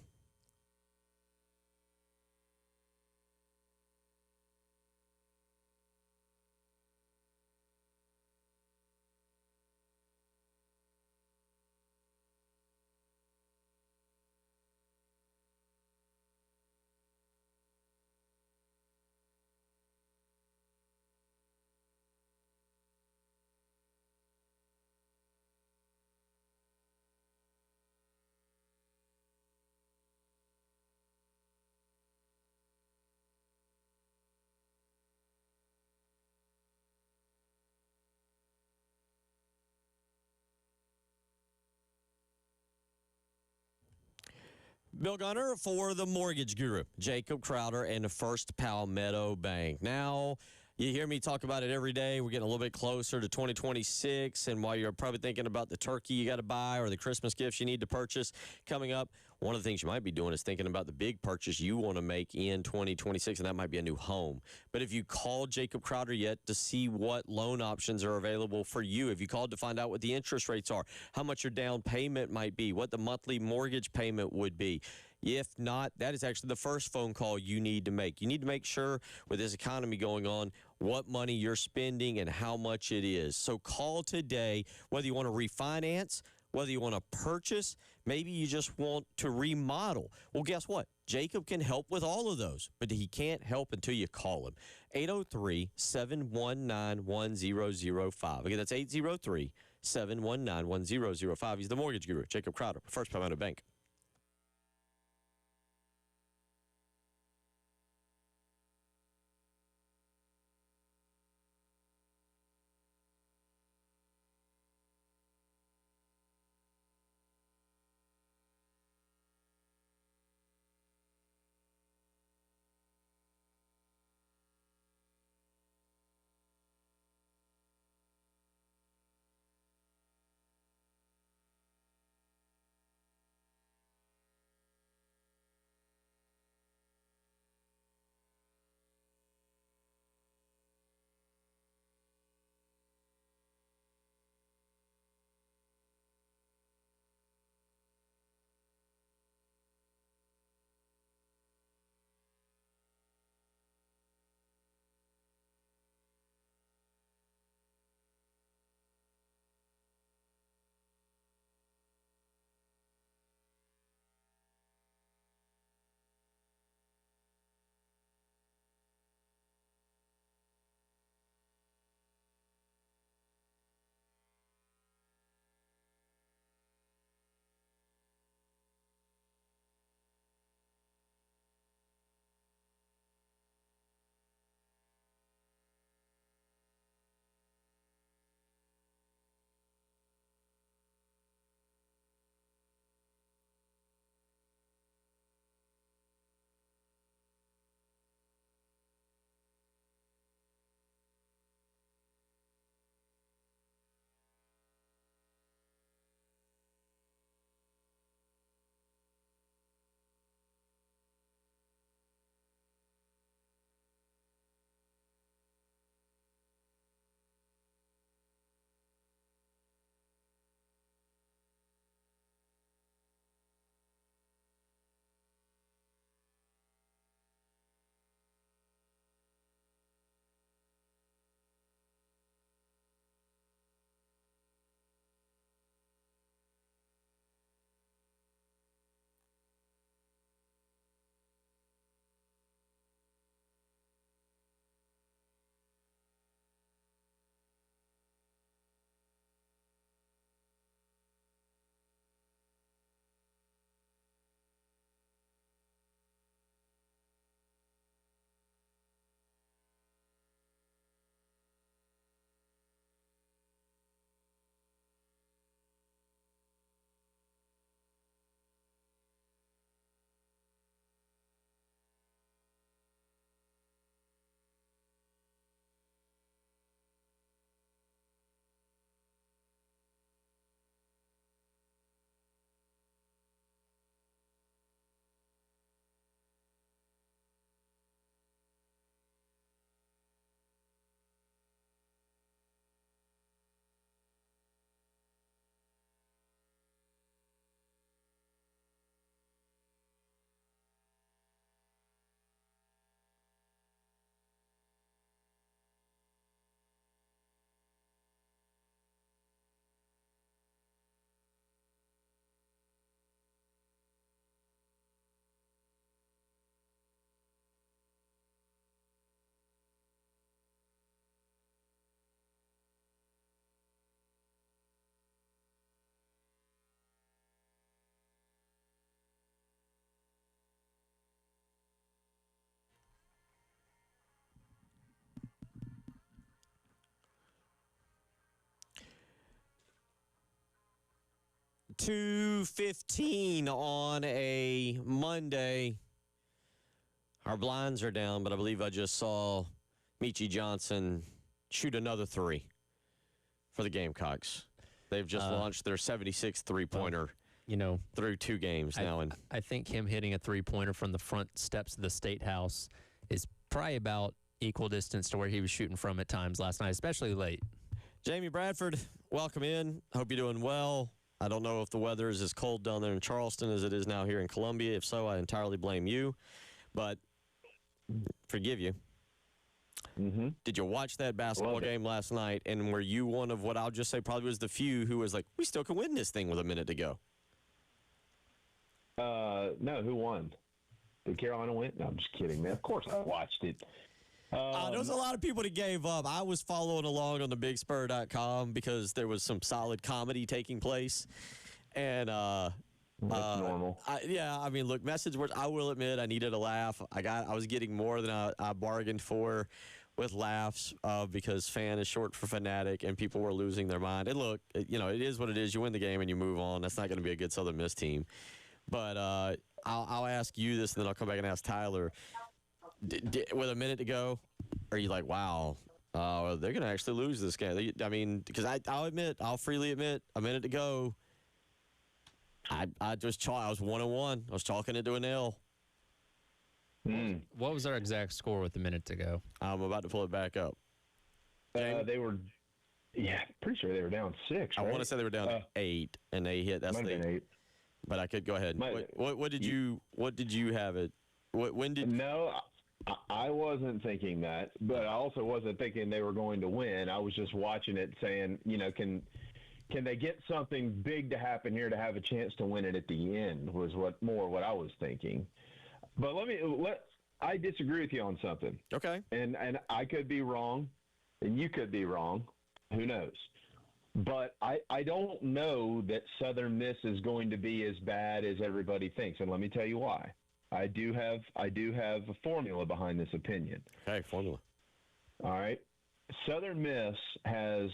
[SPEAKER 1] Bill Gunner for the Mortgage Guru, Jacob Crowder, and the First Palmetto Bank. Now, you hear me talk about it every day. We're getting a little bit closer to 2026, and while you're probably thinking about the turkey you got to buy or the Christmas gifts you need to purchase coming up, one of the things you might be doing is thinking about the big purchase you want to make in 2026, and that might be a new home. But if you called Jacob Crowder yet to see what loan options are available for you, if you called to find out what the interest rates are, how much your down payment might be, what the monthly mortgage payment would be, if not, that is actually the first phone call you need to make. You need to make sure with this economy going on, what money you're spending and how much it is. So call today, whether you want to refinance, whether you want to purchase, maybe you just want to remodel. Well, guess what? Jacob can help with all of those, but he can't help until you call him. 803-719-1005. Again, that's 803-719-1005. He's the Mortgage Guru, Jacob Crowder, First Palmetto Bank. 2:15 on a Monday. Our blinds are down, but I believe I just saw Michie Johnson shoot another three for the Gamecocks. They've just launched their 76th three-pointer through 2 games now. And
[SPEAKER 2] I think him hitting a three-pointer from the front steps of the State House is probably about equal distance to where he was shooting from at times last night, especially late.
[SPEAKER 1] Jamie Bradford, welcome in. Hope you're doing well. I don't know if the weather is as cold down there in Charleston as it is now here in Columbia. If so, I entirely blame you, but forgive you.
[SPEAKER 6] Mm-hmm.
[SPEAKER 1] Did you watch that basketball game last night, and were you one of what I'll just say probably was the few who was like, we still can win this thing with a minute to go?
[SPEAKER 6] No, who won? Did Carolina win? No, I'm just kidding, man. Of course I watched it.
[SPEAKER 1] There was a lot of people that gave up. I was following along on the BigSpur.com because there was some solid comedy taking place. And
[SPEAKER 6] That's normal.
[SPEAKER 1] I mean, look, message words. I will admit, I needed a laugh. I was getting more than I bargained for with laughs because fan is short for fanatic, and people were losing their mind. And look, it is what it is. You win the game and you move on. That's not going to be a good Southern Miss team. But I'll ask you this, and then I'll come back and ask Tyler. With a minute to go, are you like, wow, they're going to actually lose this game? I mean, because I'll freely admit, a minute to go, I was 1-1. I was chalking it to an L.
[SPEAKER 2] What was their exact score with a minute to go?
[SPEAKER 1] I'm about to pull it back up.
[SPEAKER 6] They were, pretty sure they were down 6.
[SPEAKER 1] I want to say they were down 8, and they hit. That's
[SPEAKER 6] might have been 8.
[SPEAKER 1] But I could go ahead. What did you have it? When did?
[SPEAKER 6] No, I wasn't thinking that, but I also wasn't thinking they were going to win. I was just watching it, saying, can they get something big to happen here to have a chance to win it at the end? Was what I was thinking. But I disagree with you on something.
[SPEAKER 1] Okay.
[SPEAKER 6] And I could be wrong, and you could be wrong. Who knows? But I don't know that Southern Miss is going to be as bad as everybody thinks, and let me tell you why. I do have a formula behind this opinion.
[SPEAKER 1] Okay, formula.
[SPEAKER 6] All right. Southern Miss has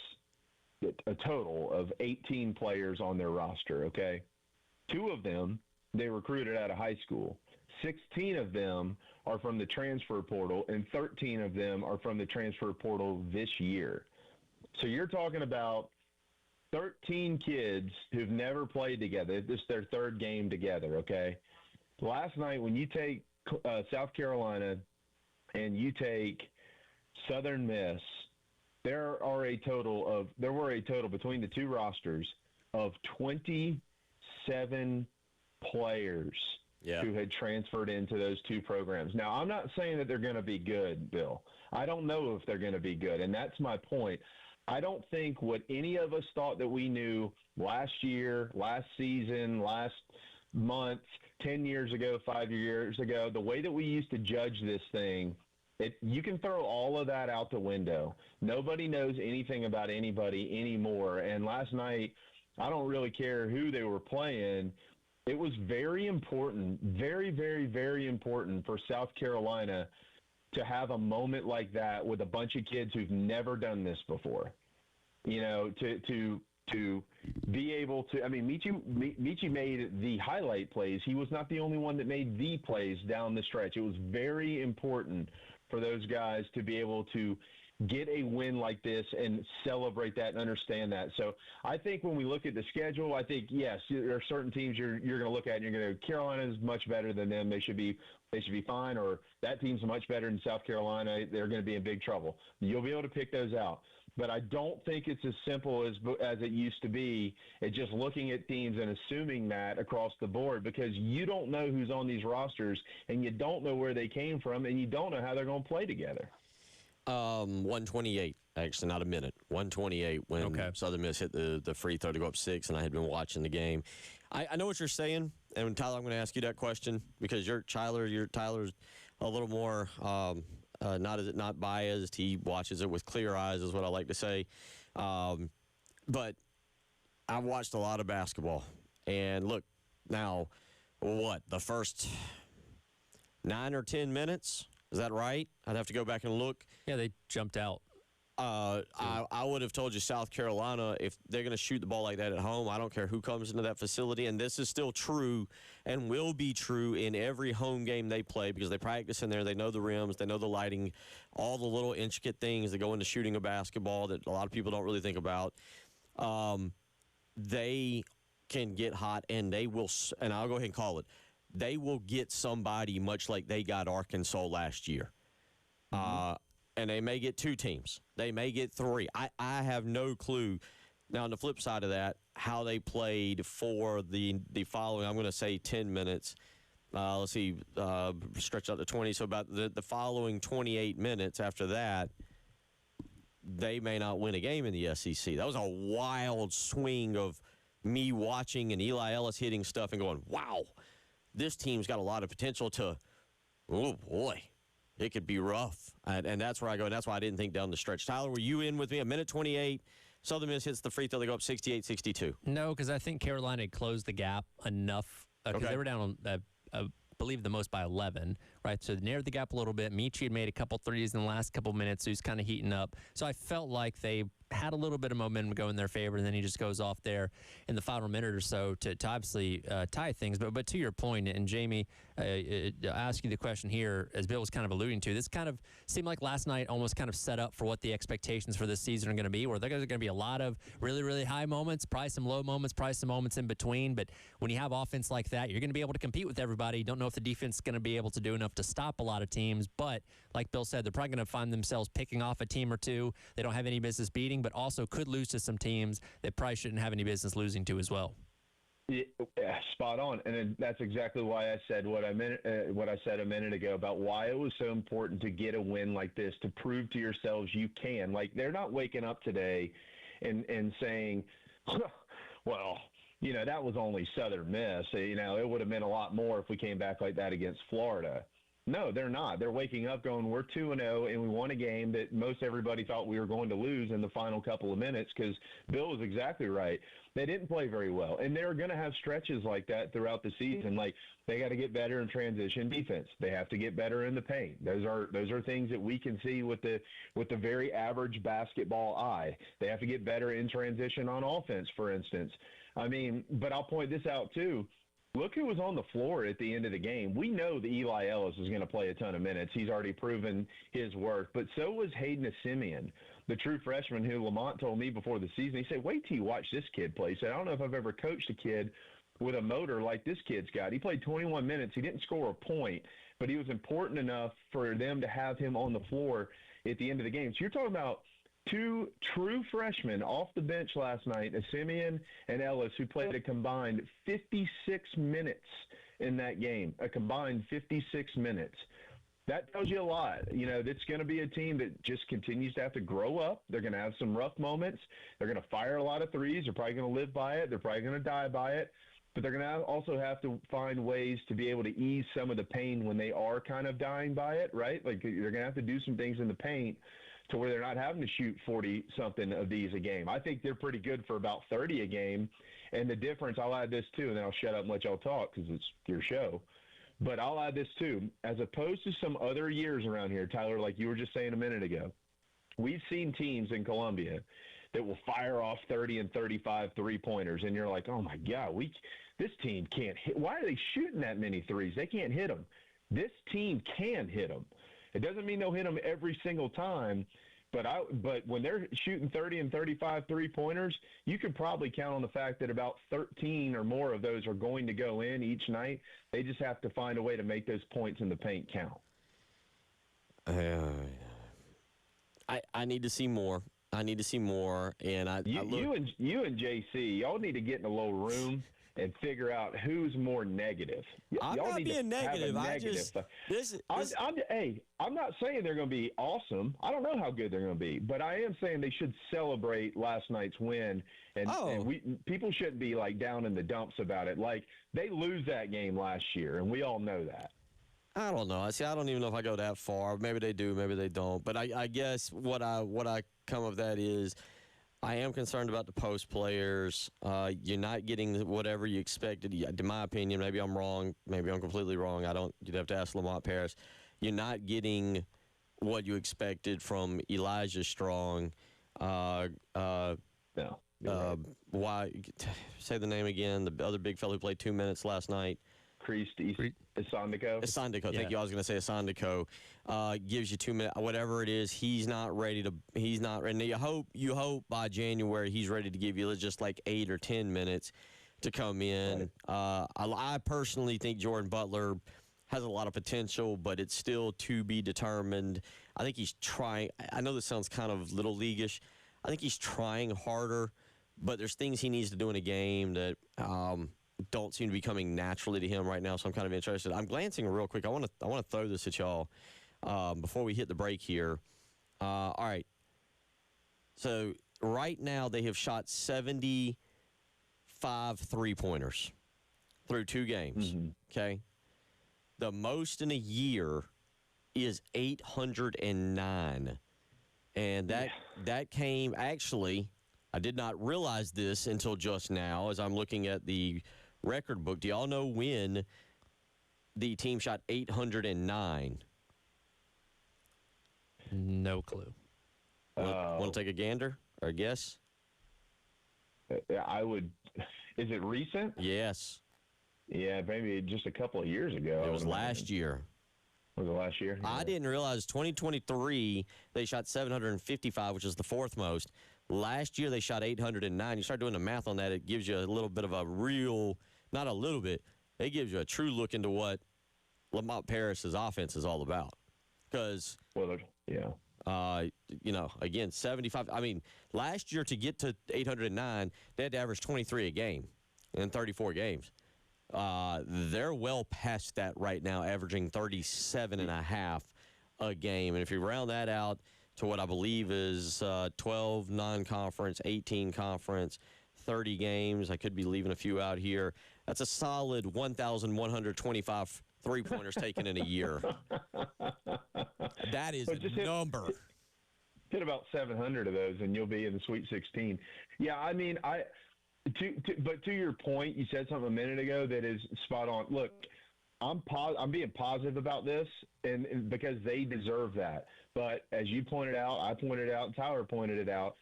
[SPEAKER 6] a total of 18 players on their roster, okay? 2 of them they recruited out of high school. 16 of them are from the transfer portal, and 13 of them are from the transfer portal this year. So you're talking about 13 kids who've never played together. This is their 3rd game together, okay? Last night, when you take South Carolina and you take Southern Miss, there were a total between the 2 rosters of 27 players who had transferred into those 2 programs. Now, I'm not saying that they're going to be good, Bill. I don't know if they're going to be good, and that's my point. I don't think what any of us thought that we knew last year, last season, last month, 10 years ago, 5 years ago, the way that we used to judge this thing, you can throw all of that out the window. Nobody knows anything about anybody anymore. And last night, I don't really care who they were playing. It was very important, very, very, very important for South Carolina to have a moment like that with a bunch of kids who've never done this before. To be able to, I mean, Michie made the highlight plays. He was not the only one that made the plays down the stretch. It was very important for those guys to be able to get a win like this and celebrate that and understand that. So I think when we look at the schedule, I think, yes, there are certain teams you're going to look at and you're going to go, Carolina is much better than them. They should be fine, or that team's much better than South Carolina. They're going to be in big trouble. You'll be able to pick those out. But I don't think it's as simple as it used to be at just looking at teams and assuming that across the board, because you don't know who's on these rosters and you don't know where they came from and you don't know how they're going to play together.
[SPEAKER 1] 128, actually, not a minute. 128 when Southern Miss hit the free throw to go up 6, and I had been watching the game. I know what you're saying, and Tyler, I'm going to ask you that question because Tyler's a little more not biased. He watches it with clear eyes, is what I like to say. But I've watched a lot of basketball, and look, now, the first 9 or 10 minutes? Is that right? I'd have to go back and look.
[SPEAKER 2] Yeah, they jumped out.
[SPEAKER 1] I would have told you South Carolina, if they're going to shoot the ball like that at home, I don't care who comes into that facility. And this is still true and will be true in every home game they play because they practice in there. They know the rims. They know the lighting, all the little intricate things that go into shooting a basketball that a lot of people don't really think about. They can get hot, and they will, and I'll go ahead and call it, they will get somebody much like they got Arkansas last year. And they may get 2 teams. They may get 3. I have no clue. Now, on the flip side of that, how they played for the following, I'm going to say 10 minutes. Let's see, stretch out to 20. So about the following 28 minutes after that, they may not win a game in the SEC. That was a wild swing of me watching and Eli Ellis hitting stuff and going, wow, this team's got a lot of potential to, oh, boy. It could be rough, and that's where I go, and that's why I didn't think down the stretch. Tyler, were you in with me? A minute 28, Southern Miss hits the free throw. They go up 68-62.
[SPEAKER 2] No, because I think Carolina had closed the gap enough because they were down on, I believe, the most by 11, right? So they narrowed the gap a little bit. Michi had made a couple threes in the last couple minutes, so he's kind of heating up. So I felt like they had a little bit of momentum go in their favor, and then he just goes off there in the final minute or so to obviously tie things. But to your point, and Jamie, I ask you the question here, as Bill was kind of alluding to, this kind of seemed like last night almost kind of set up for what the expectations for this season are going to be, where there's going to be a lot of really, really high moments, probably some low moments, probably some moments in between. But when you have offense like that, you're going to be able to compete with everybody. You don't know if the defense is going to be able to do enough to stop a lot of teams. But like Bill said, they're probably going to find themselves picking off a team or two they don't have any business beating, but also could lose to some teams that probably shouldn't have any business losing to as well.
[SPEAKER 6] Yeah, spot on, and that's exactly why I said what I said a minute ago about why it was so important to get a win like this, to prove to yourselves you can. Like, they're not waking up today and saying, well, you know, that was only Southern Miss. You know, it would have meant a lot more if we came back like that against Florida. No, they're not. They're waking up going, we're 2-0, and we won a game that most everybody thought we were going to lose in the final couple of minutes, because Bill was exactly right. They didn't play very well, and they're going to have stretches like that throughout the season. Like, they got to get better in transition defense. They have to get better in the paint. Those are things that we can see with the very average basketball eye. They have to get better in transition on offense, for instance. I mean, but I'll point this out too. Look who was on the floor at the end of the game. We know that Eli Ellis is going to play a ton of minutes. He's already proven his worth. But so was Hayden Simeon, the true freshman who Lamont told me before the season. He said, wait till you watch this kid play. He said, I don't know if I've ever coached a kid with a motor like this kid's got. He played 21 minutes. He didn't score a point, but he was important enough for them to have him on the floor at the end of the game. So you're talking about two true freshmen off the bench last night, Simeon and Ellis, who played a combined 56 minutes in that game, a combined 56 minutes. That tells you a lot. You know, it's going to be a team that just continues to have to grow up. They're going to have some rough moments. They're going to fire a lot of threes. They're probably going to live by it. They're probably going to die by it. But they're going to also have to find ways to be able to ease some of the pain when they are kind of dying by it, right? Like, they're going to have to do some things in the paint to where they're not having to shoot 40-something of these a game. I think they're pretty good for about 30 a game. And the difference, I'll add this too, and then I'll shut up and let y'all talk because it's your show. But I'll add this too. As opposed to some other years around here, Tyler, like you were just saying a minute ago, we've seen teams in Columbia that will fire off 30 and 35 three-pointers, and you're like, oh, my God, this team can't hit. Why are they shooting that many threes? They can't hit them. This team can hit them. It doesn't mean they'll hit them every single time, but when they're shooting 30 and 35 three-pointers, you could probably count on the fact that about 13 or more of those are going to go in each night. They just have to find a way to make those points in the paint count.
[SPEAKER 1] I need to see more. I need to see more. And
[SPEAKER 6] you and JC, y'all need to get in a little room and figure out who's more negative.
[SPEAKER 1] I'm
[SPEAKER 6] y'all
[SPEAKER 1] not
[SPEAKER 6] need
[SPEAKER 1] being
[SPEAKER 6] to
[SPEAKER 1] negative.
[SPEAKER 6] Have a
[SPEAKER 1] I
[SPEAKER 6] negative.
[SPEAKER 1] just
[SPEAKER 6] I'm not saying they're going to be awesome. I don't know how good they're going to be, but I am saying they should celebrate last night's win. And people shouldn't be like down in the dumps about it. Like, they lose that game last year, and we all know that.
[SPEAKER 1] I don't know. See, I don't even know if I go that far. Maybe they do, maybe they don't. But I guess what I come of that is I am concerned about the post players. You're not getting whatever you expected. In my opinion, maybe I'm wrong. Maybe I'm completely wrong. You'd have to ask Lamont Paris. You're not getting what you expected from Elijah Strong.
[SPEAKER 6] No. You're right.
[SPEAKER 1] Why? Say the name again. The other big fellow who played 2 minutes last night.
[SPEAKER 6] Creased Isandiko.
[SPEAKER 1] Asandiko.
[SPEAKER 2] Yeah.
[SPEAKER 1] Thank you. I was going to say Asandiko. Gives you 2 minutes. Whatever it is, he's not ready to. He's not ready. You hope by January he's ready to give you just like 8 or 10 minutes to come in. I personally think Jordan Butler has a lot of potential, but it's still to be determined. I think he's trying. I know this sounds kind of little leaguish. I think he's trying harder, but there's things he needs to do in a game that don't seem to be coming naturally to him right now. So I'm kind of interested. I'm glancing real quick. I want to throw this at y'all before we hit the break here. All right. So right now they have shot 75 3-pointers through 2 games. Okay. The most in a year is 809. And that came, actually, I did not realize this until just now as I'm looking at the record book. Do y'all know when the team shot 809?
[SPEAKER 2] No clue.
[SPEAKER 1] Want to take a gander or a guess?
[SPEAKER 6] I would. Is it recent?
[SPEAKER 1] Yes.
[SPEAKER 6] Yeah, maybe just a couple of years ago.
[SPEAKER 1] It was last year.
[SPEAKER 6] Was it last year?
[SPEAKER 1] I
[SPEAKER 6] Yeah.
[SPEAKER 1] didn't realize 2023 they shot 755, which is the 4th most. Last year they shot 809. You start doing the math on that, it gives you a little bit of a real, not a little bit, it gives you a true look into what Lamont Paris's offense is all about. Because,
[SPEAKER 6] Well, yeah.
[SPEAKER 1] again, 75. I mean, last year to get to 809, they had to average 23 a game in 34 games. They're well past that right now, averaging 37.5 a game. And if you round that out to what I believe is 12 non-conference, 18 conference, 30 games, I could be leaving a few out here. That's a solid 1,125 three-pointers taken in a year. That is
[SPEAKER 6] But just
[SPEAKER 1] a number.
[SPEAKER 6] Hit about 700 of those, and you'll be in the Sweet 16. Yeah, I mean, but to your point, you said something a minute ago that is spot on. Look, I'm being positive about this, and because they deserve that. But as you pointed out, I pointed out, Tyler pointed it out,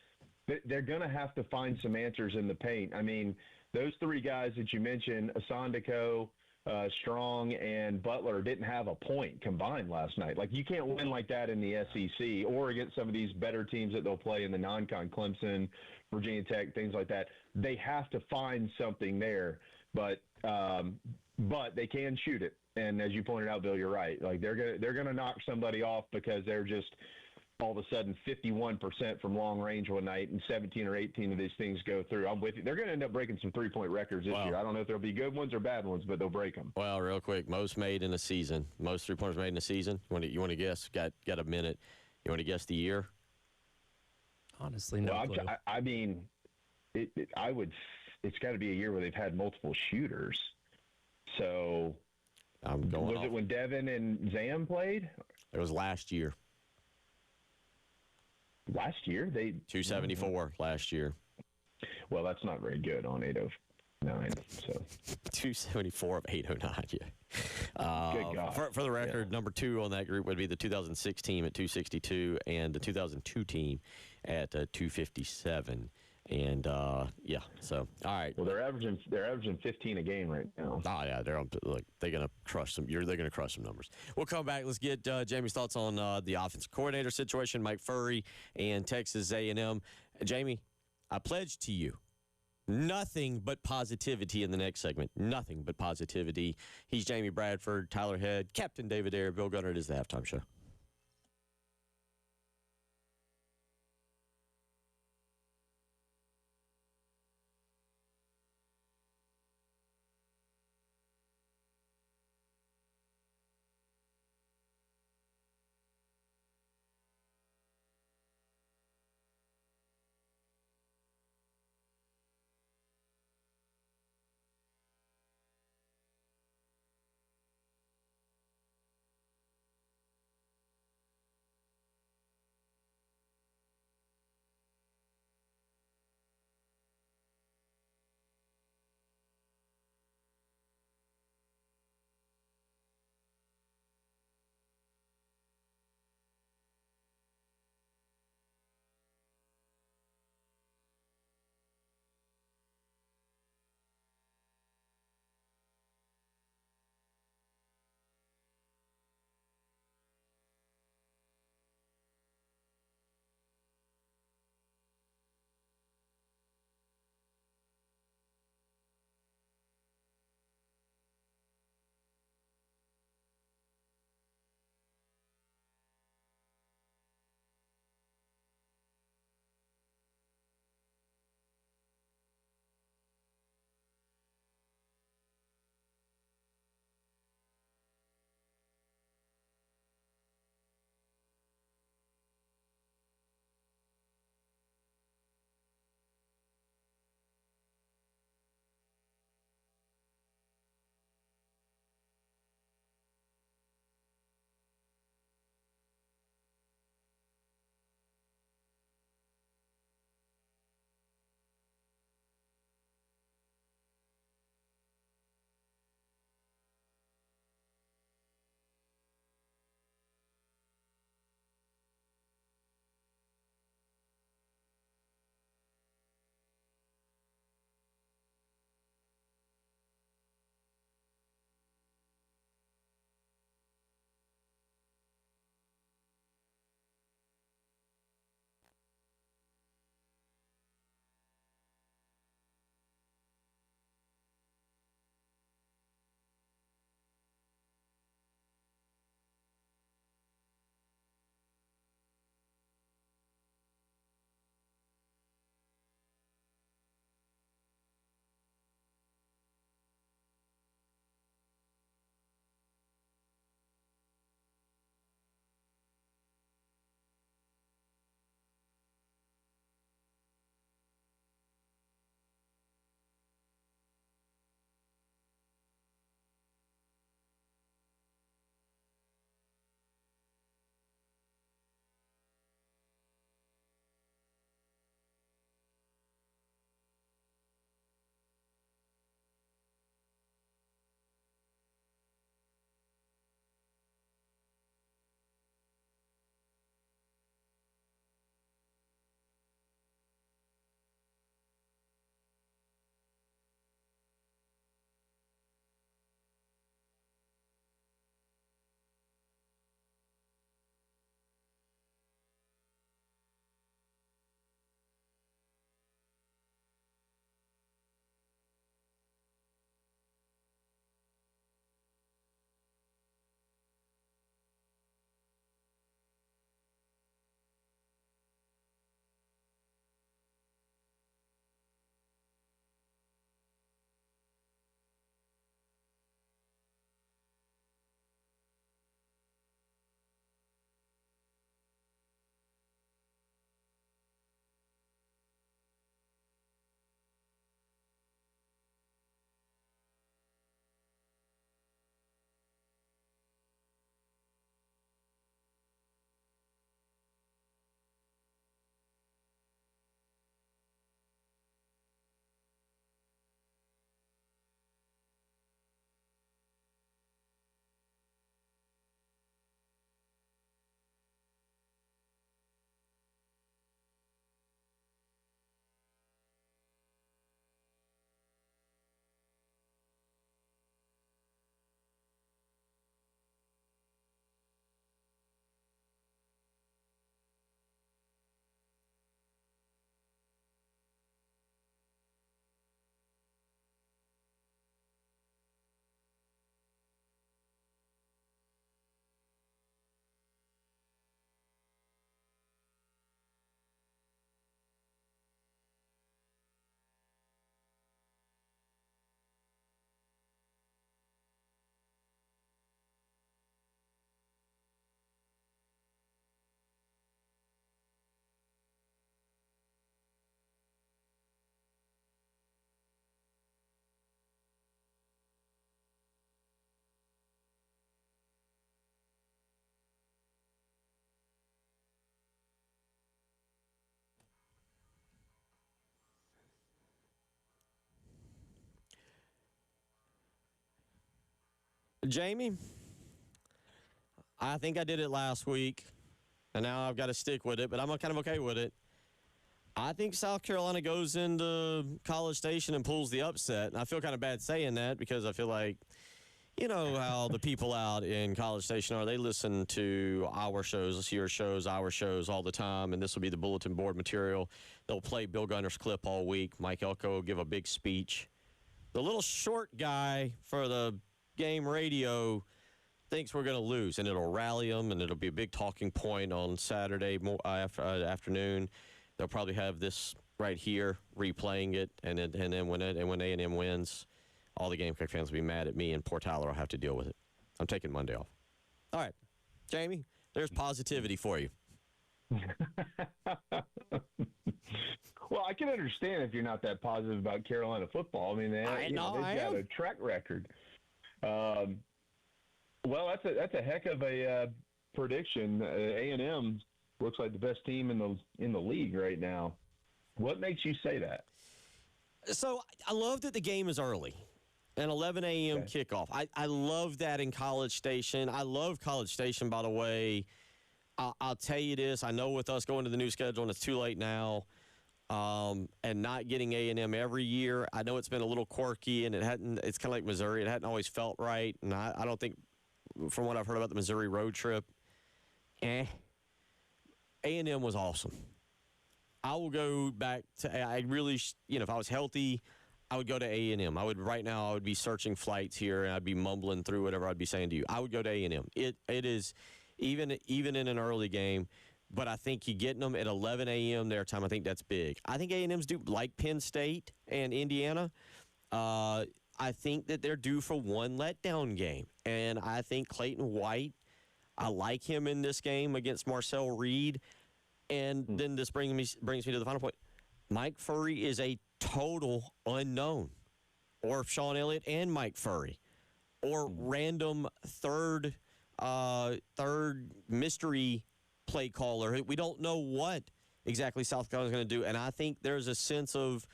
[SPEAKER 6] they're going to have to find some answers in the paint. I mean, those 3 guys that you mentioned, Asandiko, Strong, and Butler, didn't have a point combined last night. Like, you can't win like that in the SEC or against some of these better teams that they'll play in the non-con, Clemson, Virginia Tech, things like that. They have to find something there, but they can shoot it. And as you pointed out, Bill, you're right. Like, they're gonna knock somebody off because they're just all of a sudden 51% from long range one night, and 17 or 18 of these things go through. I'm with you. They're going to end up breaking some 3-point records this year. I don't know if there'll be good ones or bad ones, but they'll break them.
[SPEAKER 1] Well, real quick, most made in a season. Most 3-pointers made in a season. You want to guess? Got a minute. You want to guess the year?
[SPEAKER 2] Honestly, no clue.
[SPEAKER 6] I mean, it's got to be a year where they've had multiple shooters. So
[SPEAKER 1] I'm going
[SPEAKER 6] was
[SPEAKER 1] off.
[SPEAKER 6] it when Devin and Zam played?
[SPEAKER 1] It was last year.
[SPEAKER 6] Last year?
[SPEAKER 1] 274 last year.
[SPEAKER 6] Well, that's not very good on 809. So
[SPEAKER 1] 274 of 809. Yeah.
[SPEAKER 6] Good God.
[SPEAKER 1] For the record, number 2 on that group would be the 2006 team at 262 and the 2002 team at 257. And so all right.
[SPEAKER 6] Well, they're averaging 15 a game right now.
[SPEAKER 1] Oh yeah, they're gonna crush some. They're gonna crush some numbers. We'll come back. Let's get Jamie's thoughts on the offensive coordinator situation, Mike Furrey, and Texas A&M. Jamie, I pledge to you nothing but positivity in the next segment. Nothing but positivity. He's Jamie Bradford, Tyler Head, Captain David Ayer, Bill Gunner. It is the halftime show. Jamie, I think I did it last week, and now I've got to stick with it, but I'm kind of okay with it. I think South Carolina goes into College Station and pulls the upset. And I feel kind of bad saying that because I feel like, you know how the people out in College Station are. They listen to our shows, your shows, our shows all the time, and this will be the bulletin board material. They'll play Bill Gunner's clip all week. Mike Elko will give a big speech. The little short guy for the game radio thinks we're going to lose, and it'll rally them, and it'll be a big talking point on Saturday afternoon. They'll probably have this right here, replaying it, and then when A&M wins, all the Gamecock fans will be mad at me, and poor Tyler will have to deal with it. I'm taking Monday off. All right, Jamie, there's positivity for you.
[SPEAKER 6] Well, I can understand if you're not that positive about Carolina football. I mean, they've got a track record. Well, that's a heck of a prediction. A&M looks like the best team in the league right now. What makes you say that?
[SPEAKER 1] So I love that the game is early, an 11 a.m. kickoff. I love that in College Station. I love College Station, by the way. I'll tell you this. I know with us going to the new schedule, and it's too late now, and not getting A&M every year, I know it's been a little quirky, and it's kind of like Missouri. It hadn't always felt right, and I don't think, from what I've heard about the Missouri road trip, A&M was awesome. I will go back to, if I was healthy, I would go to A&M. Right now, I would be searching flights here, and I'd be mumbling through whatever I'd be saying to you. I would go to A&M. It is, even in an early game, but I think you getting them at 11 a.m. their time, I think that's big. I think A&M's due, like Penn State and Indiana, I think that they're due for one letdown game. And I think Clayton White, I like him in this game against Marcel Reed. And then this brings me to the final point. Mike Furry is a total unknown. Or Sean Elliott and Mike Furry. Or random third mystery play caller. We don't know what exactly South Carolina's going to do. And I think there's a sense of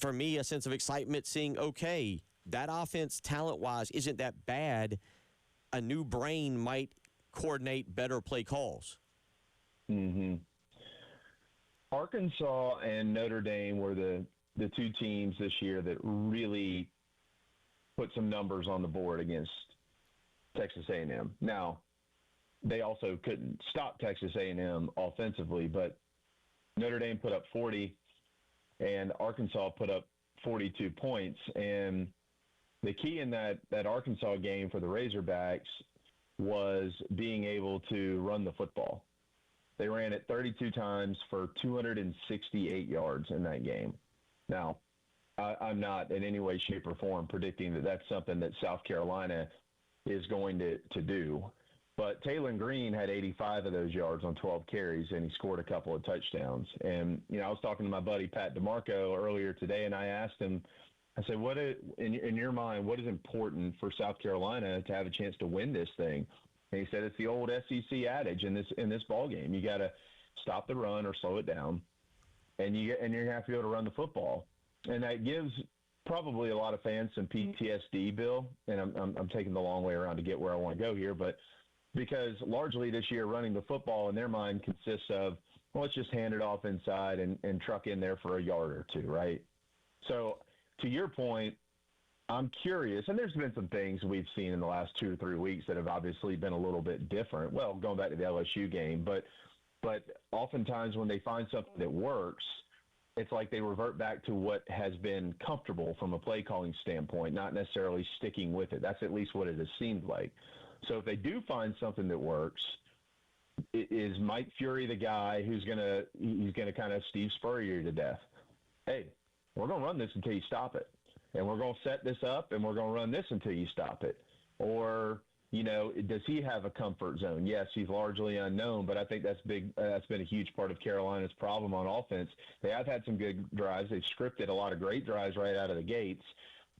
[SPEAKER 1] excitement seeing, okay, that offense talent-wise isn't that bad. A new brain might coordinate better play calls.
[SPEAKER 6] Mm-hmm. Arkansas and Notre Dame were the two teams this year that really put some numbers on the board against Texas A&M. Now, they also couldn't stop Texas A&M offensively, but Notre Dame put up 40 and Arkansas put up 42 points. And the key in that Arkansas game for the Razorbacks was being able to run the football. They ran it 32 times for 268 yards in that game. Now, I'm not in any way, shape, or form predicting that that's something that South Carolina is going to do. But Taylor Green had 85 of those yards on 12 carries, and he scored a couple of touchdowns. And, I was talking to my buddy Pat DeMarco earlier today, and I asked him, I said, in your mind, what is important for South Carolina to have a chance to win this thing? And he said it's the old SEC adage in this ball game. You got to stop the run or slow it down, and you're going to have to be able to run the football. And that gives probably a lot of fans some PTSD, Bill. And I'm taking the long way around to get where I want to go here, but because largely this year running the football in their mind consists of, well, let's just hand it off inside and truck in there for a yard or two, right? So to your point, I'm curious, and there's been some things we've seen in the last 2 or 3 weeks that have obviously been a little bit different. Well, going back to the LSU game, but oftentimes when they find something that works, it's like they revert back to what has been comfortable from a play calling standpoint, not necessarily sticking with it. That's at least what it has seemed like. So if they do find something that works, is Mike Fury the guy who's gonna kind of Steve Spurrier to death? Hey, we're gonna run this until you stop it. And we're going to set this up, and we're going to run this until you stop it. Or, does he have a comfort zone? Yes, he's largely unknown, but I think that's big. That's been a huge part of Carolina's problem on offense. They have had some good drives. They've scripted a lot of great drives right out of the gates,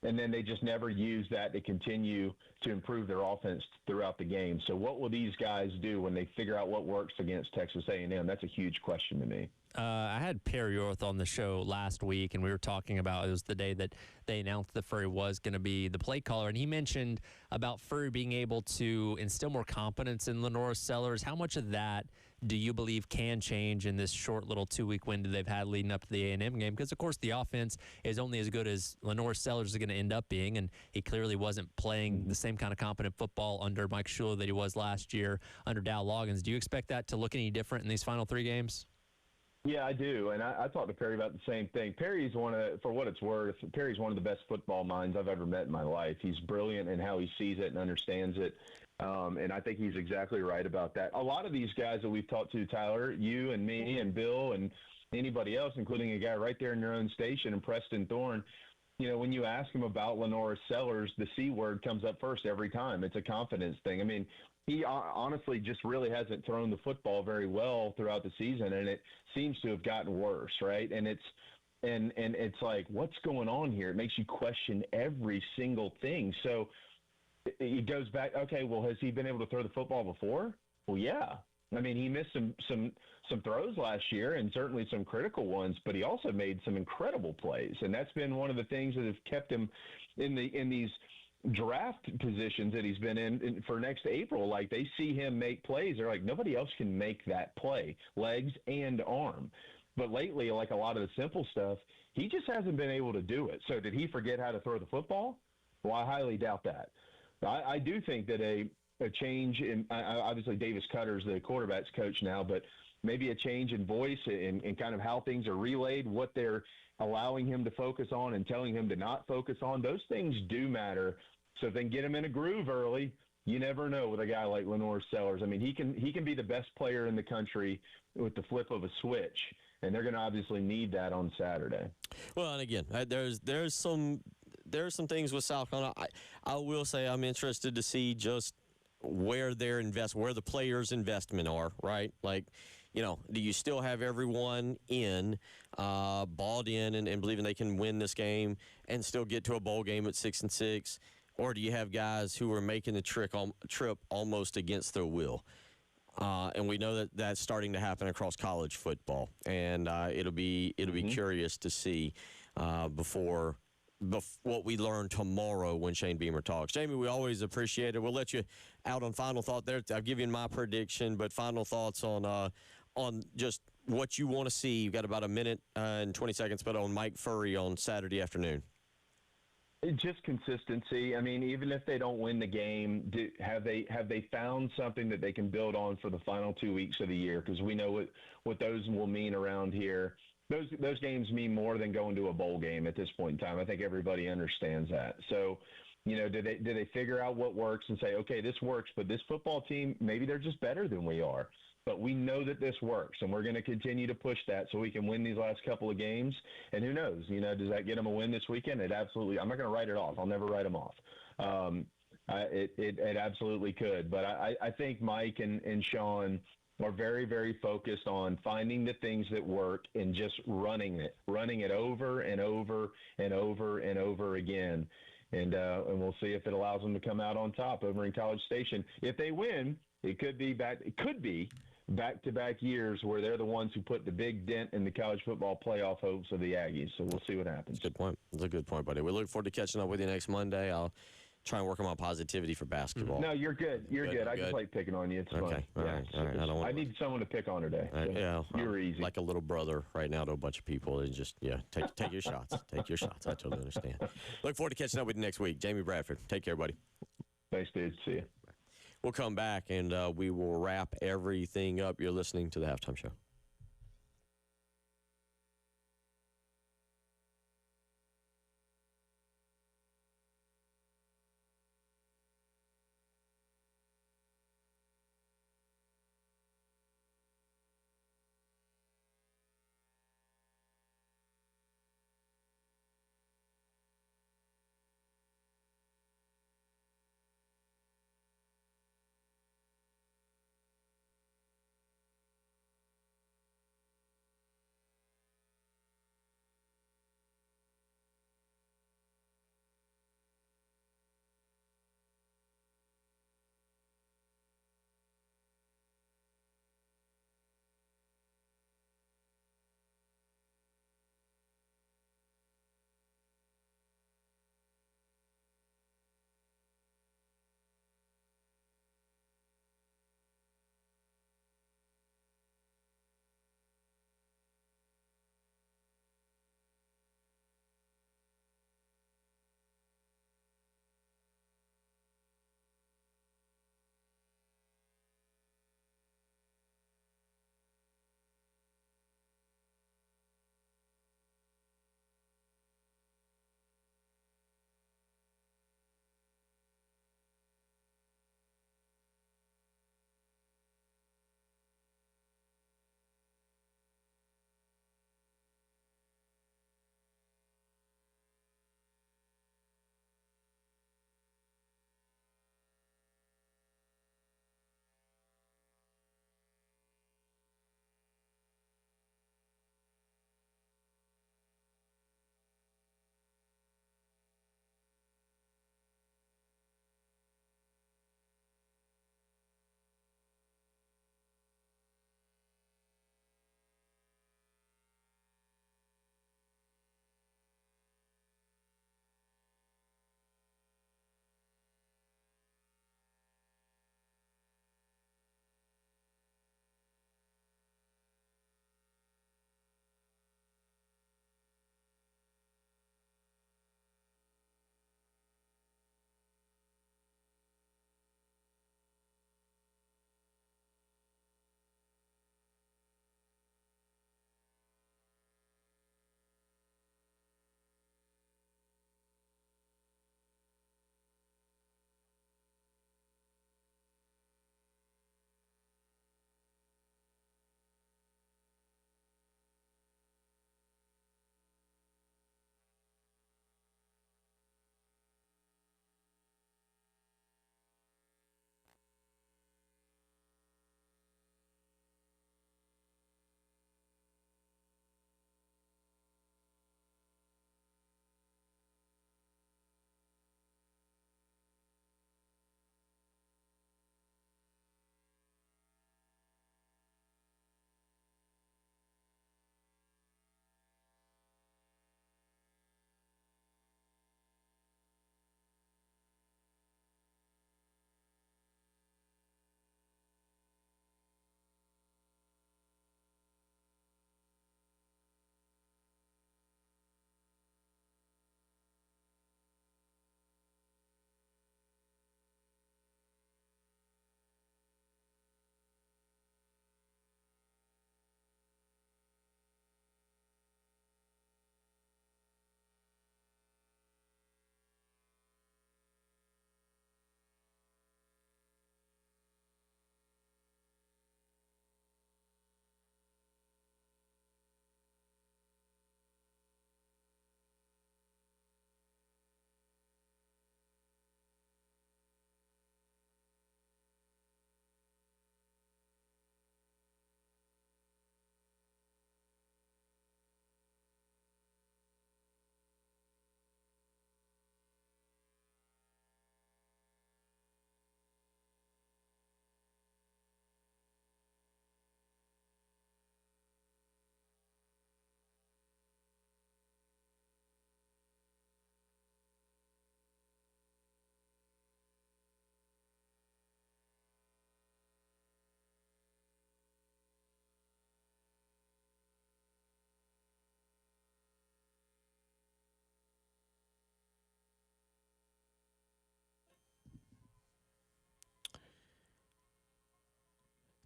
[SPEAKER 6] and then they just never use that to continue to improve their offense throughout the game. So what will these guys do when they figure out what works against Texas A&M? That's a huge question to me.
[SPEAKER 2] I had Perry Orth on the show last week, and we were talking about, it was the day that they announced that Furry was going to be the play caller, and he mentioned about Furry being able to instill more confidence in Lenora Sellers. How much of that do you believe can change in this short little 2-week window they've had leading up to the A&M game? Because, of course, the offense is only as good as Lenora Sellers is going to end up being, and he clearly wasn't playing the same kind of competent football under Mike Shula that he was last year under Dow Loggins. Do you expect that to look any different in these final 3 games?
[SPEAKER 6] Yeah, I do, and I talked to Perry about the same thing. Perry's for what it's worth, Perry's one of the best football minds I've ever met in my life. He's brilliant in how he sees it and understands it, and I think he's exactly right about that. A lot of these guys that we've talked to, Tyler, you and me and Bill and anybody else, including a guy right there in your own station, and Preston Thorne, when you ask him about Lenora Sellers, the C word comes up first every time. It's a confidence thing. I mean, he honestly just really hasn't thrown the football very well throughout the season, and it seems to have gotten worse, right? And it's like, what's going on here? It makes you question every single thing. So it goes back, okay, well, has he been able to throw the football before? Well, yeah. I mean, he missed some throws last year, and certainly some critical ones, but he also made some incredible plays, and that's been one of the things that have kept him in these draft positions that he's been in for next April. Like, they see him make plays, they're like, nobody else can make that play, legs and arm. But lately, like a lot of the simple stuff, he just hasn't been able to do it. So did he forget how to throw the football? Well, I highly doubt that. I do think that a change in, obviously Davis Cutter's the quarterback's coach now, but maybe a change in voice and kind of how things are relayed, what they're allowing him to focus on and telling him to not focus on, those things do matter. So if they can get him in a groove early, you never know with a guy like Lenora Sellers. I mean, he can be the best player in the country with the flip of a switch, and they're going to obviously need that on Saturday.
[SPEAKER 1] Well, and again, there's some things with South Carolina. I will say I'm interested to see just where where the players' investment are, right? Like, do you still have everyone bought in and believing they can win this game and still get to a bowl game at 6-6? Or do you have guys who are making the trip almost against their will? And we know that that's starting to happen across college football, and it'll be curious to see before what we learn tomorrow when Shane Beamer talks. Jamie, we always appreciate it. We'll let you out on final thought there. I've given you my prediction, but final thoughts on just what you want to see. You've got about a minute and 20 seconds, but on Mike Furry on Saturday afternoon.
[SPEAKER 6] Just consistency. I mean, even if they don't win the game, have they found something that they can build on for the final 2 weeks of the year? Because we know what those will mean around here. Those games mean more than going to a bowl game at this point in time. I think everybody understands that. So, do they figure out what works and say, okay, this works, but this football team, maybe they're just better than we are. But we know that this works, and we're going to continue to push that so we can win these last couple of games. And who knows? Does that get them a win this weekend? It absolutely. I'm not going to write it off. I'll never write them off. It absolutely could. But I think Mike and Sean are very, very focused on finding the things that work and just running it over and over and over and over again. And we'll see if it allows them to come out on top over in College Station. If they win, it could be back-to-back years where they're the ones who put the big dent in the college football playoff hopes of the Aggies. So we'll see what happens.
[SPEAKER 1] Good point. That's a good point, buddy. We look forward to catching up with you next Monday. I'll try and work on my positivity for basketball.
[SPEAKER 6] No, you're good. You're good. I just like picking on you. It's
[SPEAKER 1] okay.
[SPEAKER 6] fun.
[SPEAKER 1] All right.
[SPEAKER 6] I need someone to pick on today. So you're easy.
[SPEAKER 1] Like a little brother right now to a bunch of people. And just, take your shots. Take your shots. I totally understand. Look forward to catching up with you next week. Jamie Bradford. Take care, buddy.
[SPEAKER 6] Thanks, dude. See you.
[SPEAKER 1] We'll come back, and we will wrap everything up. You're listening to The Halftime Show.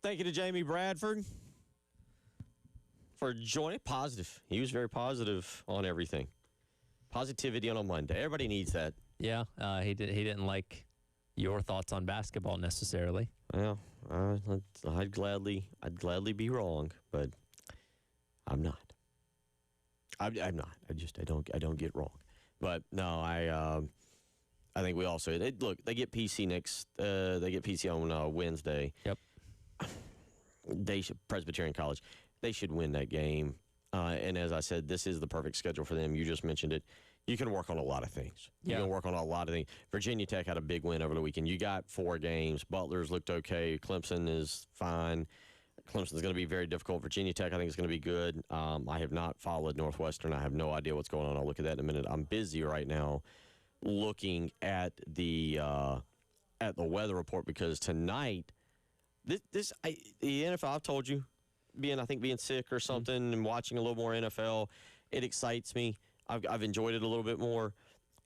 [SPEAKER 1] Thank you to Jamie Bradford for joining. Positive. He was very positive on everything. Positivity on a Monday. Everybody needs that.
[SPEAKER 2] Yeah, he didn't like your thoughts on basketball necessarily.
[SPEAKER 1] Well, I'd gladly be wrong, but I'm not. I'm not. I don't get wrong. But no, I think we also look. They get PC next. They get PC on Wednesday.
[SPEAKER 2] Yep.
[SPEAKER 1] Presbyterian College. They should win that game. And as I said, this is the perfect schedule for them. You just mentioned it. You can work on a lot of things. You can work on a lot of things. Virginia Tech had a big win over the weekend. You got 4 games. Butler's looked okay. Clemson is fine. Clemson's going to be very difficult. Virginia Tech, I think, is going to be good. I have not followed Northwestern. I have no idea what's going on. I'll look at that in a minute. I'm busy right now looking at the weather report because tonight, the NFL, I've told you, being sick or something and watching a little more NFL, it excites me. I've enjoyed it a little bit more.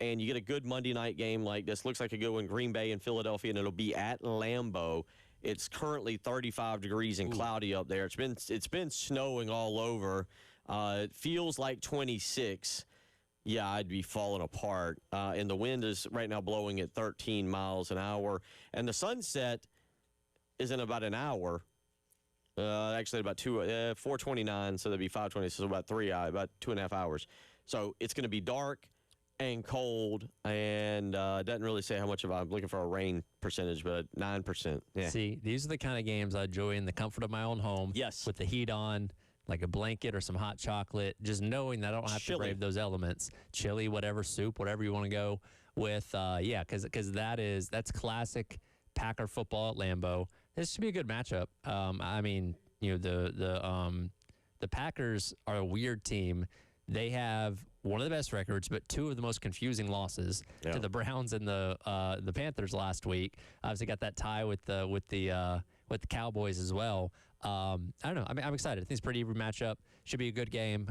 [SPEAKER 1] And you get a good Monday night game like this. Looks like a good one, Green Bay and Philadelphia, and it'll be at Lambeau. It's currently 35 degrees and cloudy up there. It's been snowing all over. It feels like 26. Yeah, I'd be falling apart. And the wind is right now blowing at 13 miles an hour. And the sunset is in about an hour. Actually, about 4:29, so that'd be 5:20. So about 2.5 hours. So it's going to be dark and cold, and it doesn't really say how much of I'm looking for a rain percentage, but 9%. Yeah.
[SPEAKER 2] See, these are the kind of games I enjoy in the comfort of my own home.
[SPEAKER 1] Yes.
[SPEAKER 2] With the heat on, like a blanket or some hot chocolate, just knowing that I don't have to brave those elements. Chili, whatever, soup, whatever you want to go with. Because that's classic Packer football at Lambeau. This should be a good matchup. The Packers are a weird team. They have one of the best records, but 2 of the most confusing losses to the Browns and the Panthers last week. Obviously, got that tie with the Cowboys as well. I don't know. I'm excited. I think it's a pretty even matchup. Should be a good game.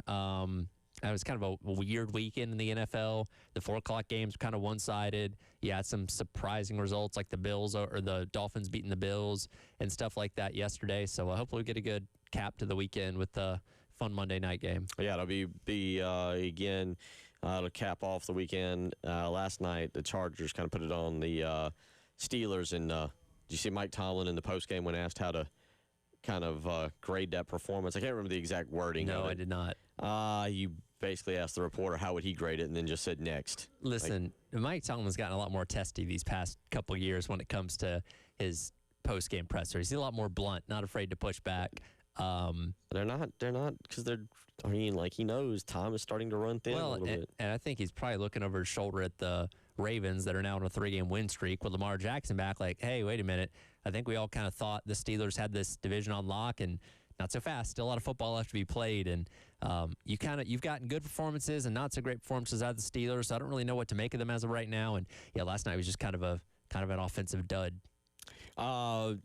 [SPEAKER 2] It was kind of a weird weekend in the NFL. The 4:00 games were kind of one-sided. You had some surprising results like the Bills or the Dolphins beating the Bills and stuff like that yesterday. So hopefully we get a good cap to the weekend with the fun Monday night game.
[SPEAKER 1] Yeah, it'll be again to cap off the weekend. Last night, the Chargers kind of put it on the Steelers. And did you see Mike Tomlin in the postgame when asked how to kind of grade that performance? I can't remember the exact wording.
[SPEAKER 2] No, I did not.
[SPEAKER 1] You basically asked the reporter how would he grade it and then just said next.
[SPEAKER 2] Listen, Mike Tomlin's gotten a lot more testy these past couple years when it comes to his postgame presser. He's a lot more blunt, not afraid to push back.
[SPEAKER 1] They're not because he knows time is starting to run thin a little bit.
[SPEAKER 2] And I think he's probably looking over his shoulder at the Ravens that are now on a 3-game win streak with Lamar Jackson back. Like, hey, wait a minute. I think we all kind of thought the Steelers had this division on lock, and not so fast. Still a lot of football left to be played, and you've gotten good performances and not so great performances out of the Steelers. So I don't really know what to make of them as of right now. And yeah, last night was just kind of an offensive dud.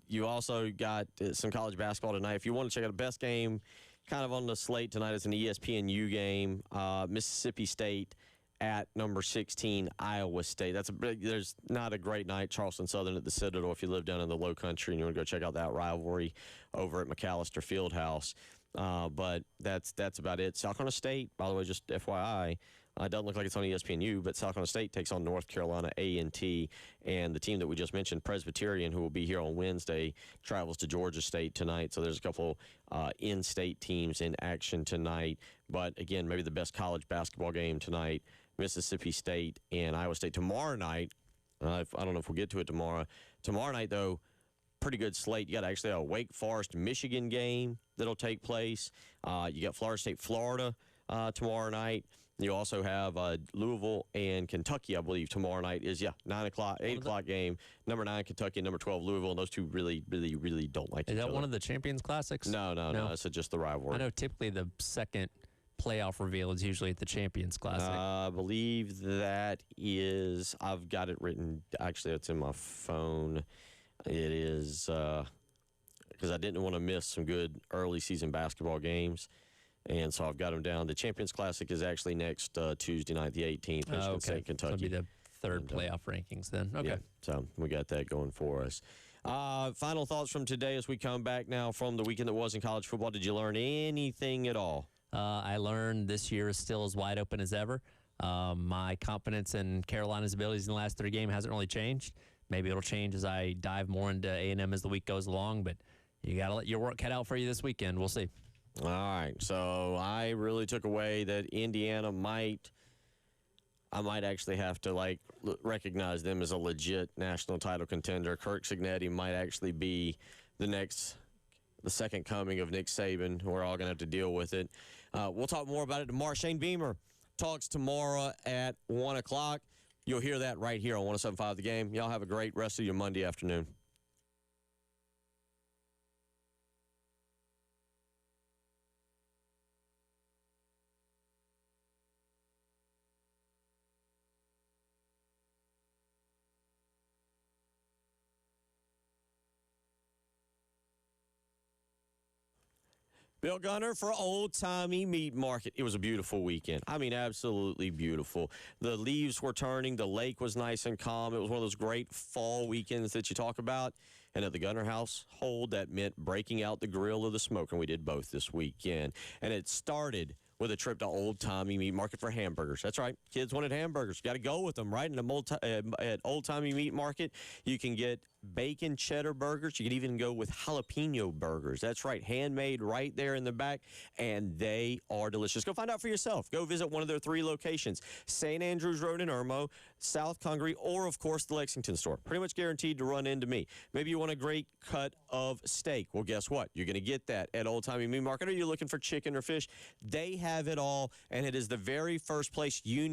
[SPEAKER 1] You also got some college basketball tonight. If you want to check out the best game kind of on the slate tonight, it's an ESPNU game. Mississippi State at number 16, Iowa State. There's not a great night. Charleston Southern at the Citadel if you live down in the Low Country and you want to go check out that rivalry over at McAllister Fieldhouse. But that's about it. South Carolina State, by the way, just FYI, it doesn't look like it's on ESPNU, but South Carolina State takes on North Carolina A&T, and the team that we just mentioned, Presbyterian, who will be here on Wednesday, travels to Georgia State tonight. So there's a couple in-state teams in action tonight. But, again, maybe the best college basketball game tonight, Mississippi State and Iowa State. Tomorrow night, I don't know if we'll get to it tomorrow. Tomorrow night, though, pretty good slate. You got actually a Wake Forest, Michigan game that'll take place. You got Florida State, Florida tomorrow night. You also have Louisville and Kentucky, I believe, tomorrow night is, 9 o'clock, 8 o'clock game. Number 9, Kentucky, and number 12, Louisville. And those two really, really, really don't like each other.
[SPEAKER 2] Is that one of the Champions Classics?
[SPEAKER 1] No. It's just the rivalry.
[SPEAKER 2] I know typically the second playoff reveal is usually at the Champions Classic.
[SPEAKER 1] I believe that is, I've got it written, actually, it's in my phone. It is, because I didn't want to miss some good early season basketball games. And so I've got them down. The Champions Classic is actually next Tuesday night, the 18th, Michigan State, Kentucky.
[SPEAKER 2] So it'll be the third playoff rankings then. Okay.
[SPEAKER 1] Yeah, so we got that going for us. Final thoughts from today as we come back now from the weekend that was in college football. Did you learn anything at all?
[SPEAKER 2] I learned this year is still as wide open as ever. My confidence in Carolina's abilities in the last 3 games hasn't really changed. Maybe it'll change as I dive more into A&M as the week goes along, but you got to let your work cut out for you this weekend. We'll see.
[SPEAKER 1] All right. So I really took away that Indiana I might actually have to recognize them as a legit national title contender. Kirk Cignetti might actually be the second coming of Nick Saban. We're all going to have to deal with it. We'll talk more about it tomorrow. Shane Beamer talks tomorrow at 1 o'clock. You'll hear that right here on 107.5 The Game. Y'all have a great rest of your Monday afternoon. Bill Gunner for Old Timey Meat Market. It was a beautiful weekend. I mean, absolutely beautiful. The leaves were turning. The lake was nice and calm. It was one of those great fall weekends that you talk about. And at the Gunner household, that meant breaking out the grill or the smoke, and we did both this weekend. And it started with a trip to Old Timey Meat Market for hamburgers. That's right. Kids wanted hamburgers. Got to go with them, right? And at Old Timey Meat Market, you can get bacon cheddar burgers. You can even go with jalapeno burgers. That's right. Handmade right there in the back, and they are delicious. Go find out for yourself. Go visit one of their 3 locations, St. Andrews Road in Irmo, South Congaree, or, of course, the Lexington store. Pretty much guaranteed to run into me. Maybe you want a great cut of steak. Well, guess what? You're going to get that at Old Timey Meat Market. Or you're looking for chicken or fish. They have it all, and it is the very first place you need